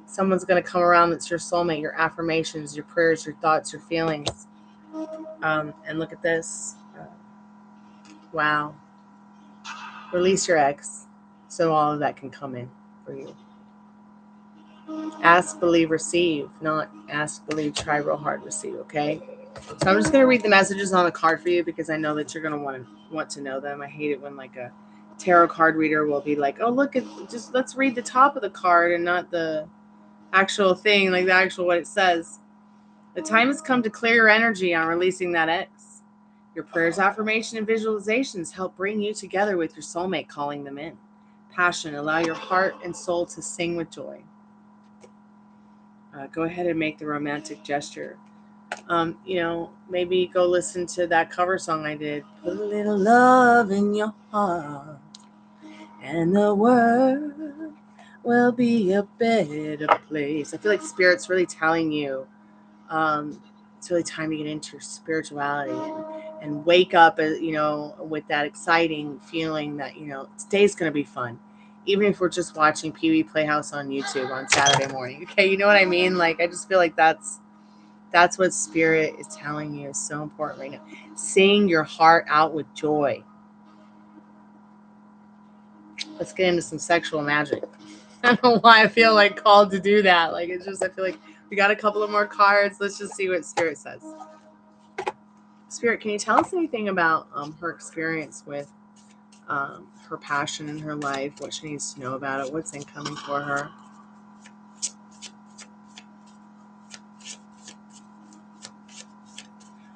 Someone's going to come around that's your soulmate. Your affirmations, your prayers, your thoughts, your feelings. And look at this. Wow. Release your ex so all of that can come in for you. Ask, believe, receive. Not ask, believe, try real hard, receive, okay? So I'm just going to read the messages on the card for you because I know that you're going to want to know them. I hate it when like a tarot card reader will be like, oh, look, let's read the top of the card and not the actual thing, like the actual what it says. The time has come to clear your energy on releasing that ex. Your prayers, affirmation, and visualizations help bring you together with your soulmate, calling them in. Passion. Allow your heart and soul to sing with joy. Go ahead and make the romantic gesture. Maybe go listen to that cover song I did. Put a little love in your heart, and the world will be a better place. I feel like Spirit's really telling you it's really time to get into your spirituality and wake up, with that exciting feeling that, today's going to be fun. Even if we're just watching Pee Wee Playhouse on YouTube on Saturday morning. Okay, you know what I mean? Like, I just feel like that's what Spirit is telling you is so important right now. Sing your heart out with joy. Let's get into some sexual magic. I don't know why I feel like called to do that. Like, it's just, I feel like we got a couple of more cards. Let's just see what Spirit says. Spirit, can you tell us anything about her experience with her passion in her life, what she needs to know about it, what's incoming for her?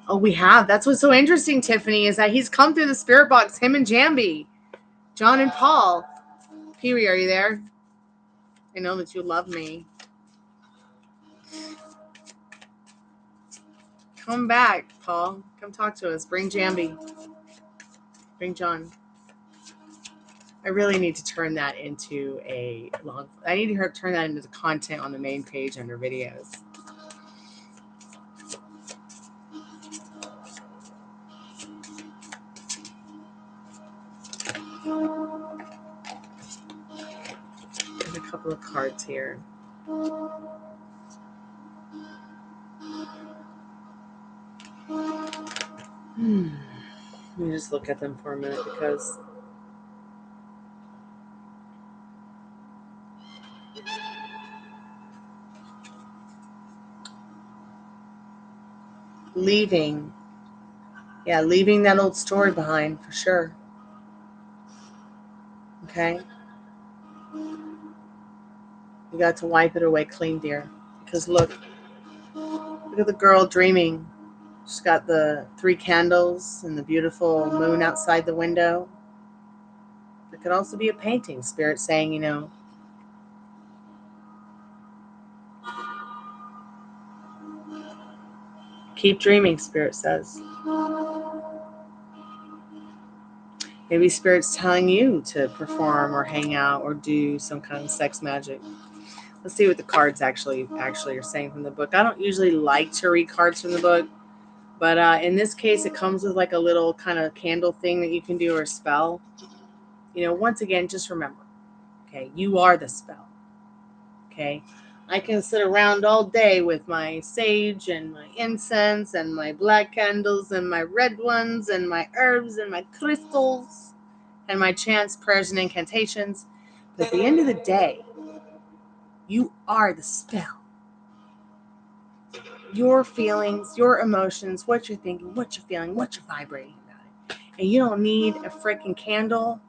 Oh, we have. That's what's so interesting, Tiffany, is that he's come through the spirit box, him and Jambi, John and Paul. Pee-wee, are you there? I know that you love me. Come back, Paul. Come talk to us. Bring Jambi. Bring John. I really need to turn that into I need to turn that into the content on the main page under videos. There's a couple of cards here. Let me just look at them for a minute because leaving that old story behind for sure. Okay? You got to wipe it away clean, dear. Because look at the girl dreaming. She's got the 3 candles and the beautiful moon outside the window. It could also be a painting. Spirit saying, keep dreaming, Spirit says. Maybe Spirit's telling you to perform or hang out or do some kind of sex magic. Let's see what the cards actually are saying from the book. I don't usually like to read cards from the book, but in this case, it comes with like a little kind of candle thing that you can do or a spell. Once again, just remember, okay, you are the spell. Okay, I can sit around all day with my sage and my incense and my black candles and my red ones and my herbs and my crystals and my chants, prayers, and incantations. But at the end of the day, you are the spell. Your feelings, your emotions, what you're thinking, what you're feeling, what you're vibrating about it. And you don't need a freaking candle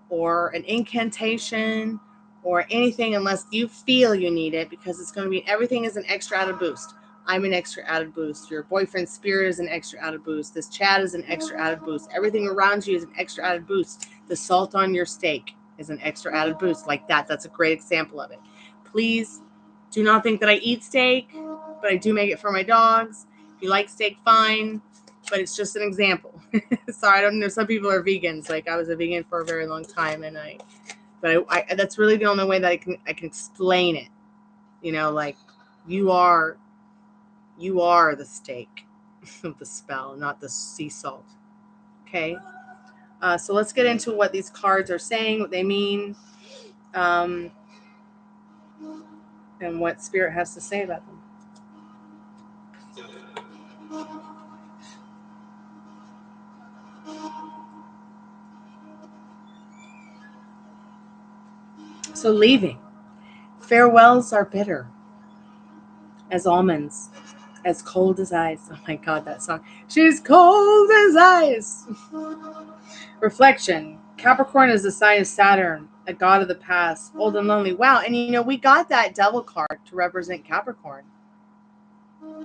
or an incantation or anything unless you feel you need it, because it's going to be, everything is an extra added boost. I'm an extra added boost. Your boyfriend's spirit is an extra added boost. This chat is an extra added boost. Everything around you is an extra added boost. The salt on your steak is an extra added boost like that. That's a great example of it. Please do not think that I eat steak, but I do make it for my dogs. If you like steak, fine, but it's just an example. Sorry, I don't know. Some people are vegans. Like, I was a vegan for a very long time, and I that's really the only way that I can explain it. Like, you are the steak of the spell, not the sea salt. Okay. So let's get into what these cards are saying, what they mean, and what Spirit has to say about them. So leaving. Farewells are bitter as almonds, as cold as ice. Oh my God, that song. She's cold as ice. Reflection. Capricorn is the sign of Saturn, a god of the past, old and lonely. Wow, and we got that devil card to represent Capricorn.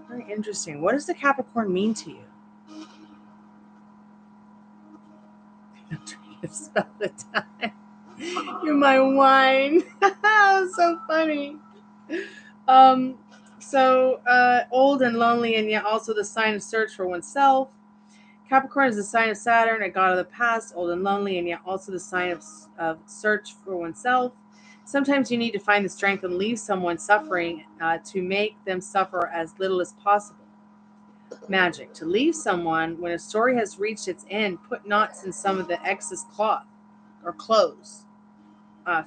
Very interesting. What does the Capricorn mean to you? I'm trying to spell the time. You're my wine. So funny. Old and lonely, and yet also the sign of search for oneself. Capricorn is the sign of Saturn, a god of the past, old and lonely, and yet also the sign of search for oneself. Sometimes you need to find the strength and leave someone suffering to make them suffer as little as possible. Magic. To leave someone when a story has reached its end, put knots in some of the excess cloth or clothes,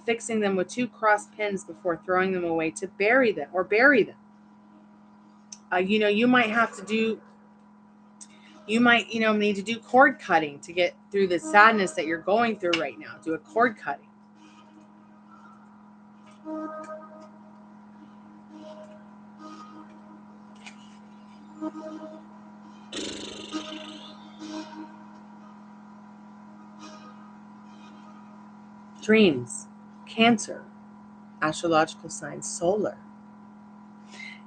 fixing them with 2 cross pins before throwing them away to bury them. You might have to do, need to do cord cutting to get through the sadness that you're going through right now. Do a cord cutting. Dreams, Cancer, astrological signs, solar.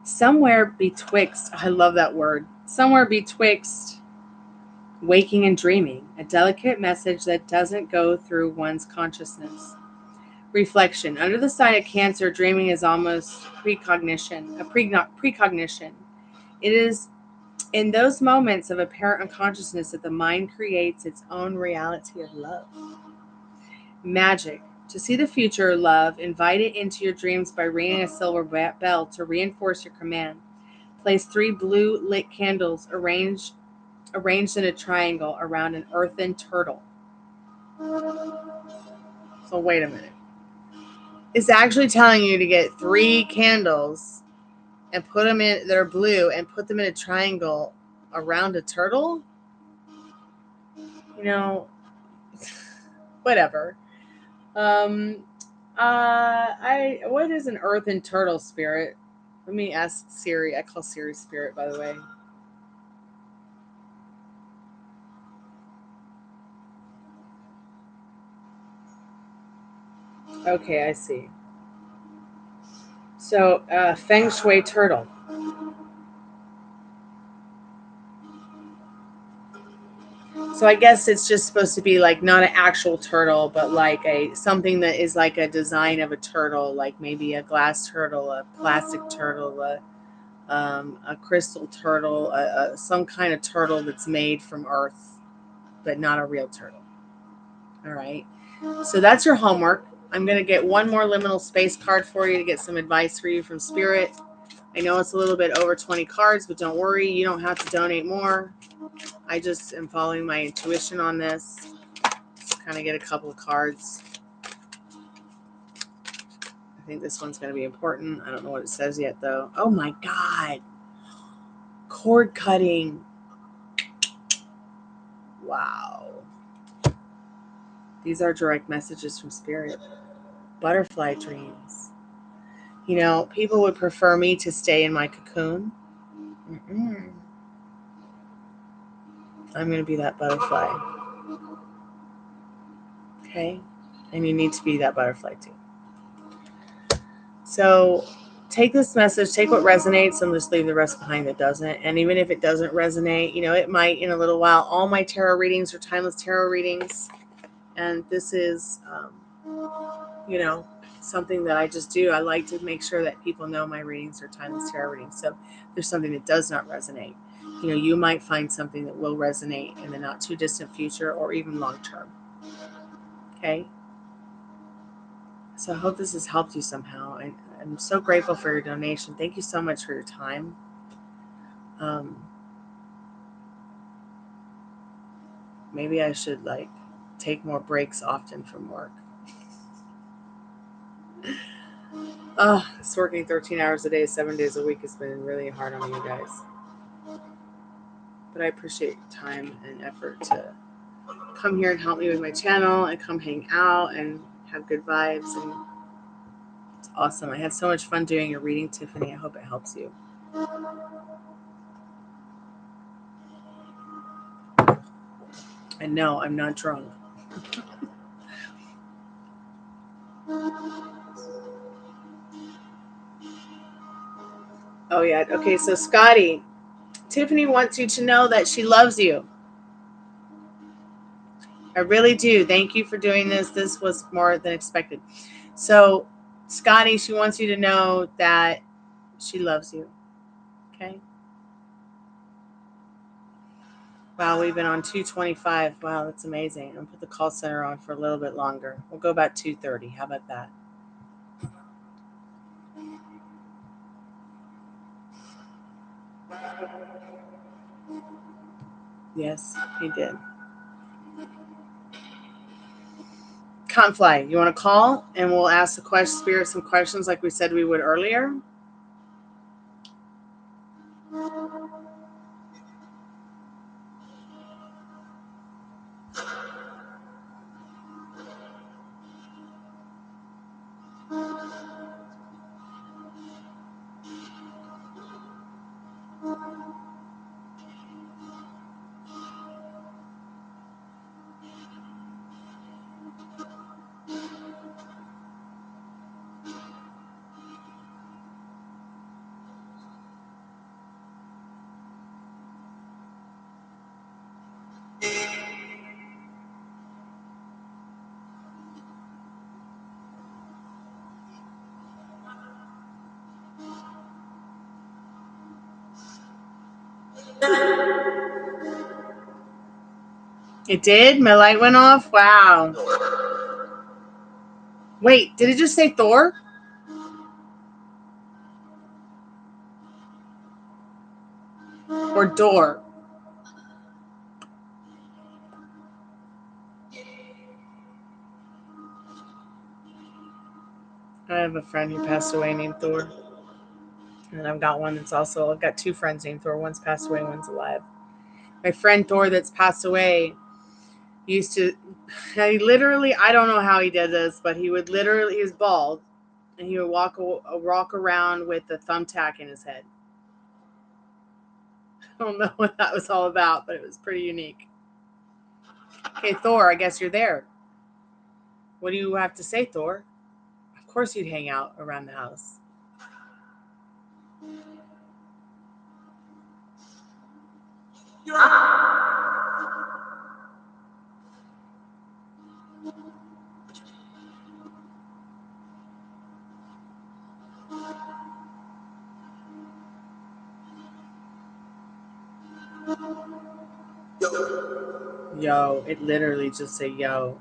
Somewhere betwixt, I love that word, somewhere betwixt waking and dreaming, a delicate message that doesn't go through one's consciousness. Reflection. Under the sign of Cancer, dreaming is almost precognition. It is in those moments of apparent unconsciousness that the mind creates its own reality of love. Magic. To see the future love, invite it into your dreams by ringing a silver bell to reinforce your command. Place 3 blue lit candles arranged in a triangle around an earthen turtle. So wait a minute. It's actually telling you to get 3 candles and put them in, they're blue, and put them in a triangle around a turtle? You know, whatever. What is an earthen turtle, spirit? Let me ask Siri. I call Siri spirit, by the way. Okay, I see. So, feng shui turtle. So I guess it's just supposed to be like not an actual turtle, but like something that is like a design of a turtle, like maybe a glass turtle, a plastic turtle, a crystal turtle, some kind of turtle that's made from earth, but not a real turtle. All right. So that's your homework. I'm going to get one more liminal space card for you to get some advice for you from Spirit. I know it's a little bit over 20 cards, but don't worry. You don't have to donate more. I just am following my intuition on this. Just kind of get a couple of cards. I think this one's going to be important. I don't know what it says yet, though. Oh, my God. Cord cutting. Wow. These are direct messages from Spirit. Butterfly dreams. You know, people would prefer me to stay in my cocoon. I'm going to be that butterfly. Okay? And you need to be that butterfly too. So take this message, take what resonates, and just leave the rest behind that doesn't. And even if it doesn't resonate, you know, it might in a little while. All my tarot readings are timeless tarot readings. And this is, you know, something that I just do. I like to make sure that people know my readings are timeless tarot readings. So if there's something that does not resonate, you know, you might find something that will resonate in the not too distant future or even long term. Okay? So I hope this has helped you somehow. And I'm so grateful for your donation. Thank you so much for your time. Maybe I should like take more breaks often from work. It's working 13 hours a day, 7 days a week has been really hard on you guys. But I appreciate your time and effort to come here and help me with my channel and come hang out and have good vibes. And it's awesome. I had so much fun doing your reading, Tiffany. I hope it helps you. And no, I'm not drunk. Oh, yeah. Okay, so Scotty, Tiffany wants you to know that she loves you. I really do. Thank you for doing this. This was more than expected. So, Scotty, she wants you to know that she loves you. Okay? Wow, we've been on 2:25. Wow, that's amazing. I'm going to put the call center on for a little bit longer. We'll go about 2:30. How about that? Yes, he did. Confly, you want to call and we'll ask the question, Spirit some questions like we said we would earlier? It did? My light went off? Wow. Wait, did it just say Thor? Or door? I have a friend who passed away named Thor. And I've got two friends named Thor. One's passed away, one's alive. My friend Thor that's passed away I don't know how he did this, but he was bald, and he would walk around with a thumbtack in his head. I don't know what that was all about, but it was pretty unique. Okay, Thor, I guess you're there. What do you have to say, Thor? Of course you'd hang out around the house. Yo, it literally just said yo.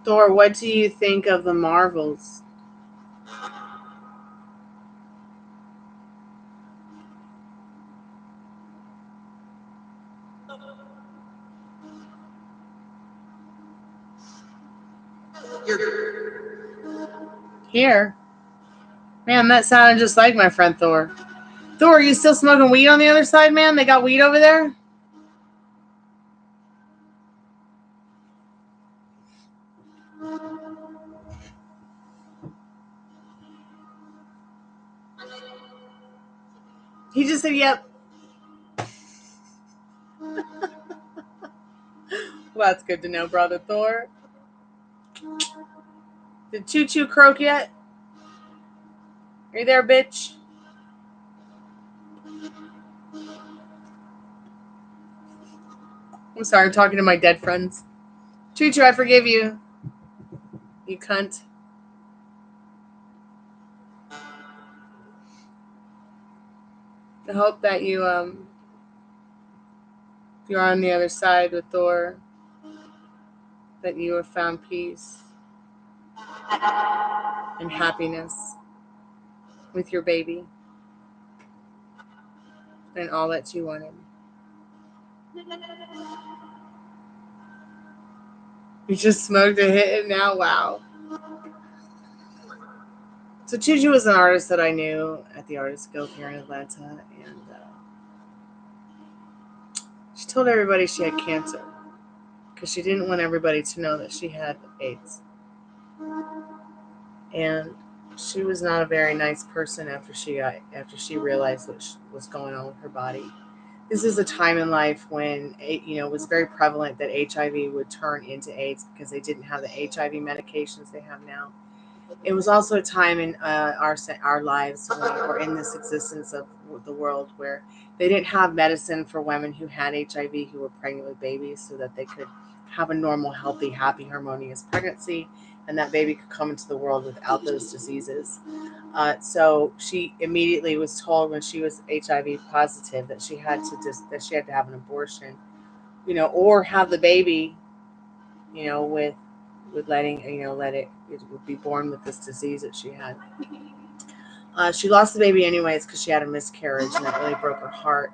Thor, what do you think of the Marvels? Here. Man, that sounded just like my friend Thor. Thor, are you still smoking weed on the other side, man? They got weed over there? He just said, yep. Well, that's good to know, brother Thor. Did Choo Choo croak yet? Are you there, bitch? I'm sorry, I'm talking to my dead friends. Choo Choo, I forgive you. You cunt. I hope that you're on the other side with Thor, that you have found peace and happiness with your baby and all that you wanted. You just smoked a hit and now, wow. So Choo Choo was an artist that I knew at the Artists Guild here in Atlanta, and she told everybody she had cancer because she didn't want everybody to know that she had AIDS. And she was not a very nice person after she realized what was going on with her body. This is a time in life when it was very prevalent that HIV would turn into AIDS because they didn't have the HIV medications they have now. It was also a time in our lives or in this existence of the world where they didn't have medicine for women who had HIV who were pregnant with babies so that they could have a normal, healthy, happy, harmonious pregnancy, and that baby could come into the world without those diseases. So she immediately was told when she was HIV positive that she had to have an abortion, or have the baby, with letting it would be born with this disease that she had. She lost the baby anyways because she had a miscarriage, and that really broke her heart.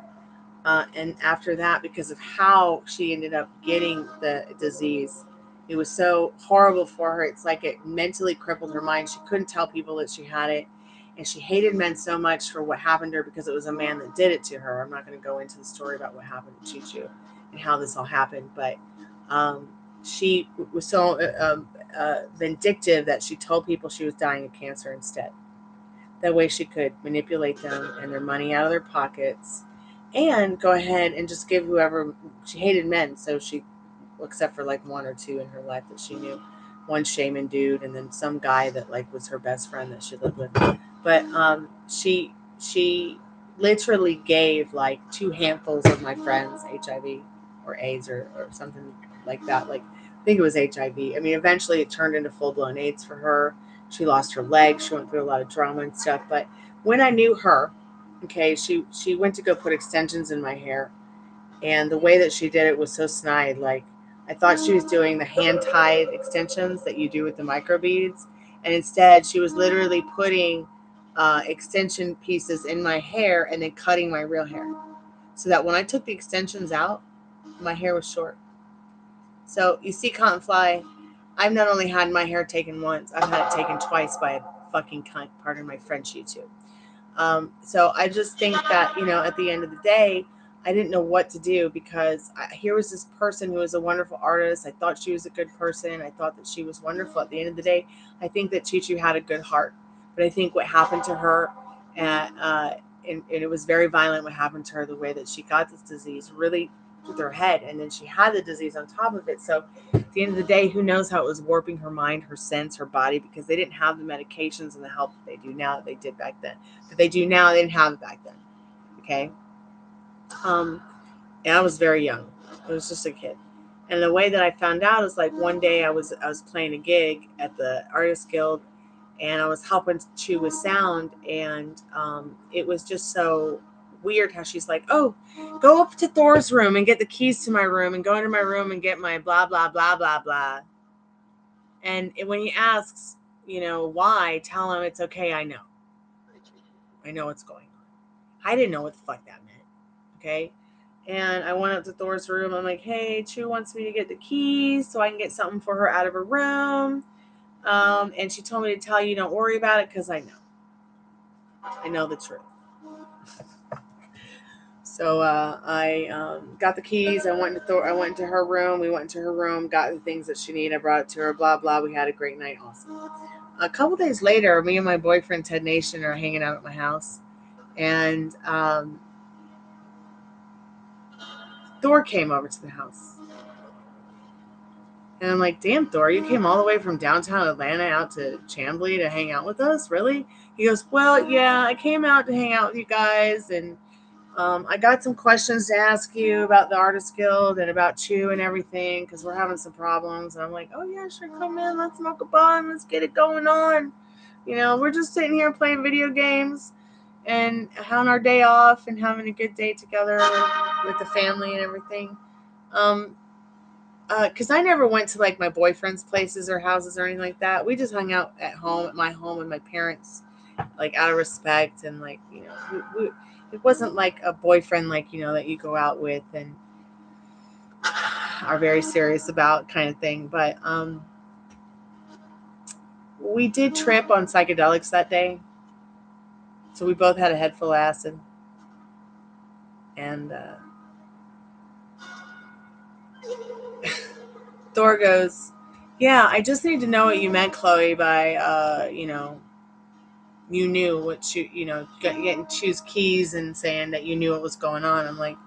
And after that, because of how she ended up getting the disease, it was so horrible for her. It's like it mentally crippled her mind. She couldn't tell people that she had it. And she hated men so much for what happened to her because it was a man that did it to her. I'm not going to go into the story about what happened to Choo Choo and how this all happened. But she was so vindictive that she told people she was dying of cancer instead. That way she could manipulate them and their money out of their pockets and go ahead and just give whoever. She hated men, so she well, except for like one or two in her life that she knew. One shaman dude, and then some guy that like was her best friend that she lived with. But she literally gave like 2 handfuls of my friends HIV or AIDS or something like that. Like I think it was HIV. I mean, eventually it turned into full blown AIDS for her. She lost her leg. She went through a lot of trauma and stuff. But when I knew her, okay, she went to go put extensions in my hair, and the way that she did it was so snide. Like I thought she was doing the hand tied extensions that you do with the microbeads, and instead she was literally putting extension pieces in my hair and then cutting my real hair, so that when I took the extensions out, my hair was short. So you see, Cotton Fly, I've not only had my hair taken once, I've had it taken twice by a fucking cunt. Pardon my French, YouTube. So I just think that, at the end of the day, I didn't know what to do, because here was this person who was a wonderful artist. I thought she was a good person. I thought that she was wonderful. At the end of the day, I think that Chi Chi had a good heart. But I think what happened to her, and it was very violent what happened to her, the way that she got this disease really with her head, and then she had the disease on top of it. So at the end of the day, who knows how it was warping her mind, her sense, her body, because they didn't have the medications and the help that they do now, that they did back then. That they do now, they didn't have it back then. Okay. And I was very young. I was just a kid. And the way that I found out is like one day I was playing a gig at the Artists Guild, and I was helping Chew with sound, and it was just so weird how she's like, "Oh, go up to Thor's room and get the keys to my room, and go into my room and get my blah blah blah blah blah." And when he asks, why, tell him it's okay. I know what's going on. I didn't know what the fuck that meant. Okay. And I went up to Thor's room. I'm like, "Hey, Chew wants me to get the keys so I can get something for her out of her room. And she told me to tell you, don't worry about it, because I know the truth." So I got the keys. I went into her room. We went into her room, got the things that she needed. I brought it to her. Blah blah. We had a great night. Awesome. A couple days later, me and my boyfriend Ted Nation are hanging out at my house, and Thor came over to the house. And I'm like, "Damn, Thor, you came all the way from downtown Atlanta out to Chamblee to hang out with us? Really?" He goes, "Well, yeah, I came out to hang out with you guys, and I got some questions to ask you about the Artist Guild and about Chew and everything, because we're having some problems." And I'm like, "Oh, yeah, sure, come in. Let's smoke a bun. Let's get it going on. We're just sitting here playing video games and having our day off and having a good day together with the family and everything." Because I never went to like my boyfriend's places or houses or anything like that. We just hung out at my home with my parents, like out of respect, and like it wasn't like a boyfriend like that you go out with and are very serious about kind of thing. But we did trip on psychedelics that day, so we both had a head full of acid, and Thor goes, "Yeah, I just need to know what you meant, Chloe, by you knew what getting Chew's keys and saying that you knew what was going on." I'm like,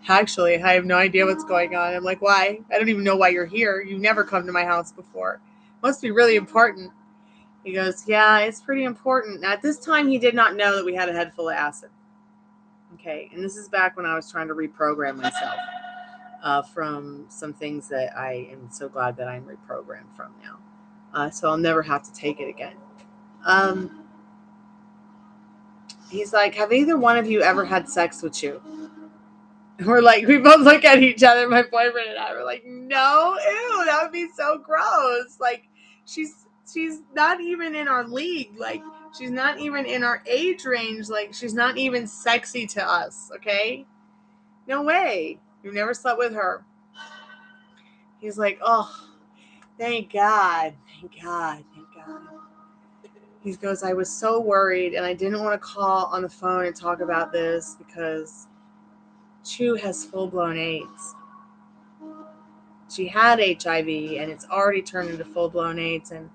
"Actually, I have no idea what's going on." I'm like, "Why? I don't even know why you're here. You've never come to my house before. Must be really important." He goes, "Yeah, it's pretty important." Now, at this time, he did not know that we had a head full of acid. Okay, and this is back when I was trying to reprogram myself from some things that I am so glad that I'm reprogrammed from now. So I'll never have to take it again. He's like, "Have either one of you ever had sex with you?" And we're like, we both look at each other, my boyfriend and I were like, "No, ew, that would be so gross." Like, she's not even in our league. Like, she's not even in our age range. Like, she's not even sexy to us. Okay, no way. We've never slept with her. He's like, "Oh, thank God, thank God, thank God." He goes, "I was so worried, and I didn't want to call on the phone and talk about this because Chew has full-blown AIDS. She had HIV, and it's already turned into full-blown AIDS, and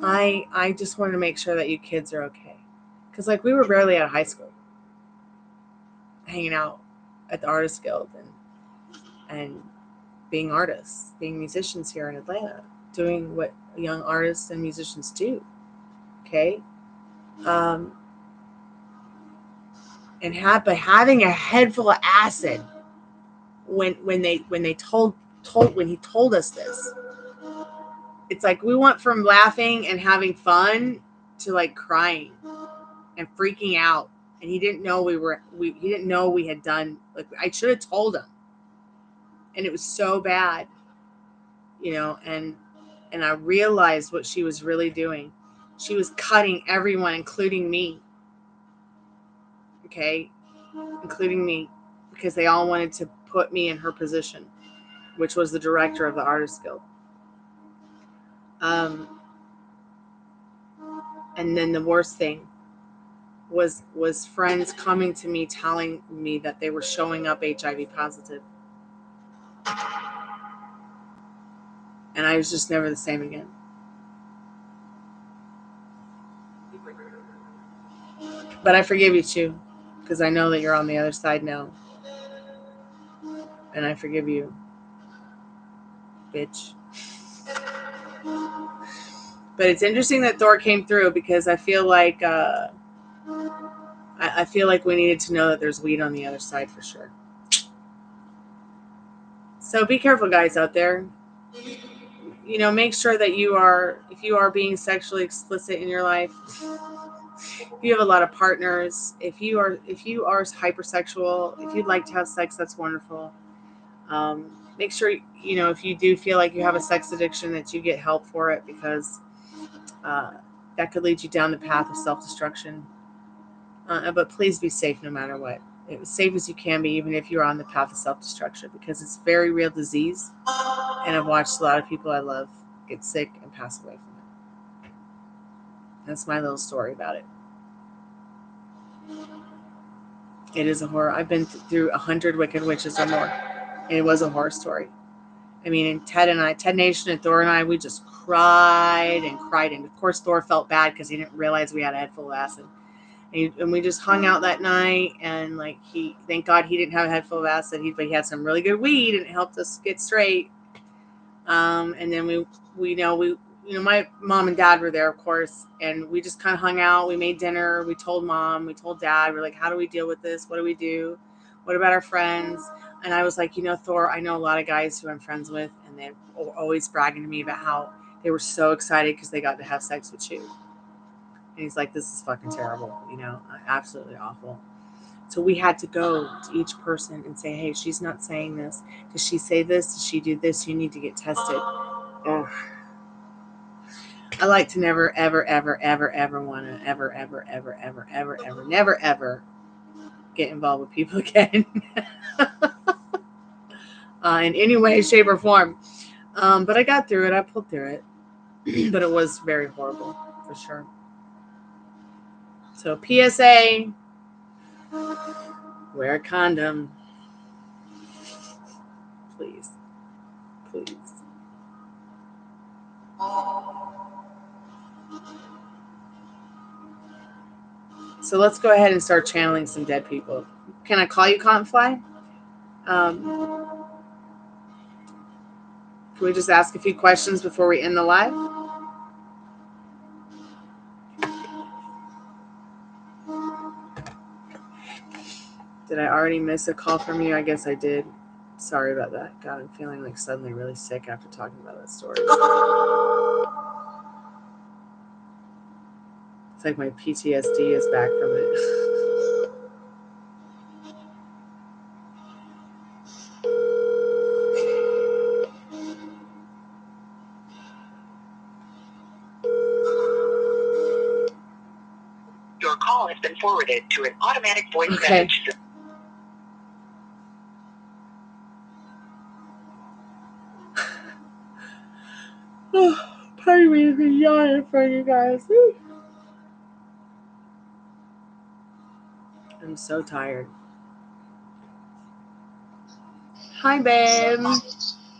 I just wanted to make sure that you kids are okay." Because, like, we were barely out of high school, hanging out at the Artist Guild, and being artists, being musicians here in Atlanta, doing what young artists and musicians do. Okay. And by having a head full of acid when he told us this, it's like we went from laughing and having fun to like crying and freaking out. And he didn't know he didn't know we had done, like, I should have told him. And it was so bad, and I realized what she was really doing. She was cutting everyone, including me. Okay. Including me, because they all wanted to put me in her position, which was the director of the Artists Guild. And then the worst thing was friends coming to me telling me that they were showing up HIV positive. And I was just never the same again. But I forgive you too, because I know that you're on the other side now. And I forgive you, bitch. But it's interesting that Thor came through, because I feel like I feel like we needed to know that there's weed on the other side for sure. So be careful, guys out there. Make sure that if you are being sexually explicit in your life, if you have a lot of partners, if you are hypersexual, if you'd like to have sex, that's wonderful. Make sure, if you do feel like you have a sex addiction, that you get help for it, because that could lead you down the path of self-destruction. But please be safe no matter what. As safe as you can be, even if you're on the path of self-destruction, because it's a very real disease. And I've watched a lot of people I love get sick and pass away from it. That's my little story about it. It is a horror. I've been through 100 Wicked Witches or more. And it was a horror story. I mean, and Ted Nation and Thor and I, we just cried and cried. And of course, Thor felt bad because he didn't realize we had a head full of acid. And we just hung out that night, and like thank God he didn't have a head full of acid. But he had some really good weed, and it helped us get straight. And then my mom and dad were there, of course, and we just kind of hung out. We made dinner. We told mom, we told dad, we're like, how do we deal with this? What do we do? What about our friends? And I was like, Thor, I know a lot of guys who I'm friends with, and they're always bragging to me about how they were so excited because they got to have sex with you. And he's like, this is fucking terrible, absolutely awful. So we had to go to each person and say, hey, she's not saying this. Does she say this? Does she do this? You need to get tested. Ugh. I like to never, ever, ever, ever, ever want to ever, ever, ever, ever, ever, ever, never, ever get involved with people again. In any way, shape, or form. But I got through it. I pulled through it. But it was very horrible, for sure. So PSA, wear a condom. Please. Please. So let's go ahead and start channeling some dead people. Can I call you Cottonfly? Can we just ask a few questions before we end the live? Did I already miss a call from you? I guess I did. Sorry about that. God, I'm feeling like suddenly really sick after talking about that story. It's like my PTSD is back from it. Your call has been forwarded to an automatic voice message. Pardon me for yawning for you guys. I'm so tired. Hi, babe.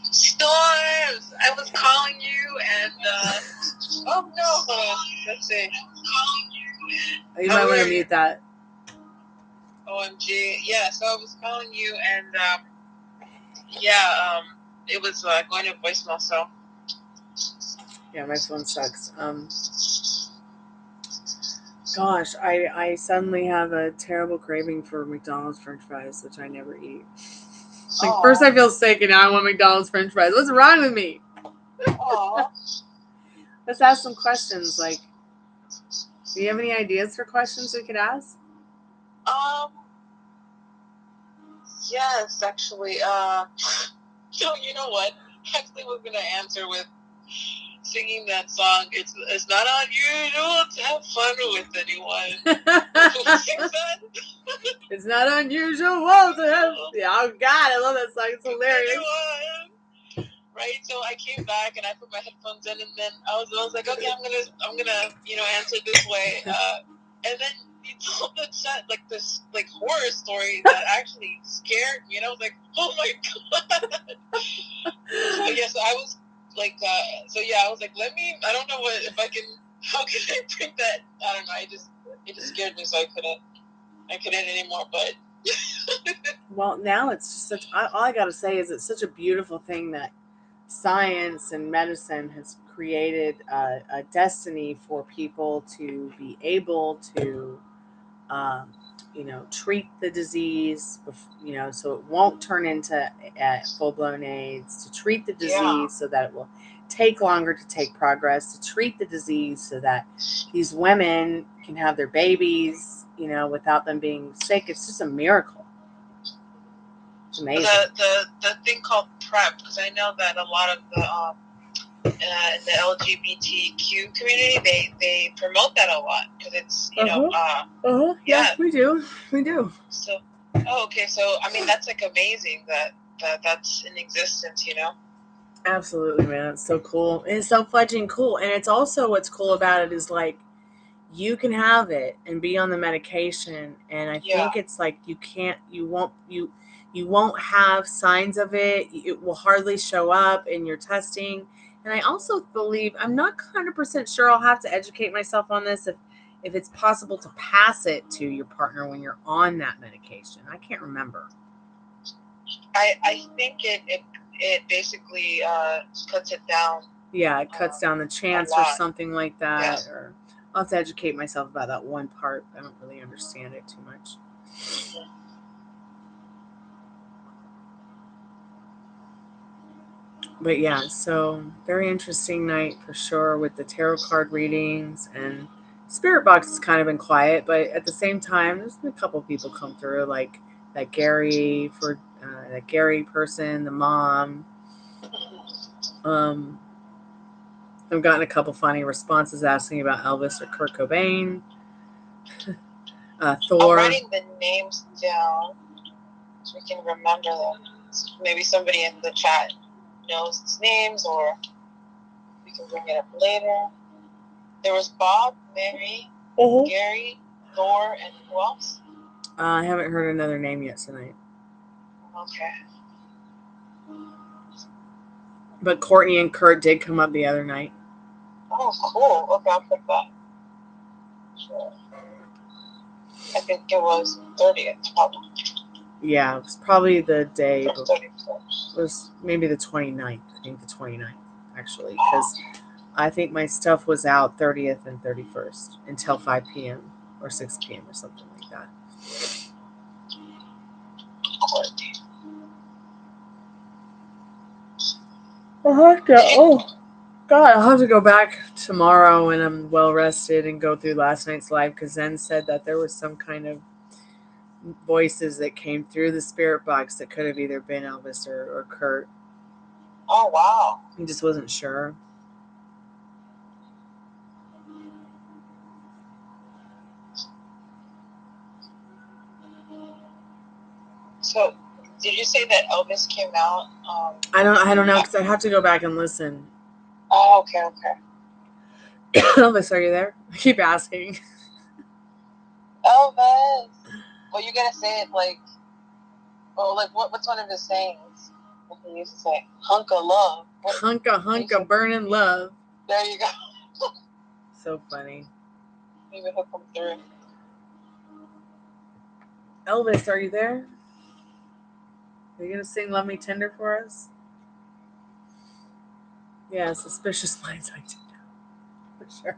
Storms! I was calling you and, oh no, hold on. Let's see. You might want to mute that. OMG. Yeah, so I was calling you and, it was going to voicemail. So Yeah, my phone sucks. Gosh, I suddenly have a terrible craving for McDonald's French fries, which I never eat. Like, first I feel sick, and now I want McDonald's French fries. What's wrong with me? Let's ask some questions. Like, do you have any ideas for questions we could ask? Yes, actually. So you know what? I actually was gonna answer with singing that song. It's not unusual to have fun with anyone. Who sings that? It's not unusual to have. Yeah, oh God, I love that song. It's hilarious. Anyone. Right. So I came back and I put my headphones in, and then I was like, okay, I'm gonna answer this way. And then you told the chat like this horror story that actually scared me, and I was like, oh my God. So yes, I was like, I was like, I don't know how can I bring that? I don't know. It just scared me, so I couldn't anymore. But well, now it's just such. All I gotta say is it's such a beautiful thing that science and medicine has created a destiny for people to be able to, treat the disease, so it won't turn into full-blown AIDS, to treat the disease so that it will take longer to take progress, to treat the disease so that these women can have their babies, without them being sick. It's just a miracle. It's amazing. The thing called PrEP, because I know that a lot of the in the LGBTQ community, they promote that a lot because it's yeah, we do. So okay, so I mean that's like amazing that's in existence, Absolutely, man. It's so cool. It's so fudging cool. And it's also, what's cool about it is like you can have it and be on the medication, and I think it's like you won't have signs of it. It will hardly show up in your testing. And I also believe, I'm not 100% sure, I'll have to educate myself on this, if it's possible to pass it to your partner when you're on that medication. I can't remember. I think it basically cuts it down. Yeah, it cuts down the chance or something like that. Yeah. Or I'll have to educate myself about that one part. I don't really understand it too much. But yeah, so very interesting night for sure with the tarot card readings, and Spirit Box has kind of been quiet, but at the same time, there's been a couple people come through, like that Gary person, the mom. I've gotten a couple funny responses asking about Elvis or Kurt Cobain. Thor. I'm writing the names down so we can remember them. Maybe somebody in the chat knows its names, or we can bring it up later. There was Bob, Mary, Gary, Thor, and who else? I haven't heard another name yet tonight. Okay. But Courtney and Kurt did come up the other night. Oh, cool. Okay, I'll put that. Sure. I think it was 30th, probably. Yeah, it was probably the day. It was maybe the 29th. I think the 29th, actually, because I think my stuff was out 30th and 31st until 5 p.m. or 6 p.m. or something like that. I'll have to go back tomorrow when I'm well rested and go through last night's live, because Zen said that there was some kind of voices that came through the spirit box that could have either been Elvis or Kurt. Oh, wow. He just wasn't sure. So, did you say that Elvis came out? I don't know, because I have to go back and listen. Oh, okay. Elvis, are you there? I keep asking. Elvis. Well, you gotta say it what's one of his sayings? What he used to say? Hunk of love. Hunka, burning love. There you go. So funny. Maybe he'll come through. Elvis, are you there? Are you gonna sing "Love Me Tender" for us? Yeah, suspicious minds I do know. For sure.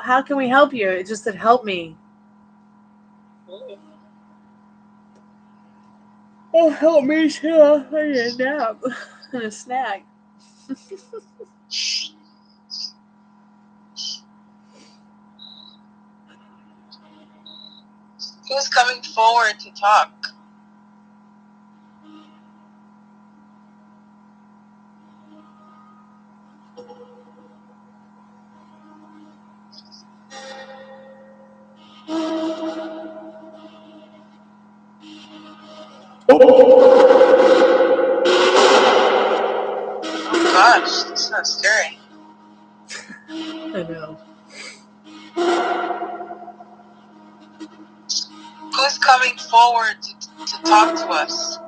How can we help you? It just said help me. Oh, help me too. I need a nap and a snack. Who's coming forward to talk? Oh gosh, that's so scary. I know. Who's coming forward to talk to us?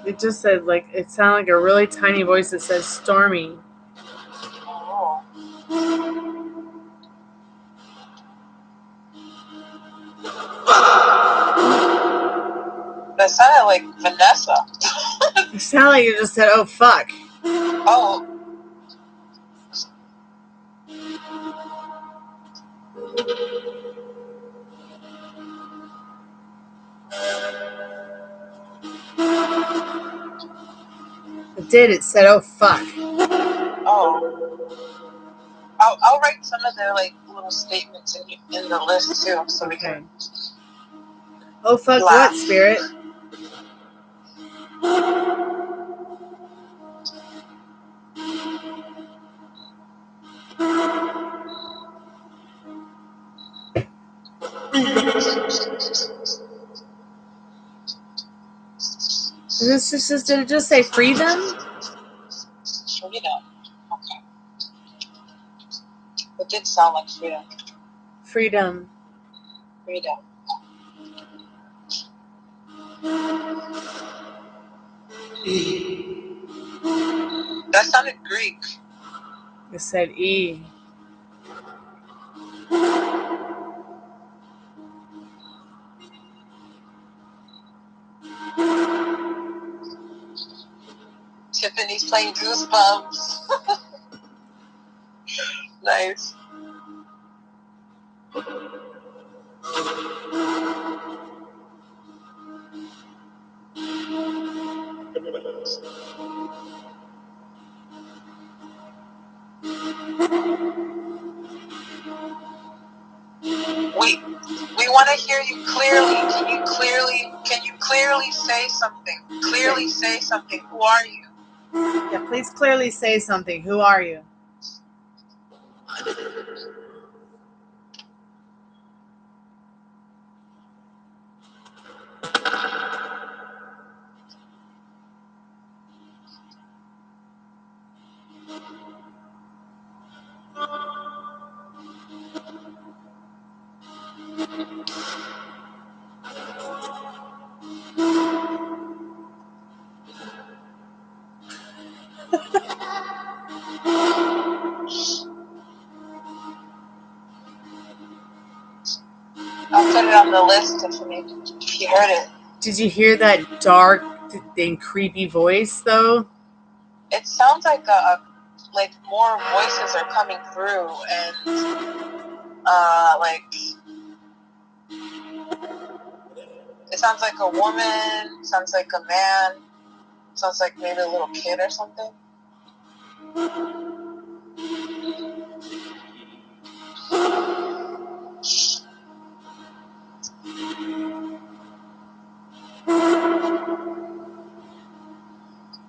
It just said, like, it sounded like a really tiny voice that says Stormy. Oh. That sounded like Vanessa. It sounded like you just said, oh, fuck. Oh. It did. It said, oh, fuck. Oh. I'll write some of the like little statements in the list too, so we can. Oh, fuck laugh. what, Spirit? Did it just say freedom? Freedom. Okay. It did sound like freedom. Freedom. Freedom. That sounded Greek. It said E. Tiffany's playing Goosebumps. Nice. We want to hear you clearly. Can you clearly say something? Clearly say something. Who are you? Yeah, please clearly say something. Who are you? I'll put it on the list, Tiffany, if you heard it. Did you hear that dark and creepy voice, though? It sounds like like more voices are coming through, and like it sounds like a woman, sounds like a man, sounds like maybe a little kid or something.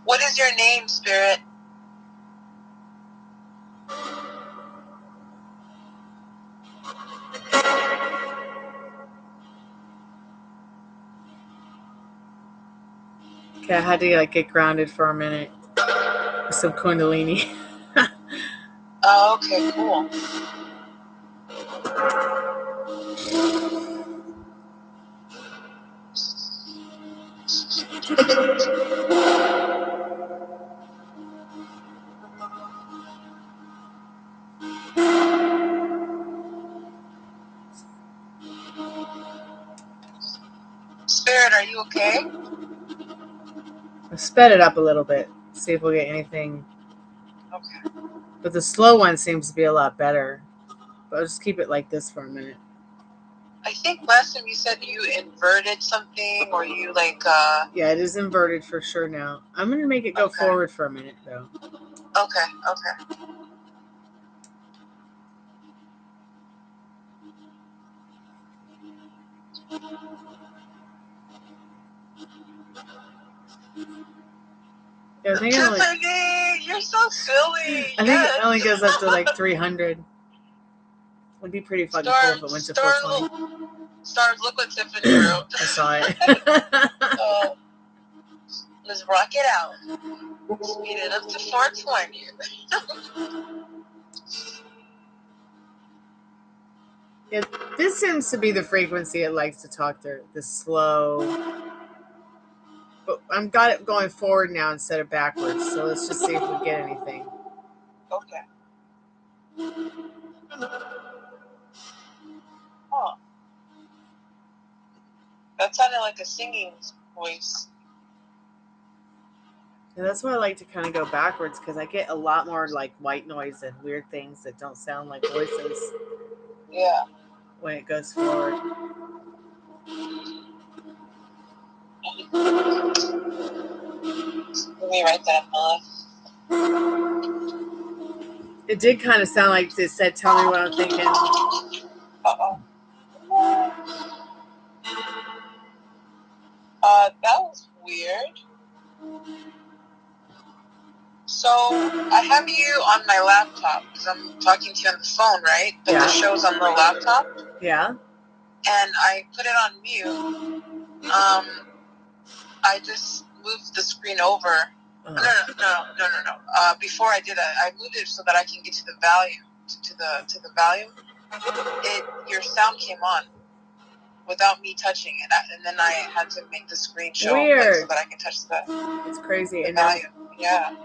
What is your name, Spirit? Okay, I had to like get grounded for a minute. With some Kundalini. Oh, okay, cool. Spirit, are you okay? I sped it up a little bit. See if we'll get anything. Okay. But the slow one seems to be a lot better. But I'll just keep it like this for a minute. I think last time you said you inverted something, or you like. Yeah, it is inverted for sure now. I'm gonna make it go forward for a minute though. Okay. Okay. Yeah, I think Tiffany, you're so silly. I think it only goes up to like 300. Would be pretty fucking cool if it went to 420. Stars, look what Tiffany wrote. I saw it. Let's rock it out. Speed it up to 420. Yeah, this seems to be the frequency it likes to talk to. The slow. But I've got it going forward now instead of backwards. So let's just see if we get anything. Okay. Huh. That sounded like a singing voice. Yeah, that's why I like to kind of go backwards, because I get a lot more like white noise and weird things that don't sound like voices. Yeah. When it goes forward. Let me write that down. It did kind of sound like it said, "Tell me what I'm thinking." Uh-oh. That was weird. So, I have you on my laptop, because I'm talking to you on the phone, right? But the show's on the laptop. Yeah. And I put it on mute. I just moved the screen over. No. Before I did that, I moved it so that I can get to the volume, to the volume. Your sound came on without me touching it, and then I had to make the screen show like, so that I can touch the. It's crazy. The volume. Yeah.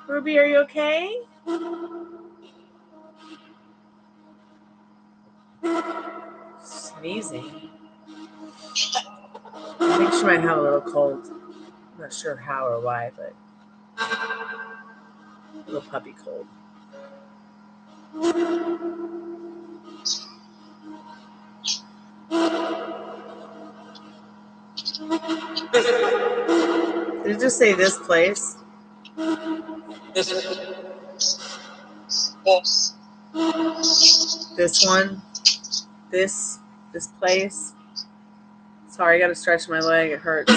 Ruby, are you okay? Sneezing. I think she might have a little cold. I'm not sure how or why, but a little puppy cold. Did it just say this place? This one? This place? Sorry, I gotta stretch my leg. It hurts.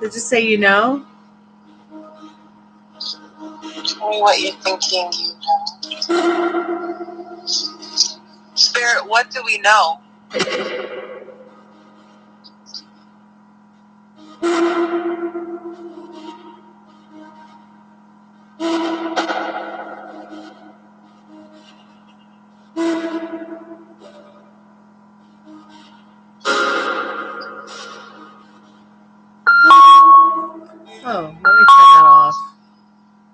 Did you say you know? Tell me what you're thinking you know. Spirit, what do we know? Oh, let me turn that off.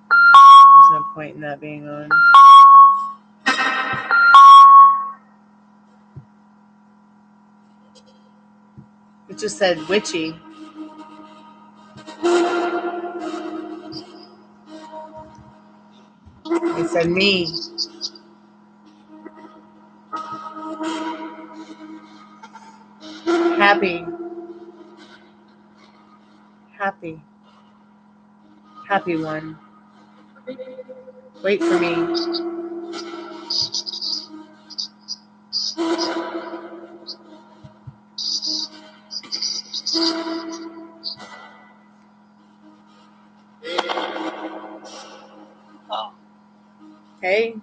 There's no point in that being on. It just said witchy. It said me. Happy. Happy. Happy one. Wait for me. Oh. Hey.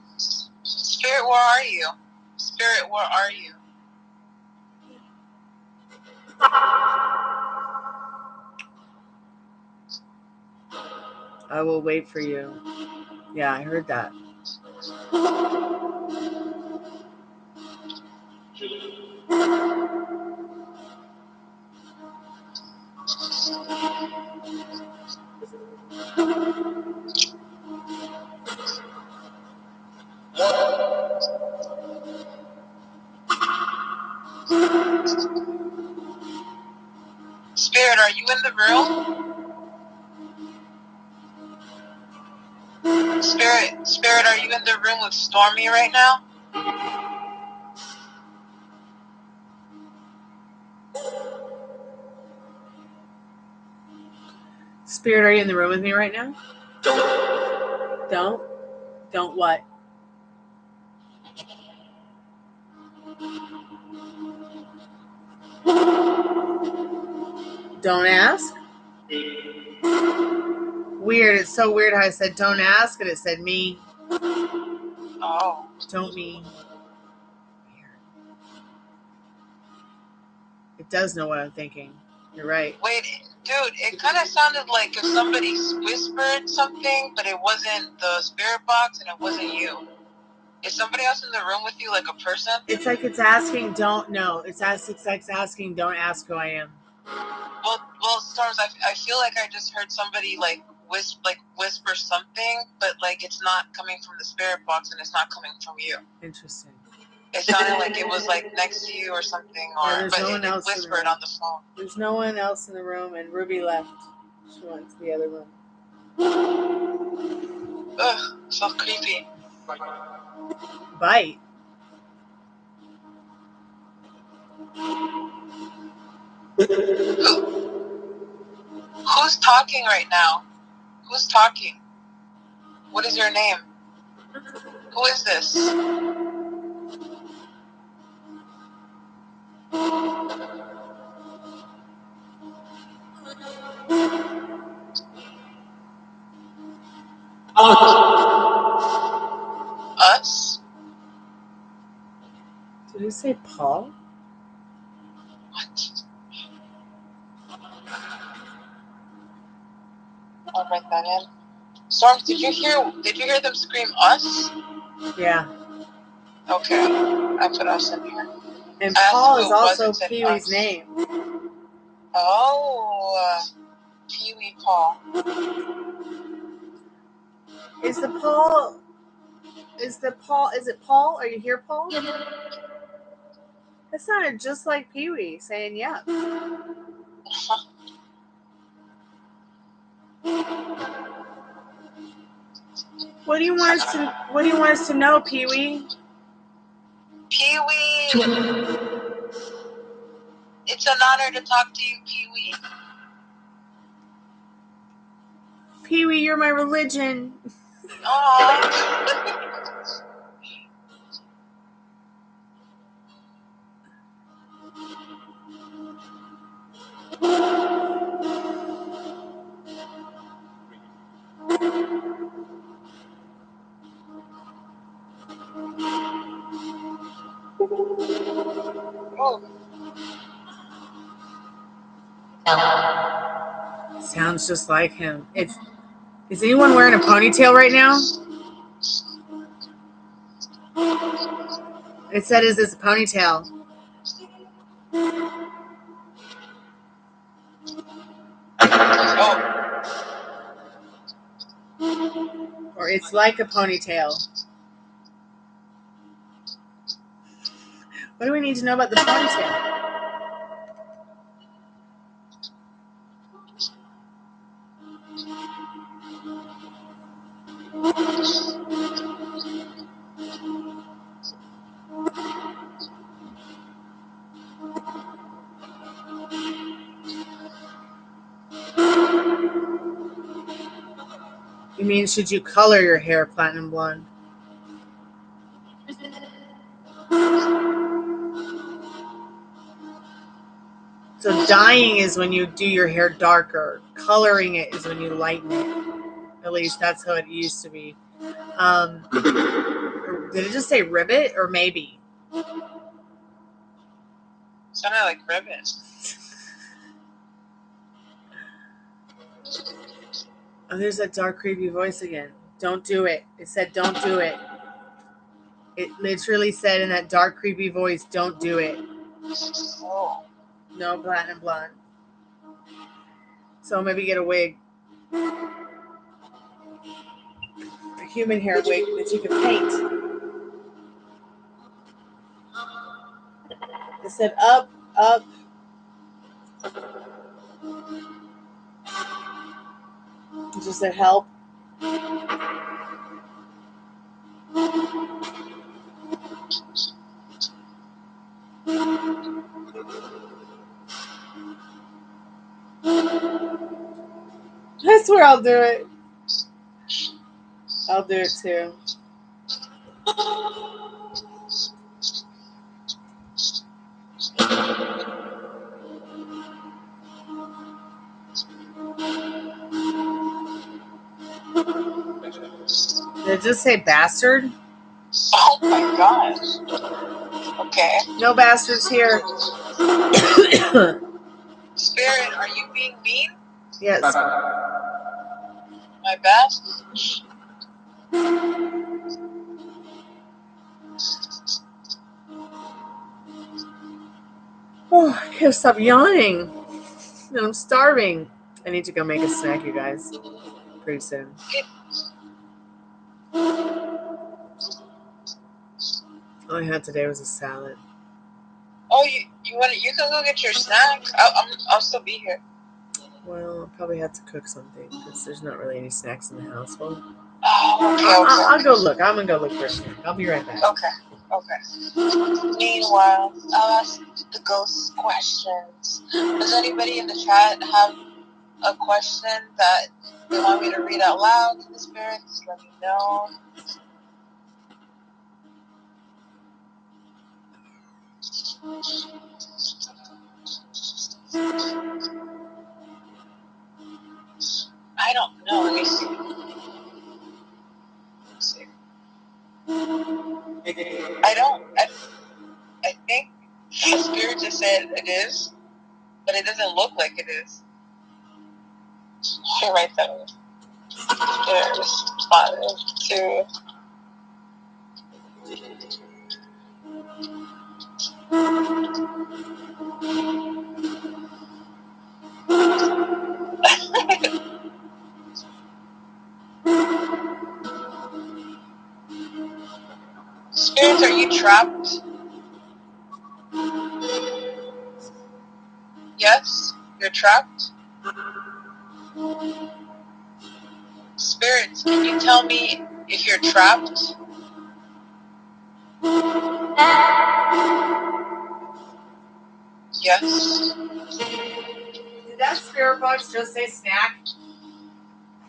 Spirit, where are you? Spirit, where are you? I will wait for you. Yeah, I heard that. Spirit, are you in the room? Spirit, are you in the room with Stormy right now? Spirit, are you in the room with me right now? Don't what? Don't ask? Weird. It's so weird how I said don't ask and it said me. Oh. Don't me. It does know what I'm thinking. You're right. Wait, dude, it kind of sounded like if somebody whispered something, but it wasn't the spirit box and it wasn't you. Is somebody else in the room with you, like a person? It's like it's asking, don't know. It's asking, don't ask who I am. Well, Storms, I feel like I just heard somebody whisper something, but like it's not coming from the spirit box and it's not coming from you. Interesting. It sounded like it was like next to you or something, but no one else whispered on the phone. There's no one else in the room, and Ruby left. She went to the other room. Ugh, so creepy. Bite. Who's talking right now? Who's talking? What is your name? Who is this? Us? Did you say Paul? What? I'll write that in. Storms, did you hear them scream us? Yeah. Okay. I put us in here. And Paul is also Pee-wee's name. Oh, Pee-wee Paul. Is it Paul? Are you here, Paul? That sounded just like Pee-wee saying yes. What do you want us to know, Pee-wee? Pee-wee! It's an honor to talk to you, Pee-wee. Pee-wee, you're my religion. Aww. Oh. Sounds just like him. Is anyone wearing a ponytail right now? It said, is this a ponytail? Or it's like a ponytail. What do we need to know about the ponytail? You mean, should you color your hair platinum blonde? So dyeing is when you do your hair darker. Coloring it is when you lighten it. At least that's how it used to be. Did it just say ribbit or maybe? Sounded like ribbit. Oh, there's that dark, creepy voice again. Don't do it. It said, don't do it. It literally said in that dark, creepy voice, don't do it. Oh. No platinum blonde. So maybe get a wig. A human hair wig that you can paint. It said up, up. It just said help. I swear I'll do it. I'll do it too. Did it just say bastard? Oh my gosh. Okay. No bastards here. Spirit, are you being mean? Yes. My bad. Oh, I can't stop yawning. And I'm starving. I need to go make a snack, you guys. Pretty soon. All I had today was a salad. Oh, you can go get your snack. I'll still be here. Well, I'll probably have to cook something because there's not really any snacks in the house. Well, Oh, okay. I'll go look. I'm gonna go look for a snack. I'll be right back. Okay. Meanwhile, I'll ask the ghosts questions. Does anybody in the chat have a question that they want me to read out loud to the spirits? Let me know. I don't know. Let me see. I think the spirit just said it is, but it doesn't look like it is. I write that one. Spirit responded to. Spirits, are you trapped? Yes, you're trapped. Spirits, can you tell me if you're trapped? Yes. Did that spirit box just say snack?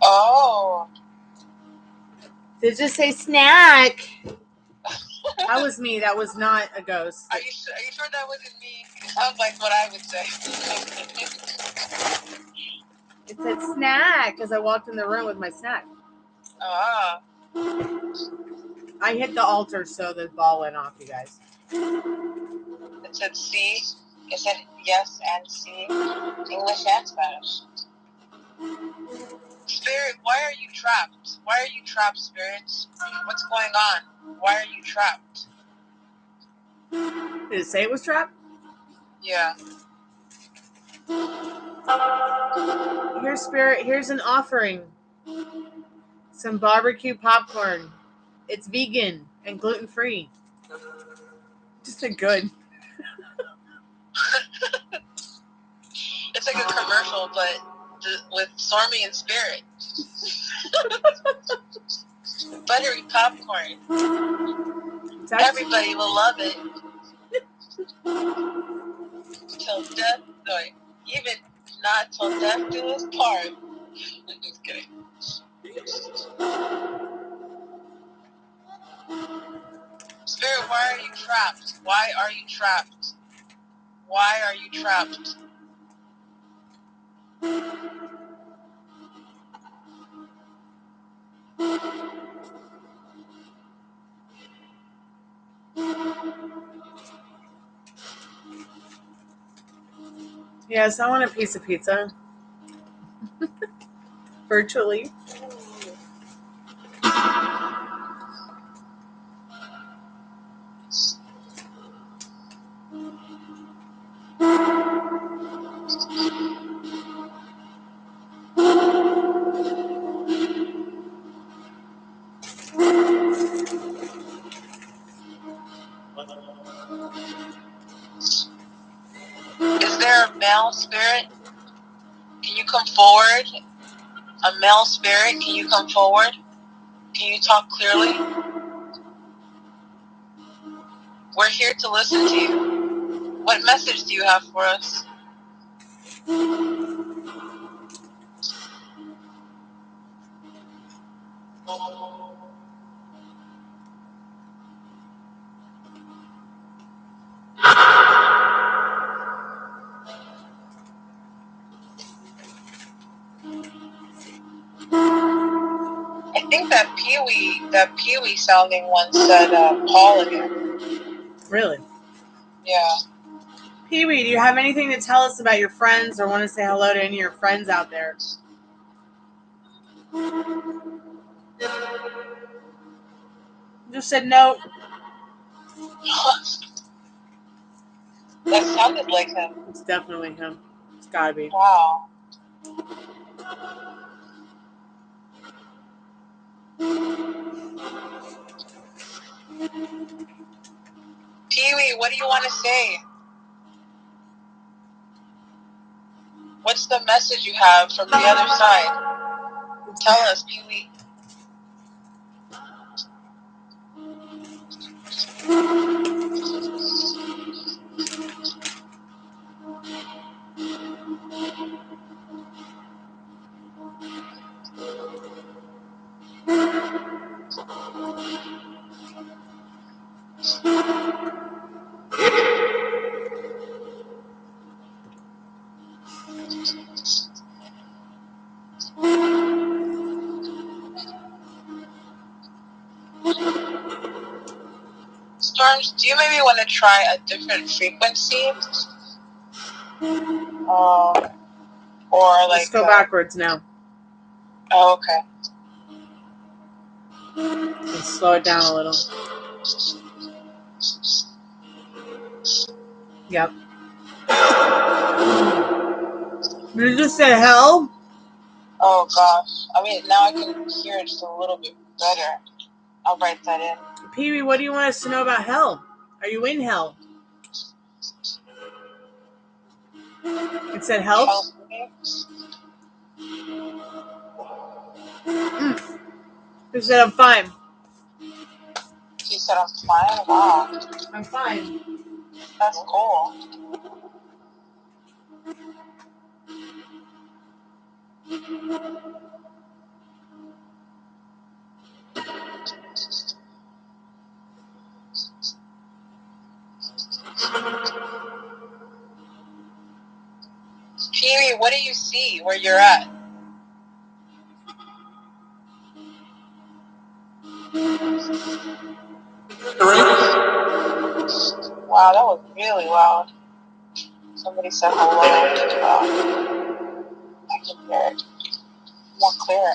Oh. Did it just say snack? That was me. That was not a ghost. Are you sure that wasn't me? It sounds like what I would say. It said snack because I walked in the room with my snack. Ah. I hit the altar, so the ball went off, you guys. It said C. It said yes and C. English and Spanish. Spirit, why are you trapped? Why are you trapped, spirits? What's going on? Why are you trapped? Did it say it was trapped? Yeah. Here, spirit, here's an offering. Some barbecue popcorn. It's vegan and gluten-free. Just a good. It's like a commercial, but with Stormy and Spirit. Buttery popcorn. Everybody will love it. Till death, sorry, even not till death do us part. I'm just kidding. Spirit, why are you trapped? Why are you trapped? Why are you trapped? Yes, I want a piece of pizza. virtually. Is there a male spirit? Can you come forward? A male spirit, can you come forward? Can you talk clearly? We're here to listen to you. What message do you have for us? I think that Pee-wee sounding one said Paul again. Really? Yeah. Pee-wee, do you have anything to tell us about your friends or want to say hello to any of your friends out there? Just said no. That sounded like him. It's definitely him. It's gotta be. Wow. Pee-wee, what do you want to say? What's the message you have from the other side? Tell us, Pee-wee. Storms, do you maybe want to try a different frequency? Or like... Let's go backwards now. Oh, okay. Let's slow it down a little. Yep. Did you just say hell? Oh gosh. I mean, now I can hear it just a little bit better. I'll write that in. Pee-wee, what do you want us to know about hell? Are you in hell? It said help? Help me? It said I'm fine. He said I'm fine? Wow. I'm fine. That's cool. Pee-wee, what do you see where you're at? Wow, that was really loud. Somebody said hello. I can hear it more clear.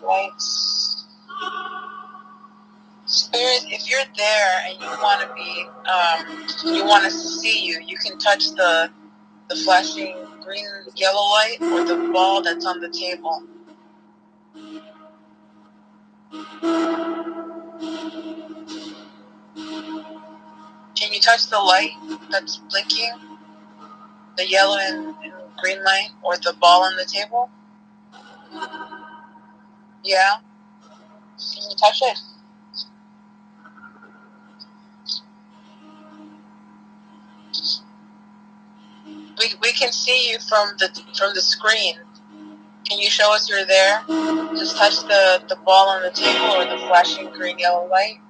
Lights. Spirit, if you're there and you want to be, you want to see you, you can touch the flashing green, yellow light or the ball that's on the table. Can you touch the light that's blinking? The yellow and green light or the ball on the table? Yeah? Can you touch it? We can see you from the screen. Can you show us you're there? Just touch the ball on the table or the flashing green yellow light.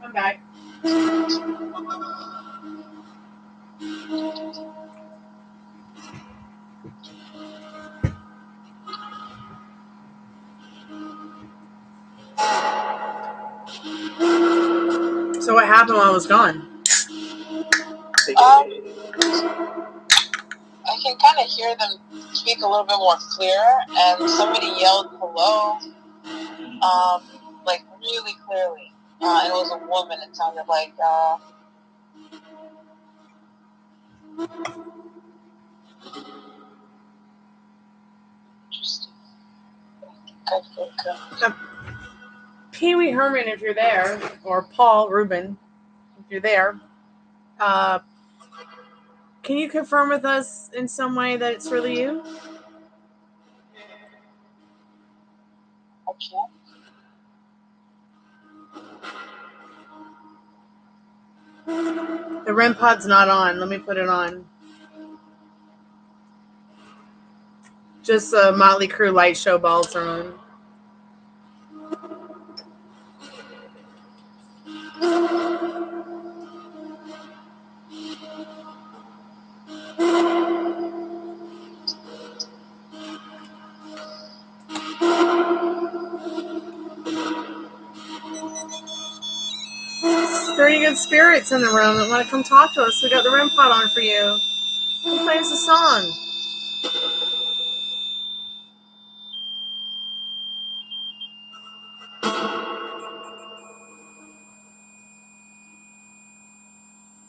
I'm back. So what happened while I was gone? I can kind of hear them speak a little bit more clear, and somebody yelled hello, like really clearly. And it was a woman. It sounded like, interesting. Pee Wee Herman, if you're there, or Paul Rubin, if you're there, can you confirm with us in some way that it's really you? Okay. The REM pod's not on. Let me put it on. Just Motley Crue light show balls are on. Pretty good spirits in the room that want to come talk to us. We got the REM pod on for you. Who plays the song?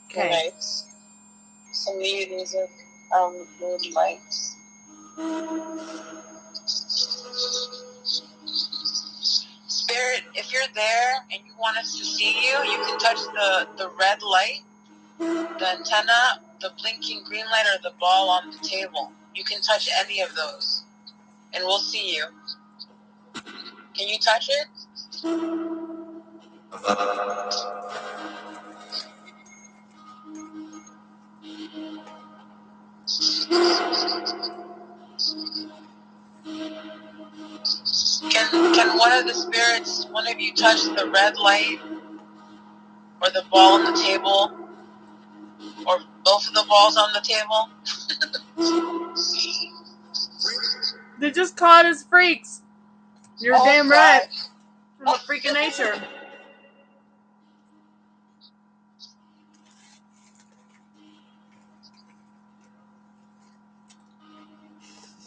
Okay. Lights. Some music. Mood lights. Spirit, if you're there and you want us to see you, you can touch the red light, the antenna, the blinking green light, or the ball on the table. You can touch any of those, and we'll see you. Can you touch it? Can one of the spirits, one of you touch the red light, or the ball on the table, or both of the balls on the table? They just caught us freaks. You're damn right. I'm a freak of nature.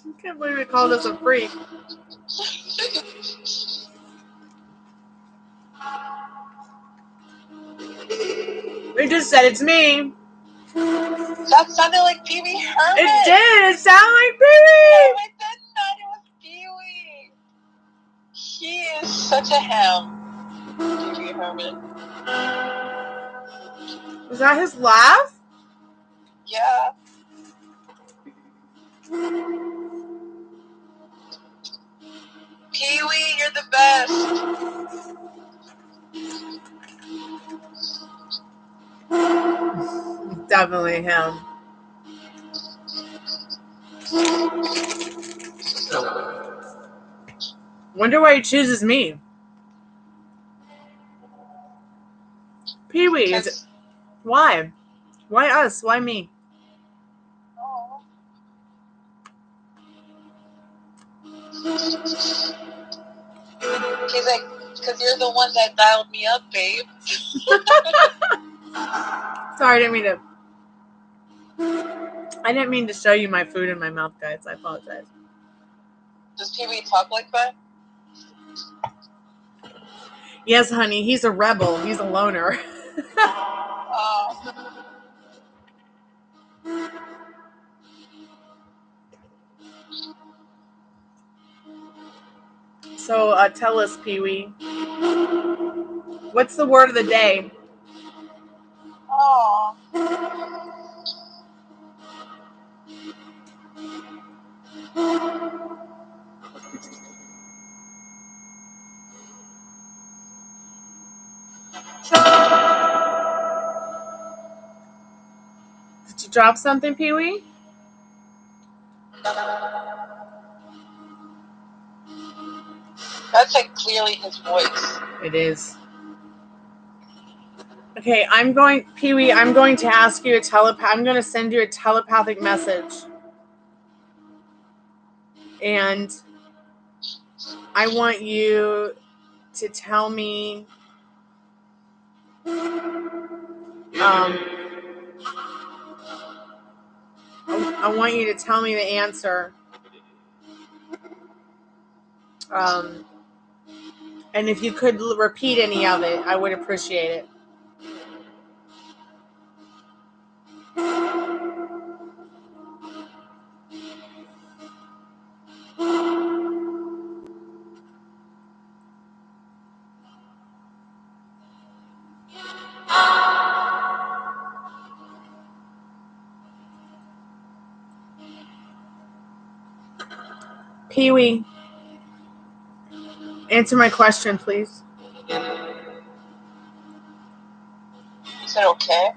I can't believe it called us a freak. They just said it's me. That sounded like Pee Wee Herman. It did. It sounded like Pee Wee. No, it did not. It was Pee Wee. He is such a ham. Pee Wee Herman. Was that his laugh? Yeah. Pee Wee, you're the best. Definitely him. Wonder why he chooses me. Pee Wee, is it? Why? Why us? Why me? Oh. He's like, because you're the one that dialed me up, babe. Sorry, I didn't mean to show you my food in my mouth, guys. I apologize. Does Pee Wee talk like that? Yes, honey. He's a rebel. He's a loner. So tell us, Pee Wee. What's the word of the day? Oh. Did you drop something, Pee Wee? That's like clearly his voice. It is. Okay, Pee Wee, I'm going to ask you I'm going to send you a telepathic message. And I want you to tell me I want you to tell me the answer. And if you could repeat any of it, I would appreciate it. Pee-wee, answer my question, please. You said okay.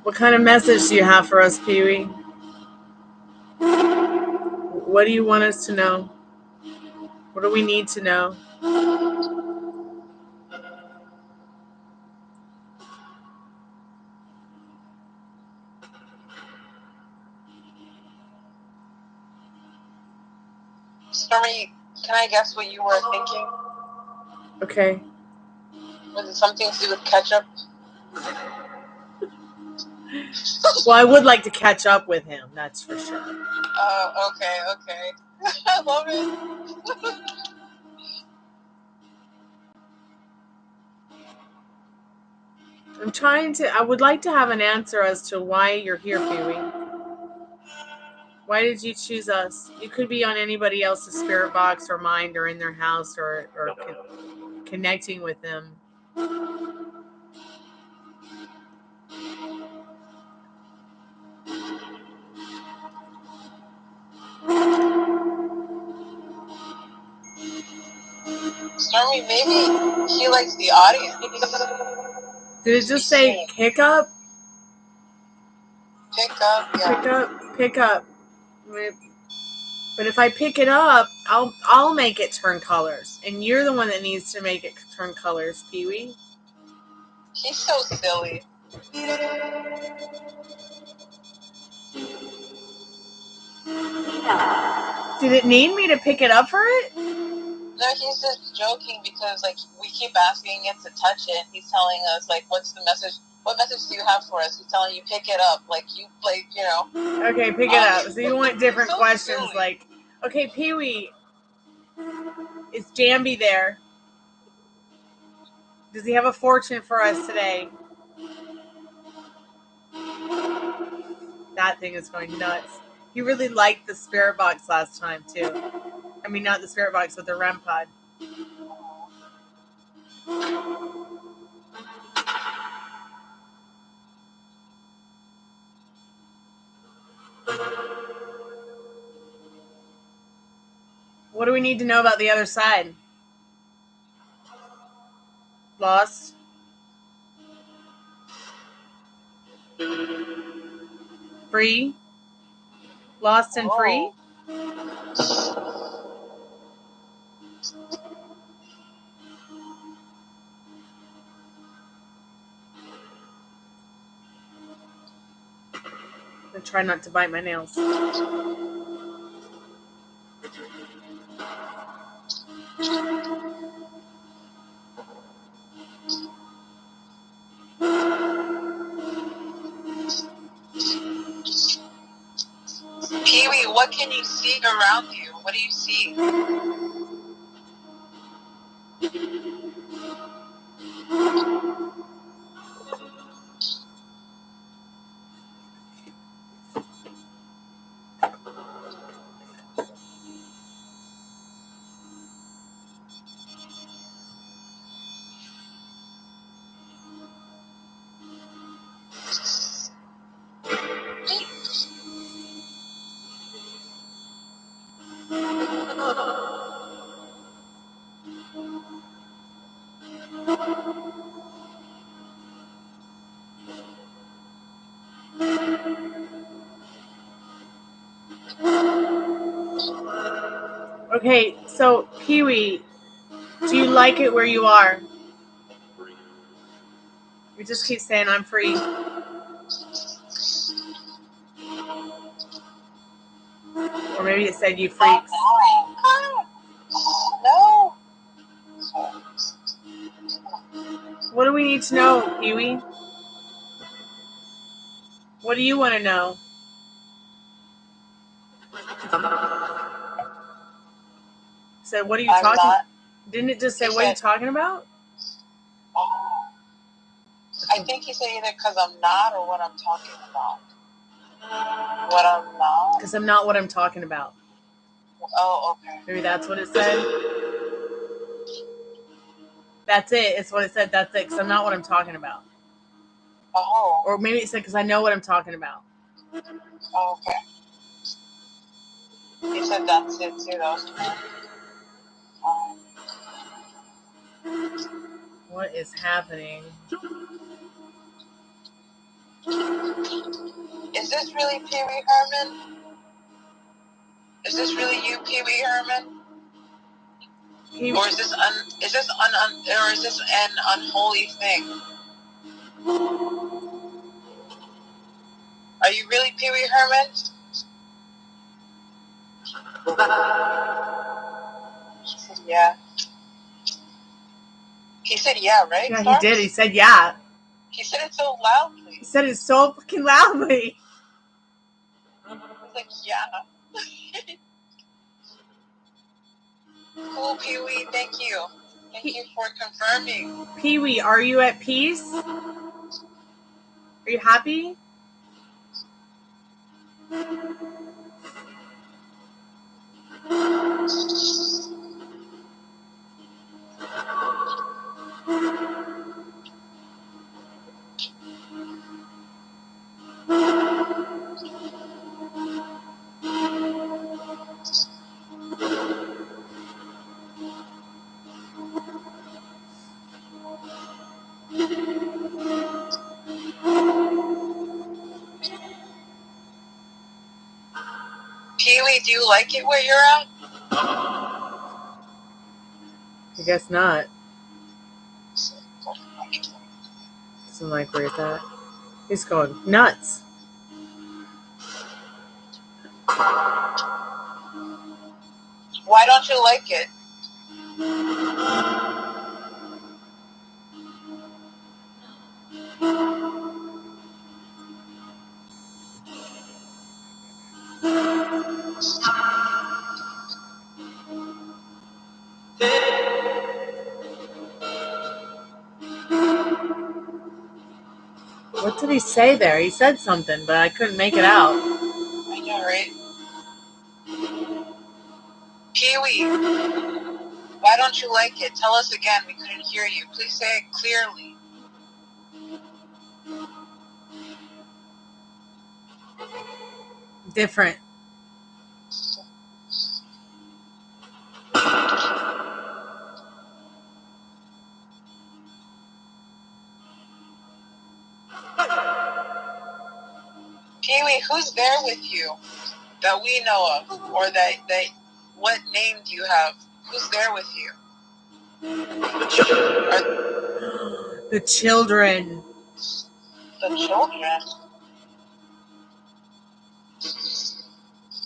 What kind of message do you have for us, Pee-wee? What do you want us to know? What do we need to know? Stormy, can I guess what you were thinking? Okay. Was it something to do with ketchup? Well, I would like to catch up with him, that's for sure. Okay. I love it. I would like to have an answer as to why you're here, Pee-wee. Why did you choose us? You could be on anybody else's spirit box or mind or in their house or connecting with them. Stormy, maybe he likes the audience. Did it just say pick up? Pick up, yeah. Pick up. But if I pick it up, I'll make it turn colors, and you're the one that needs to make it turn colors, Pee-wee. He's so silly. Did it need me to pick it up for it? No, he's just joking because like we keep asking it to touch it. He's telling us like, "What's the message? What message do you have for us?" He's telling you, "Pick it up." Like you, like you know. Okay, pick it up. So you want different so questions, silly. like, okay, Pee-wee, is Jambi there? Does he have a fortune for us today? That thing is going nuts. He really liked the spirit box last time too. I mean, not the spirit box, but the REM pod. What do we need to know about the other side? Lost? Free? Lost and free? I try not to bite my nails. Pee-wee, what can you see around you? What do you see? Okay, so Pee-wee, do you like it where you are? You just keep saying I'm free. Or maybe it said you freaks. No. What do we need to know, Pee-wee? What do you want to know? So what are you talking about? Didn't it just say what are you talking about? I think he said either because I'm not or what I'm talking about. What I'm not? Because I'm not what I'm talking about. Oh, okay. Maybe that's what it said. That's it. It's what it said. That's it. Because I'm not what I'm talking about. Oh. Or maybe it said because I know what I'm talking about. Oh, okay. He said that's it too, though. What is happening? Is this really Pee-wee Herman? Is this really you, Pee-wee Herman? Or is this an unholy thing? Are you really Pee-wee Herman? He said yeah. He said yeah, right? Yeah, he did. He said yeah. He said it so loudly. He said it so fucking loudly. I was like, yeah. Cool, Pee-wee. Thank you. Thank you for confirming. Pee-wee, are you at peace? Are you happy? Pee-wee, do you like it where you're at? I guess not. Doesn't like where it's at. He's going nuts. Why don't you like it? What did he say there? He said something, but I couldn't make it out. I know, right? Pee-wee, why don't you like it? Tell us again. We couldn't hear you. Please say it clearly. Different. Pee-wee, who's there with you that we know of? Or that what name do you have? Who's there with you? The children. The children?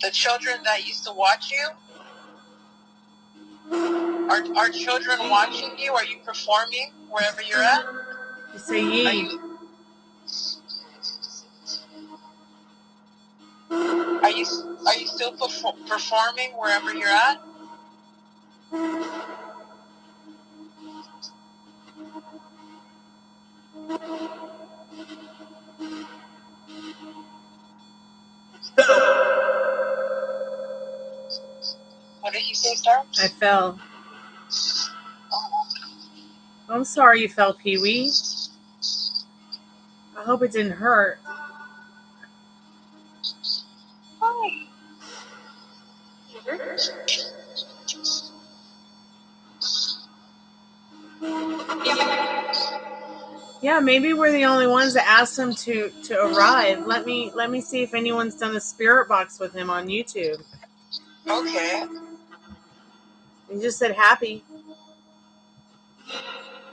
The children that used to watch you? Are children watching you? Are you performing wherever you're at? You say ye. Are you still performing wherever you're at? What did he say, Star? I fell. I'm sorry you fell, Pee-wee. I hope it didn't hurt. Hi. Yeah, maybe we're the only ones that asked him to arrive. Let me see if anyone's done a spirit box with him on YouTube. Okay. You just said happy.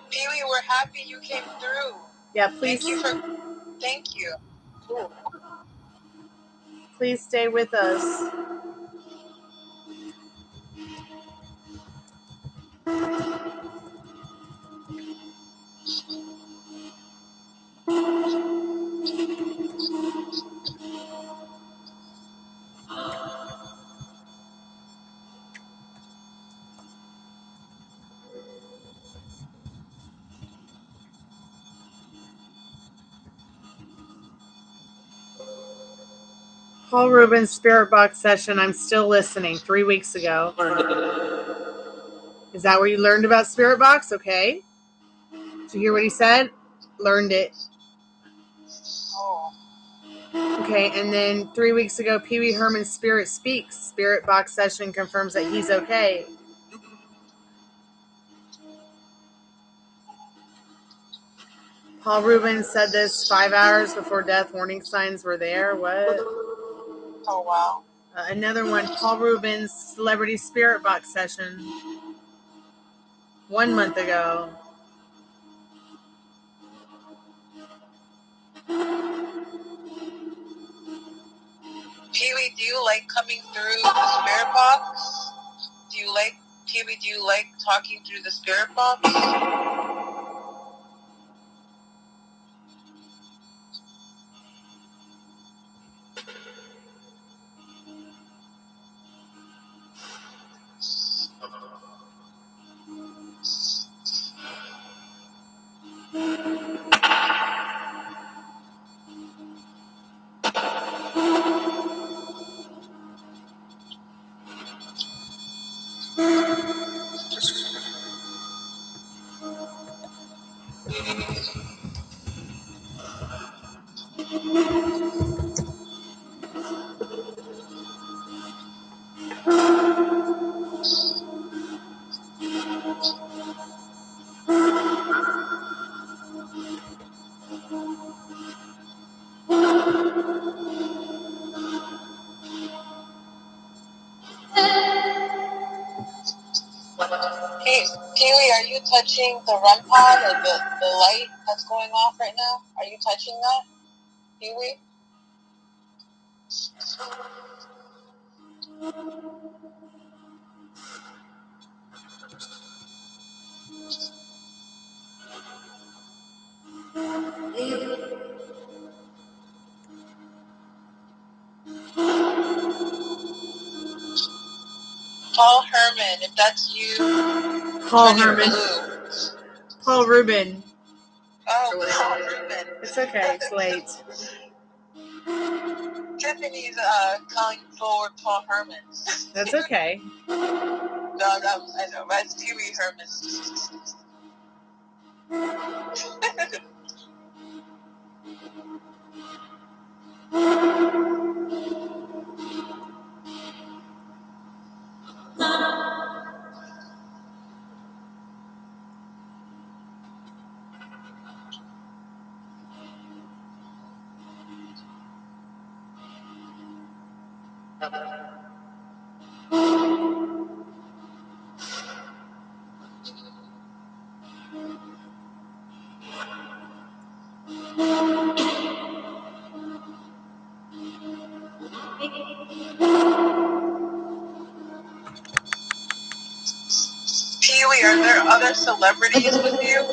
Pee-wee, we're happy you came through. Yeah, please. Thank you. Please stay with us. Paul Rubens' Spirit Box session. I'm still listening. 3 weeks ago. Is that where you learned about Spirit Box? Okay. Did you hear what he said? Learned it. Oh. Okay, and then 3 weeks ago, Pee Wee Herman's Spirit Speaks. Spirit Box session confirms that he's okay. Paul Rubens said this 5 hours before death. Warning signs were there. What? Oh, wow. Another one, Paul Rubens' Celebrity Spirit Box session. 1 month ago. Pee-wee, do you like coming through the spirit box? Pee-wee, do you like talking through the spirit box? Hey, Pee-wee, are you touching the REM pod or the light that's going off right now? Are you touching that, Pee-wee? Paul Herman, if that's you, Paul Herman. Paul Rubin. Oh, Paul Rubin. It's okay. It's late. Tiffany's calling forward Paul Herman. That's okay. No, I know. That's Pee-wee Herman. Pee-wee, are there other celebrities with you?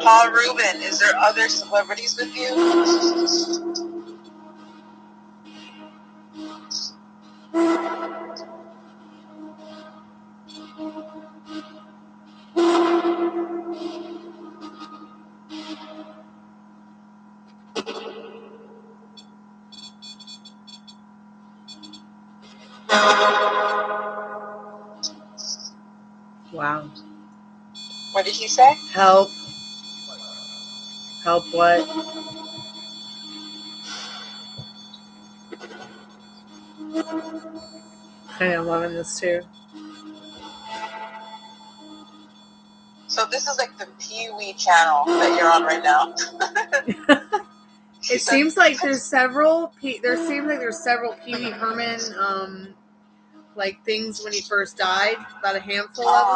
Paul Rubin, is there other celebrities with you? Wow. What did he say? Help. Help what? I am loving this too. So this is like the Pee-wee channel that you're on right now. It seems like there's several. There seems like there's several Pee Wee Herman like things when he first died. About a handful of them.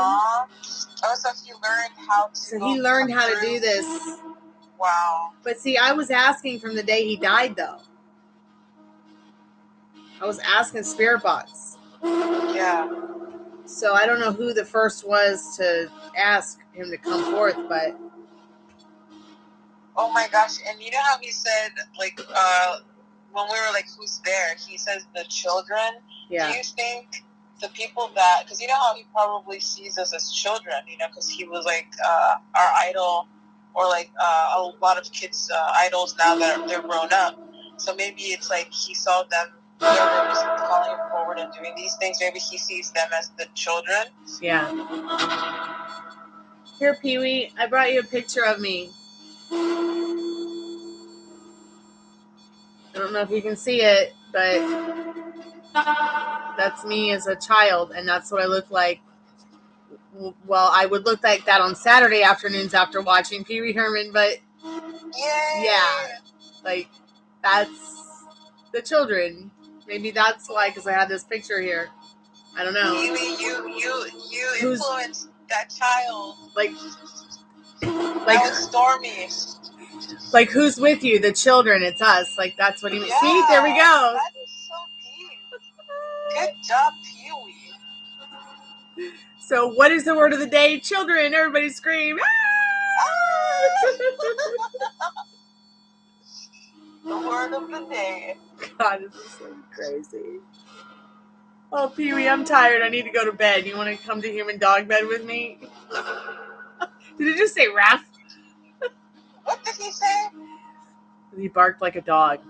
Oh, so he learned how to. So he learned how to do this. Wow. But see, I was asking from the day he died, though. I was asking Spirit Box. Yeah. So I don't know who the first was to ask him to come forth, but. Oh my gosh! And you know how he said, like, when we were like, "Who's there?" He says the children. Yeah. Do you think the people that, because you know how he probably sees us as children, you know, because he was like our idol, or like a lot of kids' idols now that they're grown up. So maybe it's like he saw them, whoever was calling him forward and doing these things. Maybe he sees them as the children. Yeah. Here, Pee Wee, I brought you a picture of me. I don't know if you can see it, but that's me as a child, and that's what I look like. Well, I would look like that on Saturday afternoons after watching Pee Wee Herman, but yeah, like that's the children. Maybe that's why, because I have this picture here. I don't know. Pee Wee, you influenced that child. Like that was Stormy. Like, who's with you? The children. It's us. Like, that's what he means. Yeah, see, there we go. That is so deep. Good job, Pee Wee. So, what is the word of the day? Children. Everybody scream. Ah! The word of the day. God, this is so crazy. Oh, Pee Wee, I'm tired. I need to go to bed. You want to come to human dog bed with me? Did it just say Raph? What did he say? He barked like a dog.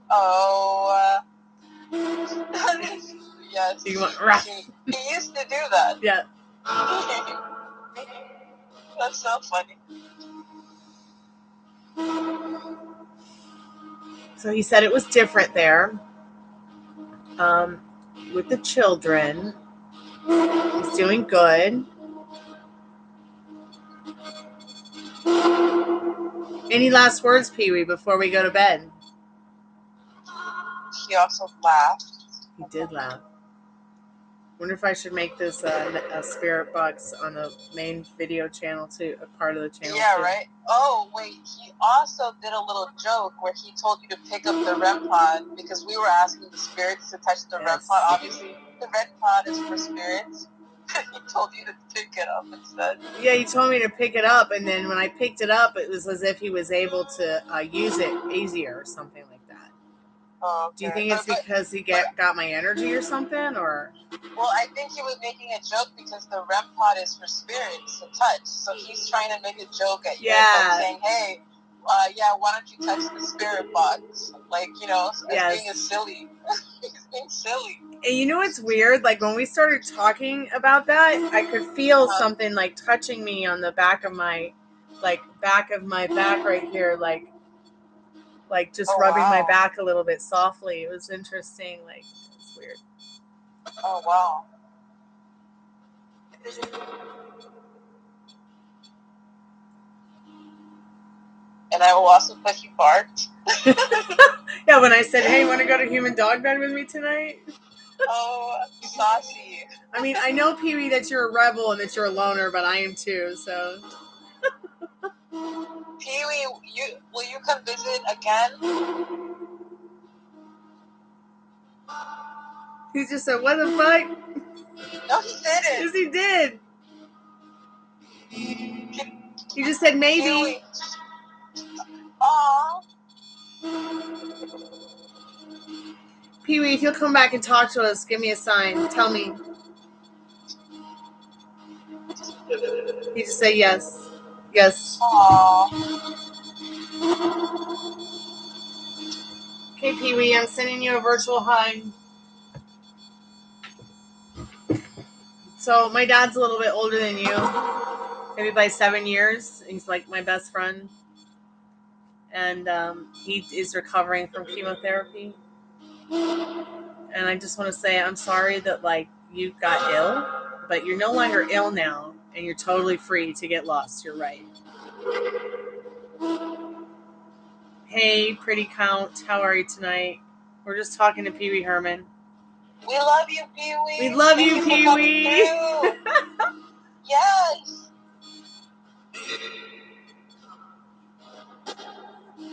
Oh, yes. You want Raph? He used to do that. Yeah. That's so funny. So he said it was different there. With the children. He's doing good. Any last words, Pee Wee, before we go to bed? He also laughed. He did laugh. Wonder if I should make this a spirit box on the main video channel too, a part of the channel. Yeah, too. right. Oh wait, he also did a little joke where he told you to pick up the REM pod because we were asking the spirits to touch the REM pod. Obviously, the REM pod is for spirits. He told you to pick it up instead. Yeah, he told me to pick it up, and then when I picked it up, it was as if he was able to use it easier or something like that. Oh, okay. Do you think it's because he got my energy or something, or? Well, I think he was making a joke because the REM pod is for spirits to touch. So he's trying to make a joke at you, like saying, "Hey, why don't you touch the spirit box?" Like, you know, being a silly. He's being silly. And you know what's weird? Like when we started talking about that, I could feel something like touching me on the back of my back right here, like just rubbing my back a little bit softly. It was interesting. Like it's weird. Oh wow. And I will also put he barked. Yeah, when I said, "Hey, want to go to human dog bed with me tonight?" Oh, saucy. I mean, I know, Pee Wee, that you're a rebel and that you're a loner, but I am too, so. Pee Wee, will you come visit again? He just said, "What the fuck?" No, he didn't. Yes, he did. He just said maybe. Aww. Pee Wee, if you'll come back and talk to us, give me a sign. Tell me. He just said yes. Yes. Aww. Okay, Pee Wee, I'm sending you a virtual hug. So my dad's a little bit older than you, maybe by 7 years. He's like my best friend, and he is recovering from chemotherapy. And I just want to say I'm sorry that you got ill, but you're no longer ill now, and you're totally free to get lost. You're right. Hey, pretty count. How are you tonight? We're just talking to Pee Wee Herman. We love you, Pee Wee. We love Thank you, Pee Wee. Yes.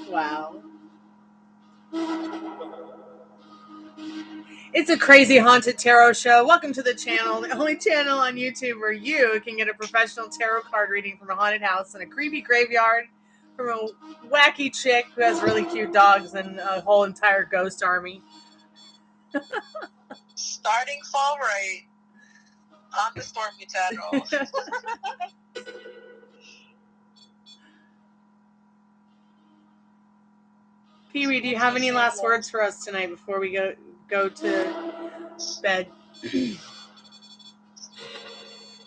Wow. It's a crazy haunted tarot show. Welcome to the channel, the only channel on YouTube where you can get a professional tarot card reading from a haunted house in a creepy graveyard from a wacky chick who has really cute dogs and a whole entire ghost army. Starting fall right on the Stormy Channel. Pee Wee, do you have any last words for us tonight before we go to bed?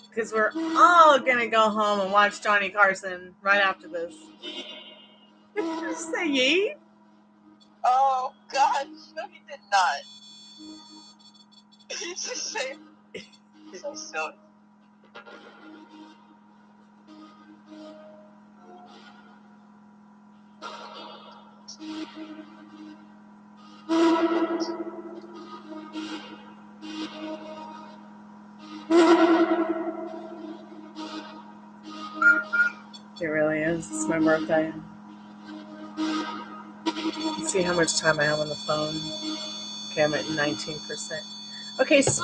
Because we're all gonna go home and watch Johnny Carson right after this. Did you just say yeet? Oh God, no, he did not. He just said so silly. It really is. It's my birthday. Let's see how much time I have on the phone. Okay, I'm at 19%. Okay, so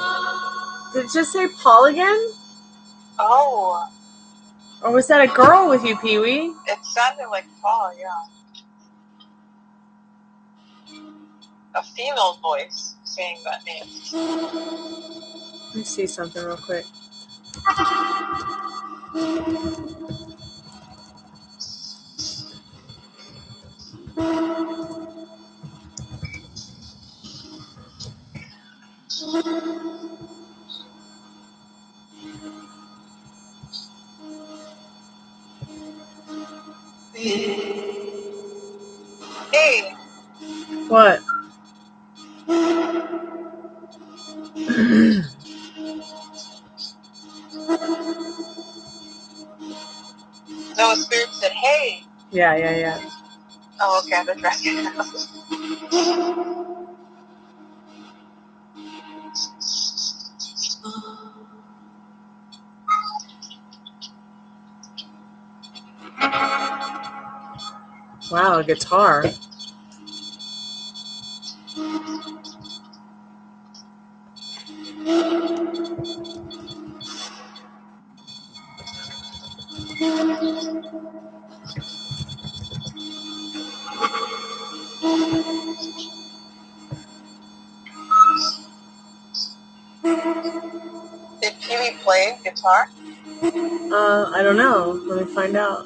did it just say Paul again? Oh. Or was that a girl with you, Pee Wee? It sounded like Paul, yeah. A female voice saying that name. Let me see something real quick. Hey. What? No, Spirit said, hey. Yeah. Oh, okay, I'm addressing it. Wow, a guitar. Did Pee Wee play guitar? I don't know. Let me find out.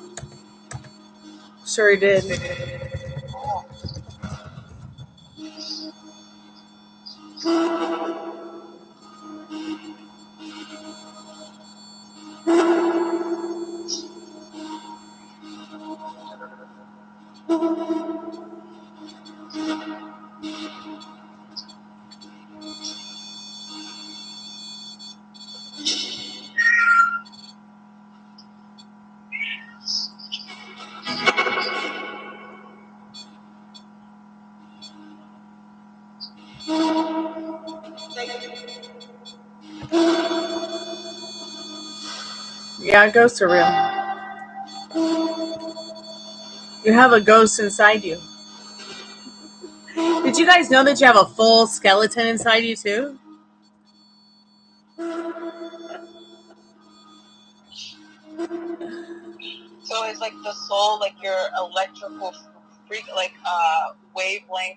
Sure he did. Oh. Yeah, ghosts are real. You have a ghost inside you. Did you guys know that you have a full skeleton inside you too? So it's like the soul, like your electrical wavelength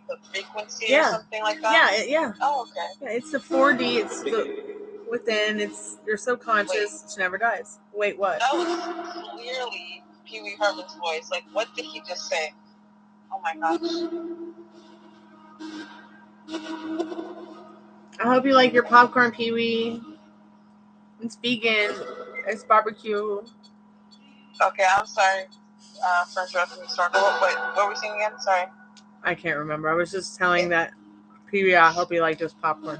of frequency or something like that? Yeah. Oh, okay. Yeah, it's the 4D. It's the within. It's your subconscious. It never dies. Wait, what? That was clearly Pee Wee Herman's voice. Like, what did he just say? Oh my gosh. I hope you like your popcorn, Pee Wee. It's vegan. It's barbecue. Okay, I'm sorry for interrupting the story. What were we saying again? Sorry. I can't remember. I was just telling that Pee Wee, I hope you like this popcorn.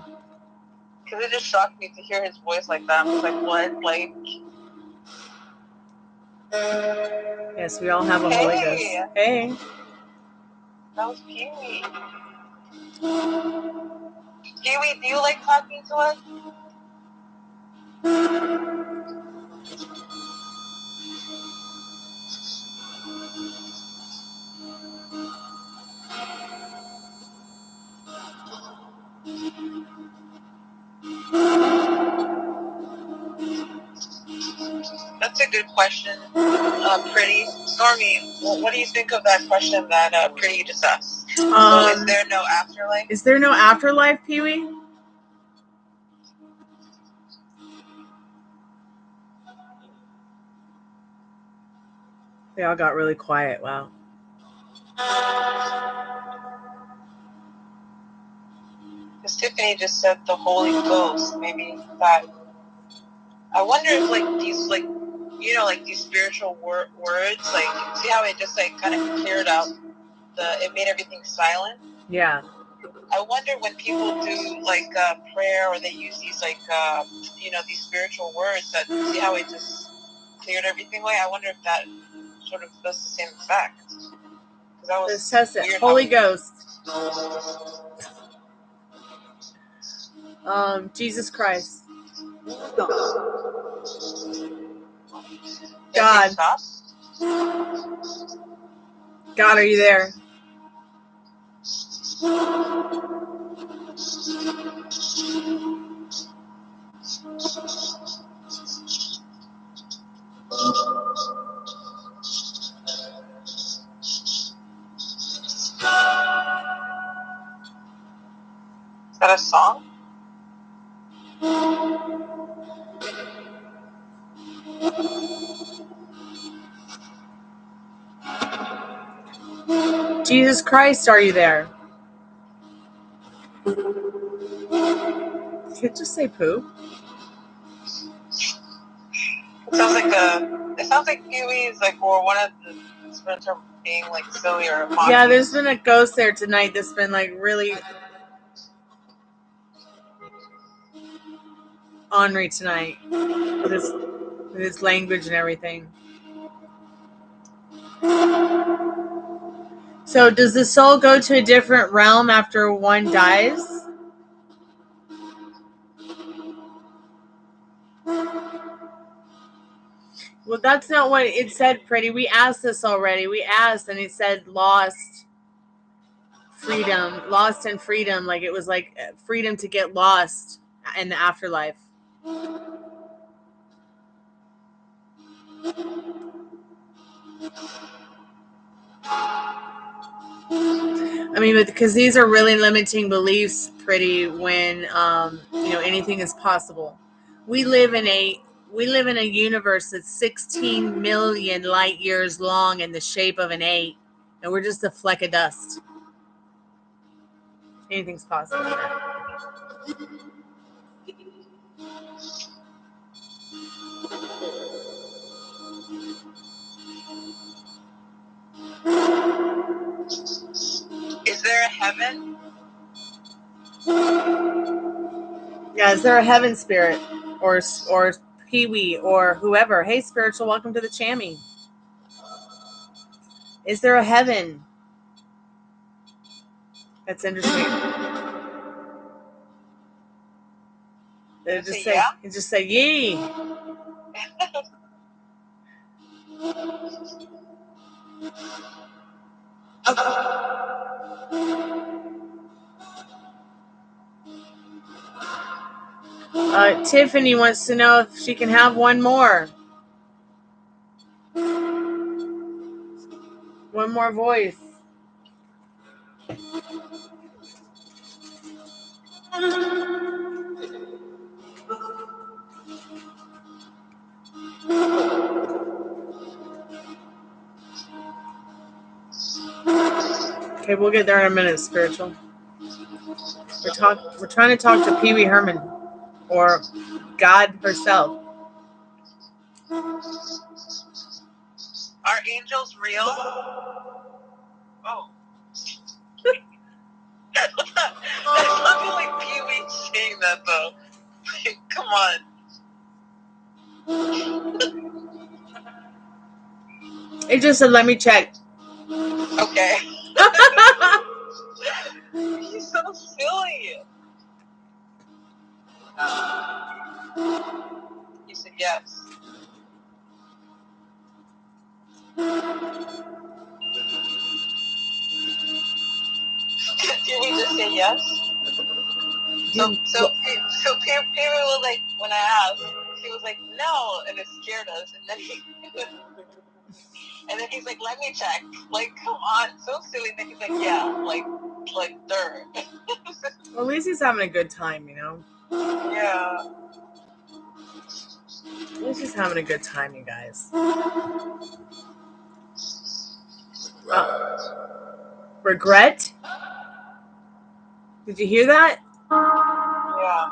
Because it just shocked me to hear his voice like that. I was like, what? Like... Yes, we all have a Holy Ghost. Hey. That was Pee-wee. Pee-wee, do you like talking to us? That's a good question, Pretty. Stormy, what do you think of that question that Pretty just asked? So is there no afterlife? Is there no afterlife, Pee-wee? They all got really quiet. Wow. Because Tiffany just said the Holy Ghost. Maybe that. I wonder if these these spiritual words, see how it just kind of cleared out it made everything silent. Yeah. I wonder when people do prayer or they use these these spiritual words that see how it just cleared everything away. I wonder if that sort of does the same effect. Let's test it. Holy Ghost. Jesus Christ. God. God, are you there? Is that a song? Jesus Christ, are you there? Did it just say poo? It sounds like Pee-wee's or one of the spirits are being silly or mocking. Yeah, there's been a ghost there tonight that's been really ornery tonight with his language and everything. So does the soul go to a different realm after one dies? Well, that's not what it said, Pretty. We asked this already. We asked, and it said lost freedom, lost in freedom. Like it was freedom to get lost in the afterlife. I mean, because these are really limiting beliefs, Pretty, when anything is possible. We live in a universe that's 16 million light years long in the shape of an 8, and we're just a fleck of dust. Anything's possible. Is there a heaven? Yeah, is there a heaven spirit or Pee-wee or whoever? Hey, spiritual, welcome to the Chammy. Is there a heaven? That's interesting. It just say yee. Tiffany wants to know if she can have one more. One more voice. Okay, we'll get there in a minute, spiritual. We're trying to talk to Pee-wee Herman or God herself. Are angels real? Oh. That's nothing like Pee-wee saying that though. Come on. It just said, let me check. Okay. Did we just say yes? So Pee-wee was like, when I asked, he was like, no, and it scared us. And then he's like, let me check. Like, come on, so silly. And then he's like, yeah, like dirt. Well, at least he's having a good time, you know? Yeah. At least he's having a good time, you guys. Regret? Did you hear that? Yeah.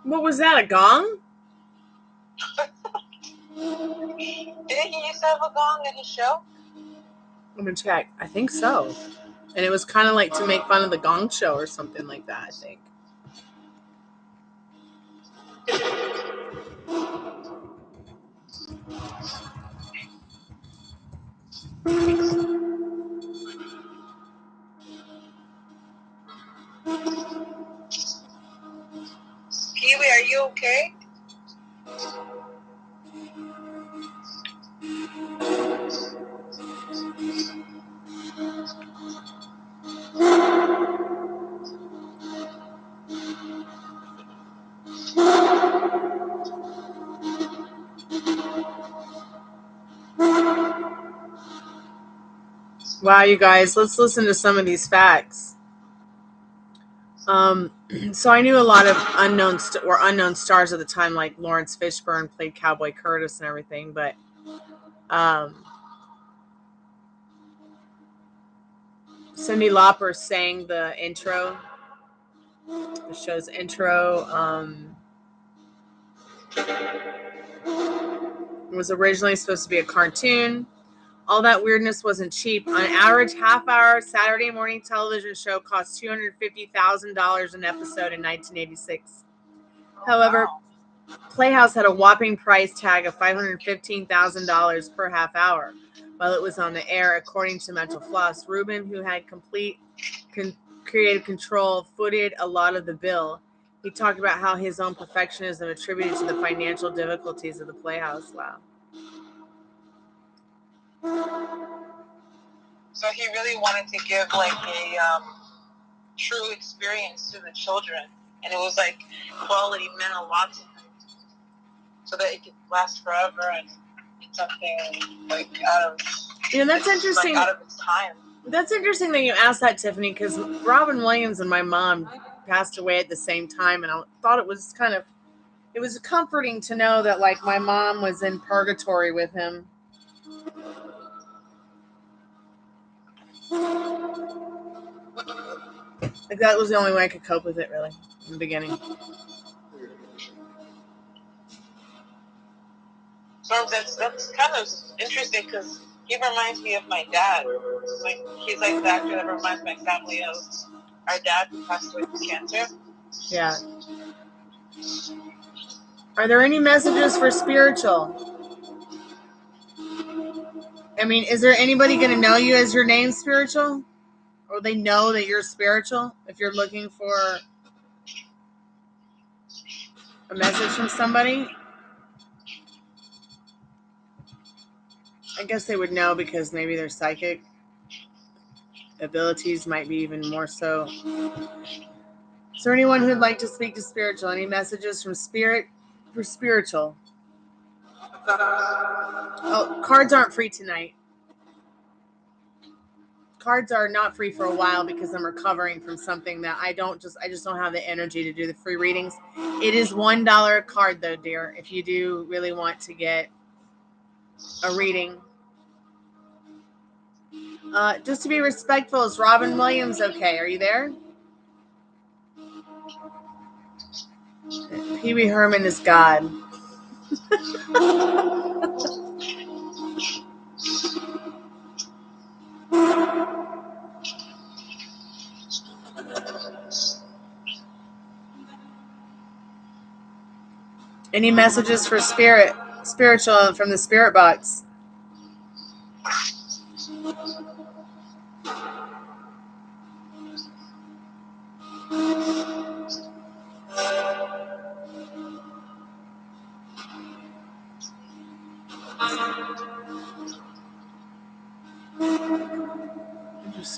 What was that, a gong? Didn't he used to have a gong in his show? I'm gonna check. I think so. And it was kind of like to make fun of the Gong Show or something like that, I think. Pee-wee, are you okay? Wow, you guys, let's listen to some of these facts. So I knew a lot of unknown stars at the time, like Lawrence Fishburne played Cowboy Curtis and everything, but Cyndi Lauper sang the intro, the show's intro. It was originally supposed to be a cartoon. All that weirdness wasn't cheap. On average, half-hour Saturday morning television show cost $250,000 an episode in 1986. However, Playhouse had a whopping price tag of $515,000 per half hour while it was on the air, according to Mental Floss. Rubin, who had complete creative control, footed a lot of the bill. He talked about how his own perfectionism attributed to the financial difficulties of the Playhouse. Wow. So he really wanted to give like a true experience to the children, and it was like quality meant a lot to him, so that it could last forever and something like out of that's interesting. Like, out of its time. That's interesting that you asked that, Tiffany, because Robin Williams and my mom passed away at the same time, and I thought it was it was comforting to know that like my mom was in purgatory with him. Like that was the only way I could cope with it, really, in the beginning. So that's kind of interesting because he reminds me of my dad. Like he's like the actor that reminds my family of our dad who passed away with cancer. Yeah. Are there any messages for spiritual? I mean, is there anybody going to know you as your name, spiritual? Or they know that you're spiritual if you're looking for a message from somebody? I guess they would know because maybe their psychic abilities might be even more so. Is there anyone who'd like to speak to spiritual? Any messages from spirit for spiritual? Oh, cards aren't free tonight. Cards are not free for a while because I'm recovering from something that I just don't have the energy to do the free readings. It is $1 a card though, dear, if you do really want to get a reading. Just to be respectful, is Robin Williams okay? Are you there? Pee Wee Herman is God. Any messages for spiritual from the spirit box?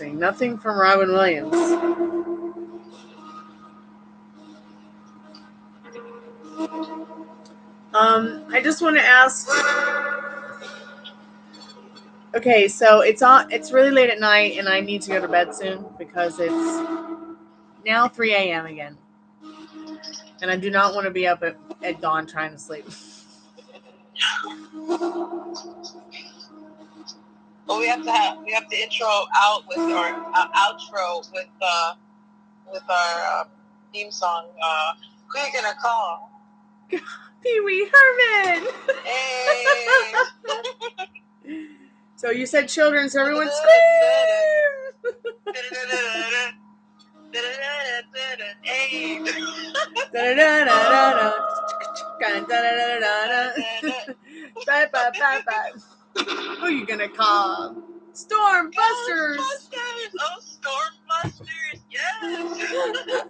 interesting. Nothing from Robin Williams. I just want to ask. Okay, so it's really late at night, and I need to go to bed soon because it's now 3 a.m. again, and I do not want to be up at dawn trying to sleep. Well, we have to intro out with our outro with our theme song. Who are you gonna call? Pee Wee Herman. Hey. So you said children, so everyone scream. Who are you gonna call? Storm Busters. Oh, Storm Busters, yes.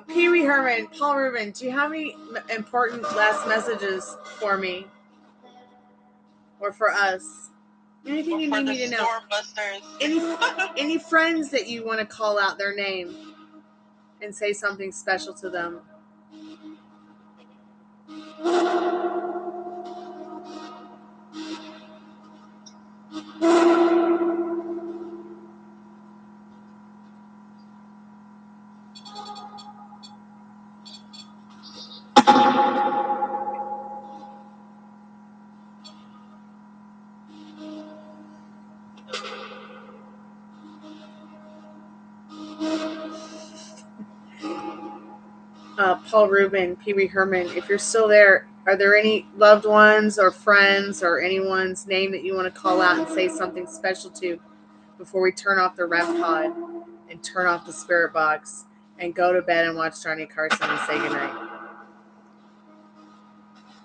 Pee Wee Herman, Paul Rubin, do you have any important last messages for me or for us? Anything you need me to know? Storm Busters. Any friends that you want to call out their name and say something special to them? Paul Rubin, Pee Wee Herman, if you're still there, are there any loved ones or friends or anyone's name that you want to call out and say something special to before we turn off the REM pod and turn off the spirit box and go to bed and watch Johnny Carson and say goodnight?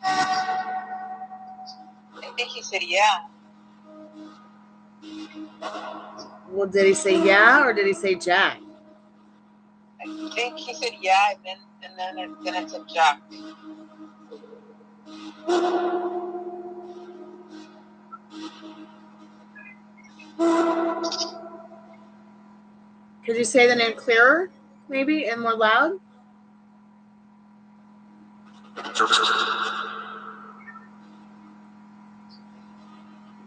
I think he said yeah. Well, did he say yeah or did he say Jack? I think he said yeah, and then it said Jack. Could you say the name clearer, maybe, and more loud?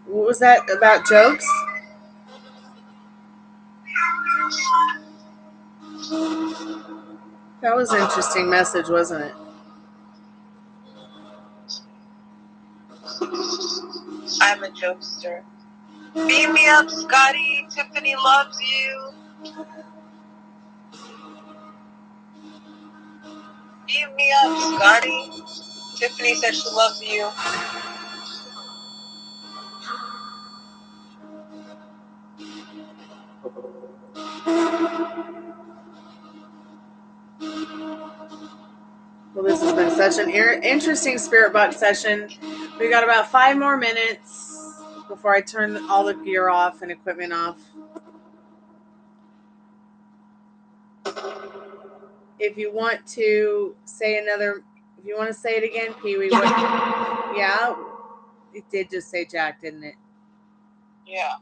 What was that about jokes? That was an interesting message, wasn't it? I'm a jokester. Beam me up, Scotty. Tiffany loves you. Beam me up, Scotty. Tiffany said she loves you. Well, this has been such an interesting spirit box session. We got about 5 more minutes before I turn all the gear off and equipment off. If you want to say if you want to say it again, Pee Wee. Yeah, it did just say Jack, didn't it? Yeah.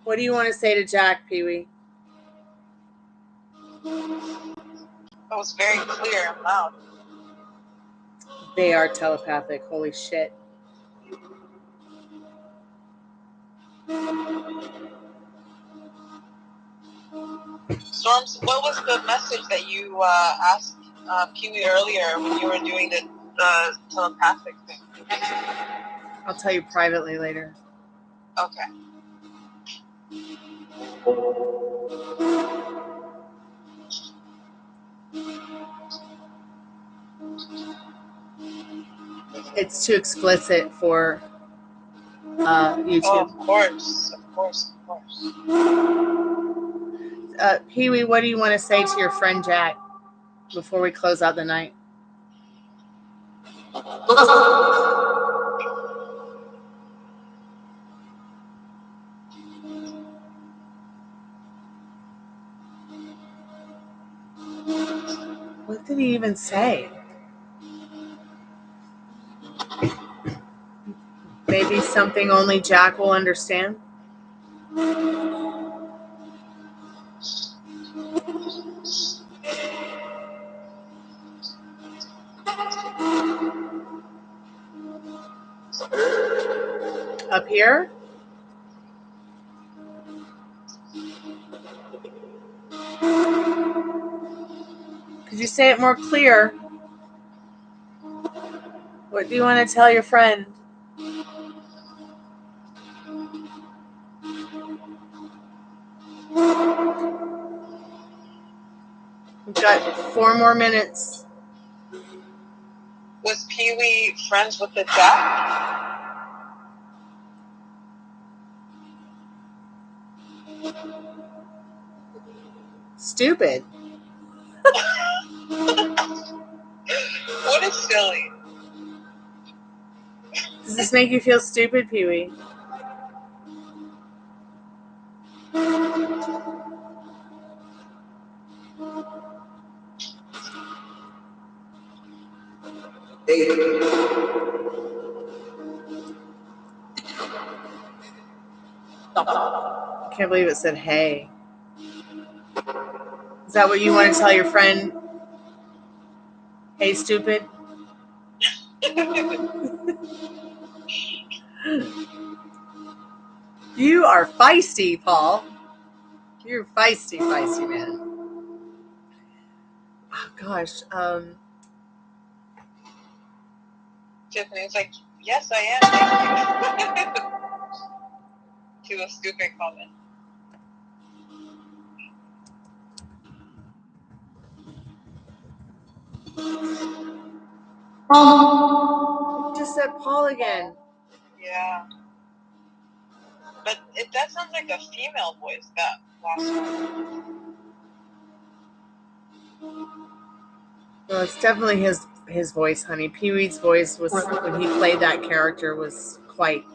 What do you want to say to Jack, Pee Wee? That was very clear and loud. They are telepathic. Holy shit. Storms, what was the message that you asked Pee Wee earlier when you were doing the telepathic thing? I'll tell you privately later. Okay. It's too explicit for YouTube. Oh, of course. Pee Wee, what do you want to say to your friend Jack before we close out the night? What did he even say? Maybe something only Jack will understand? Up here? Could you say it more clear? What do you want to tell your friend? We've got 4 more minutes. Was Pee-wee friends with the Jack? Stupid. What is silly? Does this make you feel stupid, Pee-wee? I can't believe it said hey. Is that what you want to tell your friend? Hey, stupid? You are feisty, Paul. You're feisty, man. Oh, gosh. Tiffany's like, yes, I am. Thank you. To a stupid comment. It just said Paul again. Yeah. But that sounds like a female voice, that last one. Well, it's definitely his voice, honey. Pee-wee's voice was, when he played that character, was quite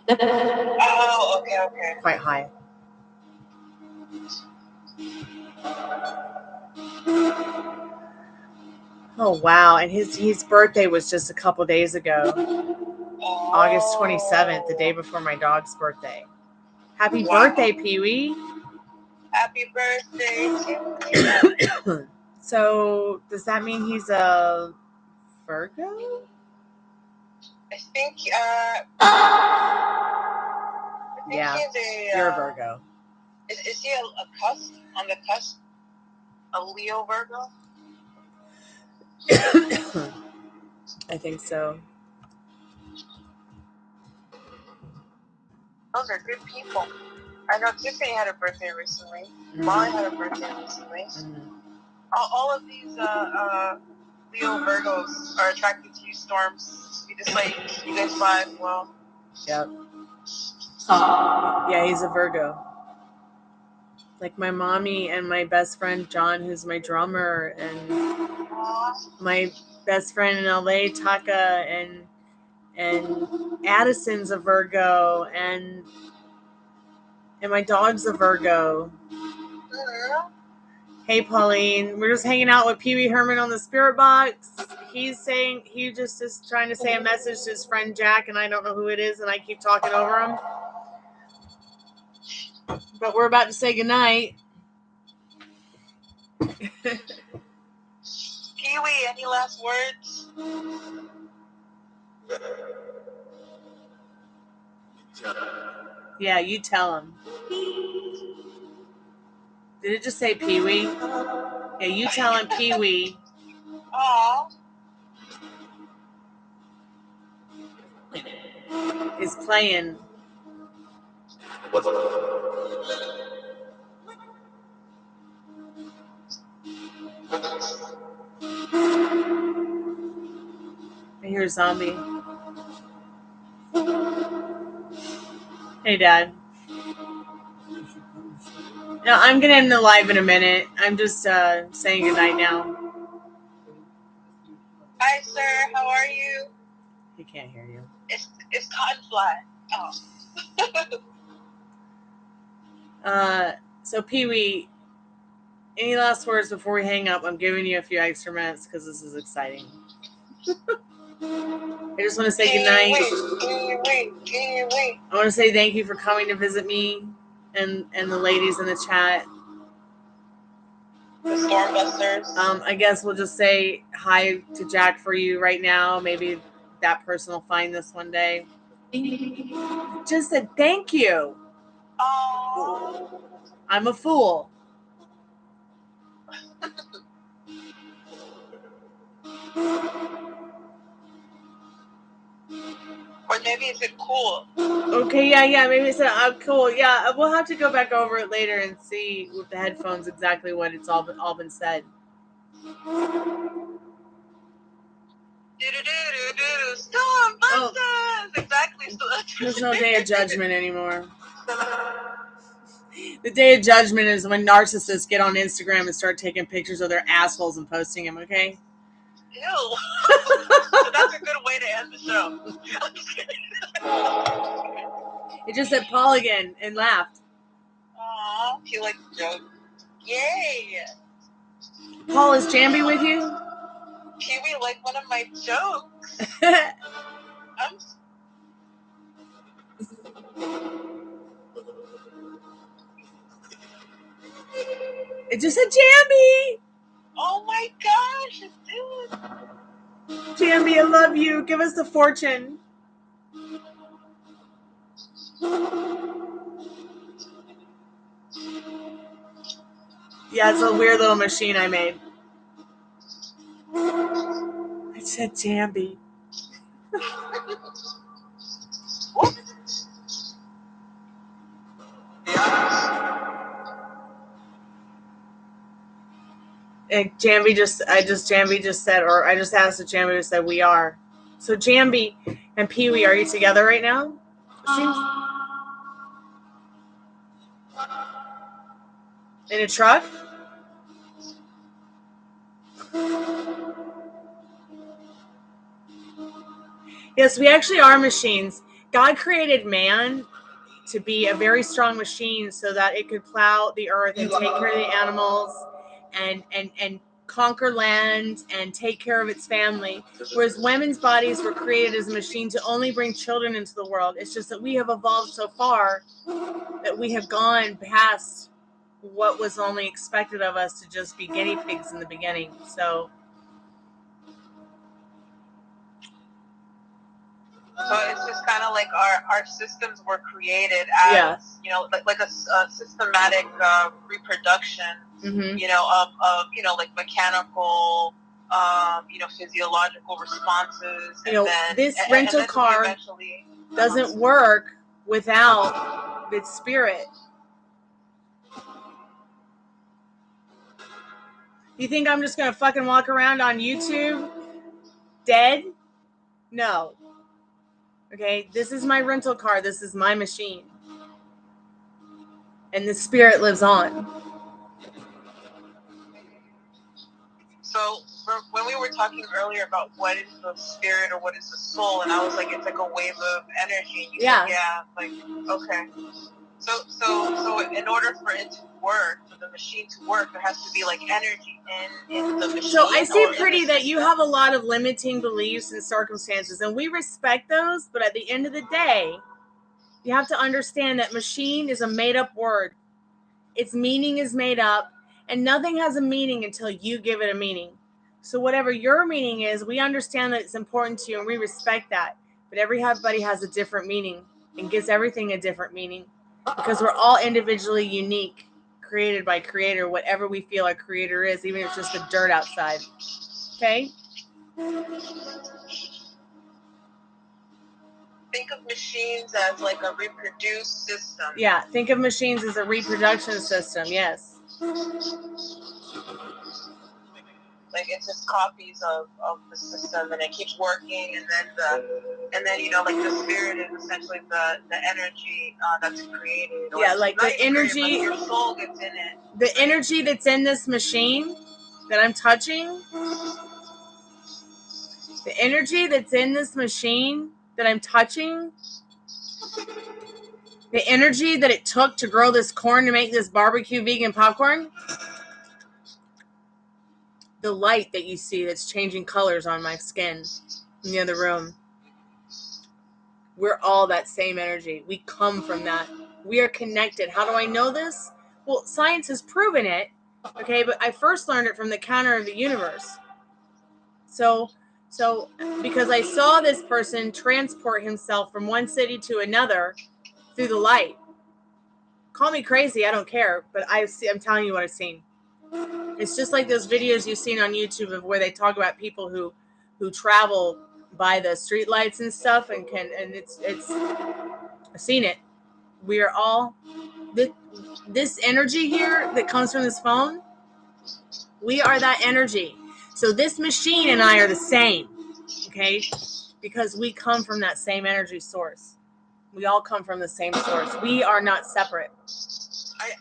Oh, okay. quite high. Oh, wow. And his birthday was just a couple days ago. Oh. August 27th, the day before my dog's birthday. Happy birthday, Pee-wee. Happy birthday to you. So, does that mean he's a Virgo? I think Yeah, he's you're a Virgo. Is he a cusp, on the cusp? A Leo Virgo? I think so. Those are good people. I know Tiffany had a birthday recently. Molly had a birthday recently. All of these Leo Virgos are attracted to you, Storms. You guys vibe well. Yep. Yeah, he's a Virgo. Like my mommy and my best friend John, who's my drummer, and my best friend in LA, Taka, and Addison's a Virgo, and my dog's a Virgo. Hey, Pauline, we're just hanging out with Pee-wee Herman on the spirit box. He's saying he just is trying to say a message to his friend Jack, and I don't know who it is, and I keep talking over him. But we're about to say goodnight. Pee-wee, any last words? Yeah, you tell him. Did it just say Pee-wee? Yeah, you tell him Pee-wee. Aww. Is playing. I hear a zombie. Hey, Dad. No, I'm going to end the live in a minute. I'm just saying goodnight now. Hi, sir. How are you? He can't hear you. It's Cottonfly. Oh. So, Pee-wee, any last words before we hang up? I'm giving you a few extra minutes because this is exciting. I just want to say goodnight. I want to say thank you for coming to visit me and the ladies in the chat. The Stormbusters. I guess we'll just say hi to Jack for you right now. Maybe that person will find this one day. Just said thank you. Oh. I'm a fool. Or maybe is it cool? Okay, yeah. Maybe it's cool. Yeah, we'll have to go back over it later and see with the headphones exactly what it's all been said. Stormbusters! Exactly. There's no day of judgment anymore. The day of judgment is when narcissists get on Instagram and start taking pictures of their assholes and posting them, okay? Ew. So that's a good way to end the show. I'm just kidding. It just said Paul again and laughed. Aw, he liked the joke. Yay! Paul, is Jambi with you? Pee-wee liked one of my jokes. It just said Jambi! Oh my gosh, it did. Jambi, I love you. Give us the fortune. Yeah, it's a weird little machine I made. It said Jambi. And Jambi just said, or I just asked if Jambi just said we are. So Jambi and Pee-wee, are you together right now? In a truck? Yes, we actually are machines. God created man to be a very strong machine so that it could plow the earth and take care of the animals and conquer land and take care of its family. Whereas women's bodies were created as a machine to only bring children into the world. It's just that we have evolved so far that we have gone past what was only expected of us to just be guinea pigs in the beginning. So it's just kind of like our systems were created as, you know, like a systematic reproduction, you know, of you know, like mechanical, you know, physiological responses. You know, then, this rental car doesn't work without its spirit. You think I'm just going to fucking walk around on YouTube dead? No. Okay, this is my rental car. This is my machine. And the spirit lives on. So when we were talking earlier about what is the spirit or what is the soul, and I was like, it's like a wave of energy. And you said, yeah, like, okay. So in order for it to work, for the machine to work, there has to be like energy in the machine. So I see, Pretty, that you have a lot of limiting beliefs and circumstances, and we respect those, but at the end of the day, you have to understand that machine is a made-up word. Its meaning is made up, and nothing has a meaning until you give it a meaning. So whatever your meaning is, we understand that it's important to you, and we respect that. But everybody has a different meaning and gives everything a different meaning because we're all individually unique, created by Creator, whatever we feel our Creator is, even if it's just the dirt outside. Okay? Think of machines as like a reproduce system. Yeah, think of machines as a reproduction system, yes. Like it's just copies of the system, and it keeps working, and then you know, like the spirit is essentially the energy that's created. Yeah, like the energy, created, your soul gets in it. The energy that's in this machine that I'm touching, the energy that's in this machine that I'm touching, the energy that it took to grow this corn to make this barbecue vegan popcorn, the light that you see that's changing colors on my skin, in the other room. We're all that same energy. We come from that. We are connected. How do I know this? Well, science has proven it. Okay, but I first learned it from the counter of the universe. So because I saw this person transport himself from one city to another through the light. Call me crazy, I don't care, but I'm telling you what I've seen. It's just like those videos you've seen on YouTube of where they talk about people who travel by the street lights and stuff, and it's I've seen it. We are all this energy here that comes from this phone. We are that energy. So this machine and I are the same, okay? Because we come from that same energy source. We all come from the same source. We are not separate.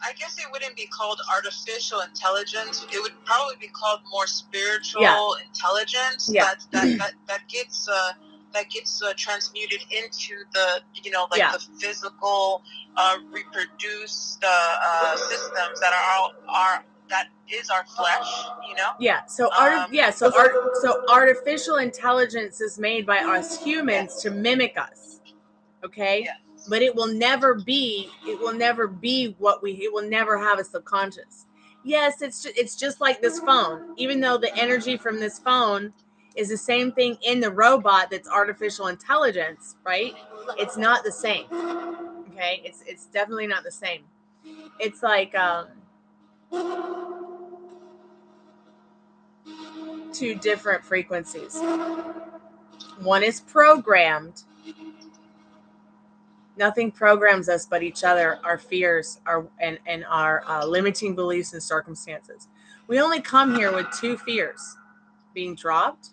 I guess it wouldn't be called artificial intelligence. It would probably be called more spiritual intelligence. Yeah. That gets transmuted into the the physical reproduced systems that are that is our flesh. Yeah. So artificial intelligence is made by us humans to mimic us. Okay. Yeah. But it will never be what it will never have a subconscious. Yes, it's just like this phone. Even though the energy from this phone is the same thing in the robot that's artificial intelligence, right? It's not the same. Okay? It's definitely not the same. It's like two different frequencies. One is programmed. Nothing programs us but each other, our fears, our limiting beliefs and circumstances. We only come here with two fears: being dropped,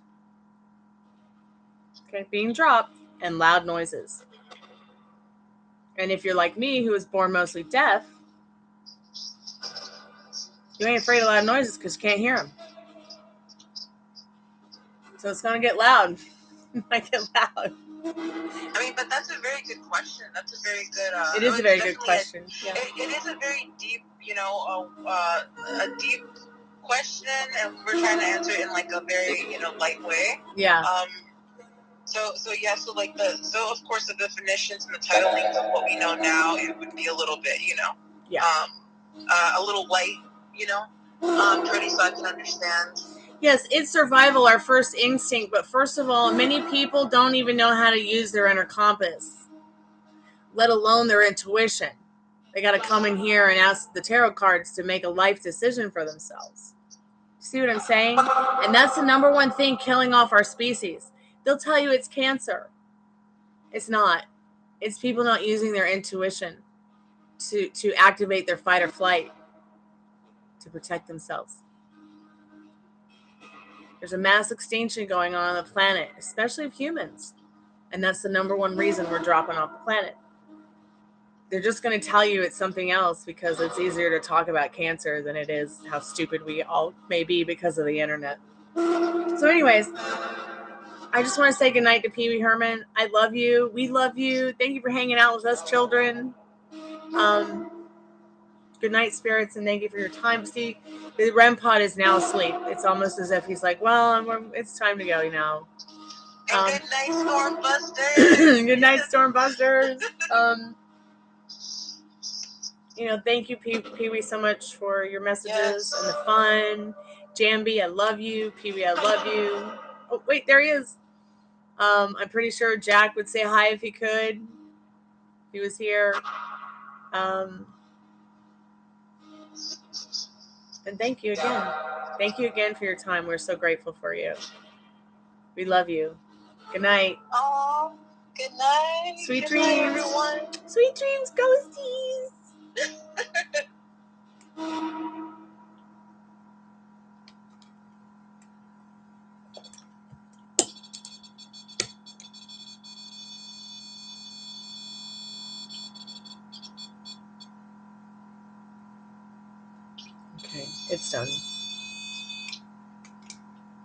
and loud noises. And if you're like me, who was born mostly deaf, you ain't afraid of loud noises because you can't hear them. So it's going to get loud. It might get loud. I mean, but that's a very good question. That's a very good. It is a very good question. It is a very deep, a deep question, and we're trying to answer it in like a very, light way. Yeah. So of course the definitions and the titlings of what we know now, it would be a little bit, a little light, pretty so I can understand. Yes, it's survival, our first instinct. But first of all, many people don't even know how to use their inner compass, let alone their intuition. They got to come in here and ask the tarot cards to make a life decision for themselves. See what I'm saying? And that's the number one thing killing off our species. They'll tell you it's cancer. It's not. It's people not using their intuition to activate their fight or flight to protect themselves. There's a mass extinction going on the planet, especially of humans. And that's the number one reason we're dropping off the planet. They're just going to tell you it's something else because it's easier to talk about cancer than it is how stupid we all may be because of the internet. So anyways, I just want to say goodnight to Pee Wee Herman. I love you. We love you. Thank you for hanging out with us, children. Good night, spirits, and thank you for your time. See, the REM pod is now asleep. It's almost as if he's like, well, it's time to go now. Good night, Stormbusters. Good night, Stormbusters. Thank you, Pee Wee, so much for your messages and the fun. Jambi, I love you. Pee Wee, I love you. Oh, wait, there he is. I'm pretty sure Jack would say hi if he could. If he was here. And thank you again. Thank you again for your time. We're so grateful for you. We love you. Good night. Oh, good night. Sweet dreams, everyone. Sweet dreams, ghosties. Okay, it's done.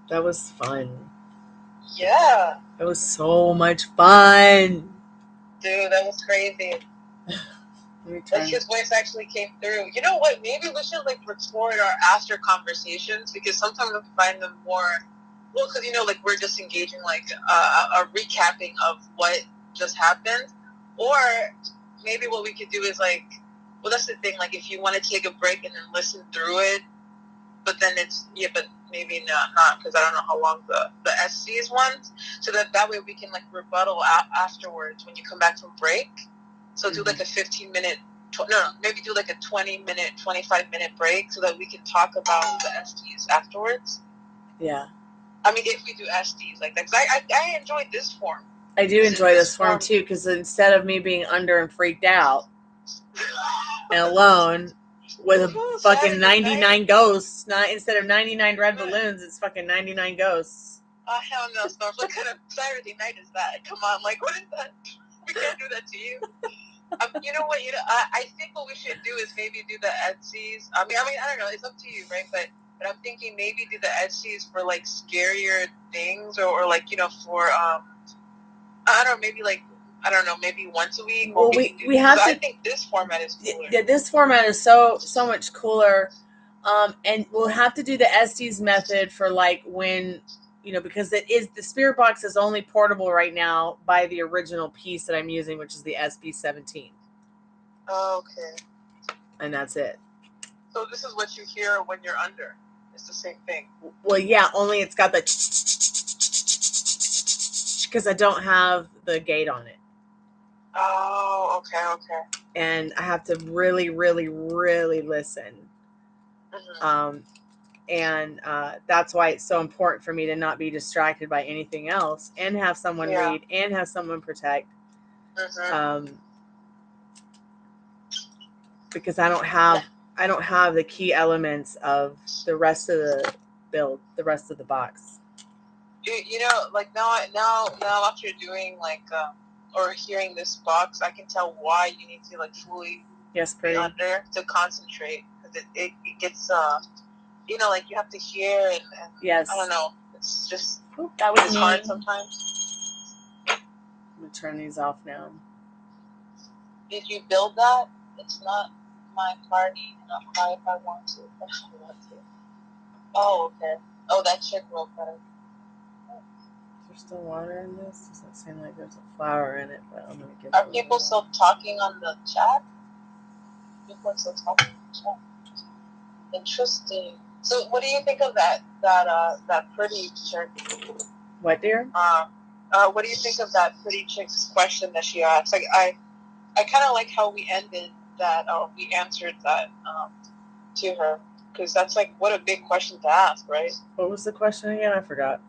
That was fun. Yeah. That was so much fun. Dude, that was crazy. Like his voice actually came through. You know what? Maybe we should record our after conversations because sometimes I find them more well, because like we're just engaging like a recapping of what just happened, or maybe what we could do is like, well, that's the thing. Like, if you want to take a break and then listen through it, but then but maybe not because I don't know how long the SCs ones. So that way we can like rebuttal afterwards when you come back from break. So do like a 15-minute. Maybe do like a 20-minute, 25-minute break so that we can talk about the SDs afterwards. Yeah. I mean, if we do SDs like that, because I enjoyed this form. I do enjoy this form too, because instead of me being under and freaked out and alone with a fucking 99 ghosts, instead of 99 red balloons, it's fucking 99 ghosts. Oh, hell no, Storm. What kind of Saturday night is that? Come on, like, what is that? We can't do that to you. You know what? I think what we should do is maybe do the Etsy's. I mean, I don't know. It's up to you, right? But I'm thinking maybe do the Etsy's for like scarier things, or like for I don't know, maybe like maybe once a week. Well, we have to. I think this format is cooler. Yeah, this format is so much cooler, and we'll have to do the Estes method for like when. Because the spirit box is only portable right now by the original piece that I'm using, which is the SB17. Okay. And that's it. So this is what you hear when you're under. It's the same thing. Well, yeah, only it's got the because I don't have the gate on it. Oh, okay. And I have to really, really, really listen. Mm-hmm. And that's why it's so important for me to not be distracted by anything else and have someone read and have someone protect. Mm-hmm. Because I don't have the key elements of the rest of the build, the rest of the box. Like now after doing like or hearing this box, I can tell why you need to like fully be under to concentrate, because it gets like you have to hear and yes, I don't know, it's just that was it's hard sometimes. I'm gonna turn these off now. Did you build that? It's not my party, and I'll cry if I want to. Oh, okay. Oh, that chick real better. Is there still water in this? Doesn't seem like there's a flower in it, but I'm gonna give. Are people still talking on the chat? People are still talking on the chat. Interesting. So, what do you think of that pretty chick? What, dear? What do you think of that pretty chick's question that she asked? Like, I kind of like how we ended that. We answered that to her, because that's like what a big question to ask, right? What was the question again? I forgot.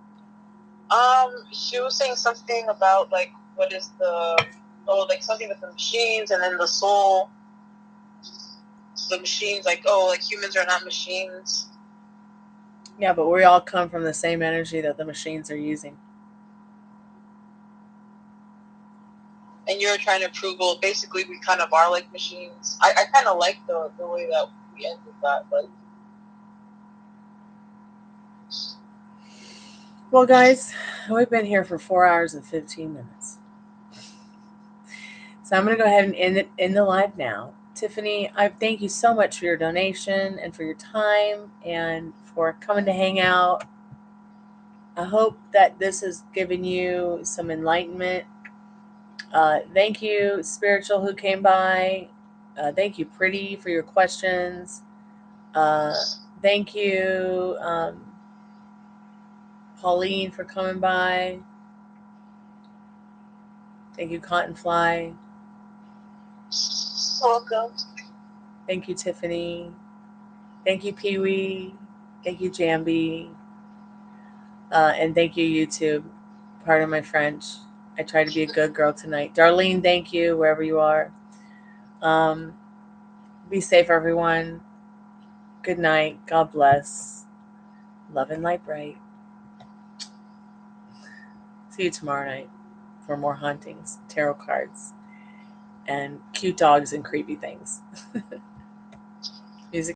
She was saying something about like what is like something with the machines, and then the soul. The machines, like humans are not machines. Yeah, but we all come from the same energy that the machines are using. And you're trying to prove, well, basically we kind of are like machines. I kind of like the way that we ended that, but. Well, guys, we've been here for 4 hours and 15 minutes. So I'm going to go ahead and end the live now. Tiffany, I thank you so much for your donation and for your time and for coming to hang out. I hope that this has given you some enlightenment. Thank you, Spiritual, who came by. Thank you, Pretty, for your questions. Thank you, Pauline, for coming by. Thank you, Cottonfly. Welcome. Thank you, Tiffany. Thank you, Pee-wee. Thank you, Jambi. And thank you, YouTube. Pardon my French. I try to be a good girl tonight. Darlene, thank you, wherever you are. Be safe, everyone. Good night. God bless. Love and light bright. See you tomorrow night for more hauntings, tarot cards, and cute dogs and creepy things.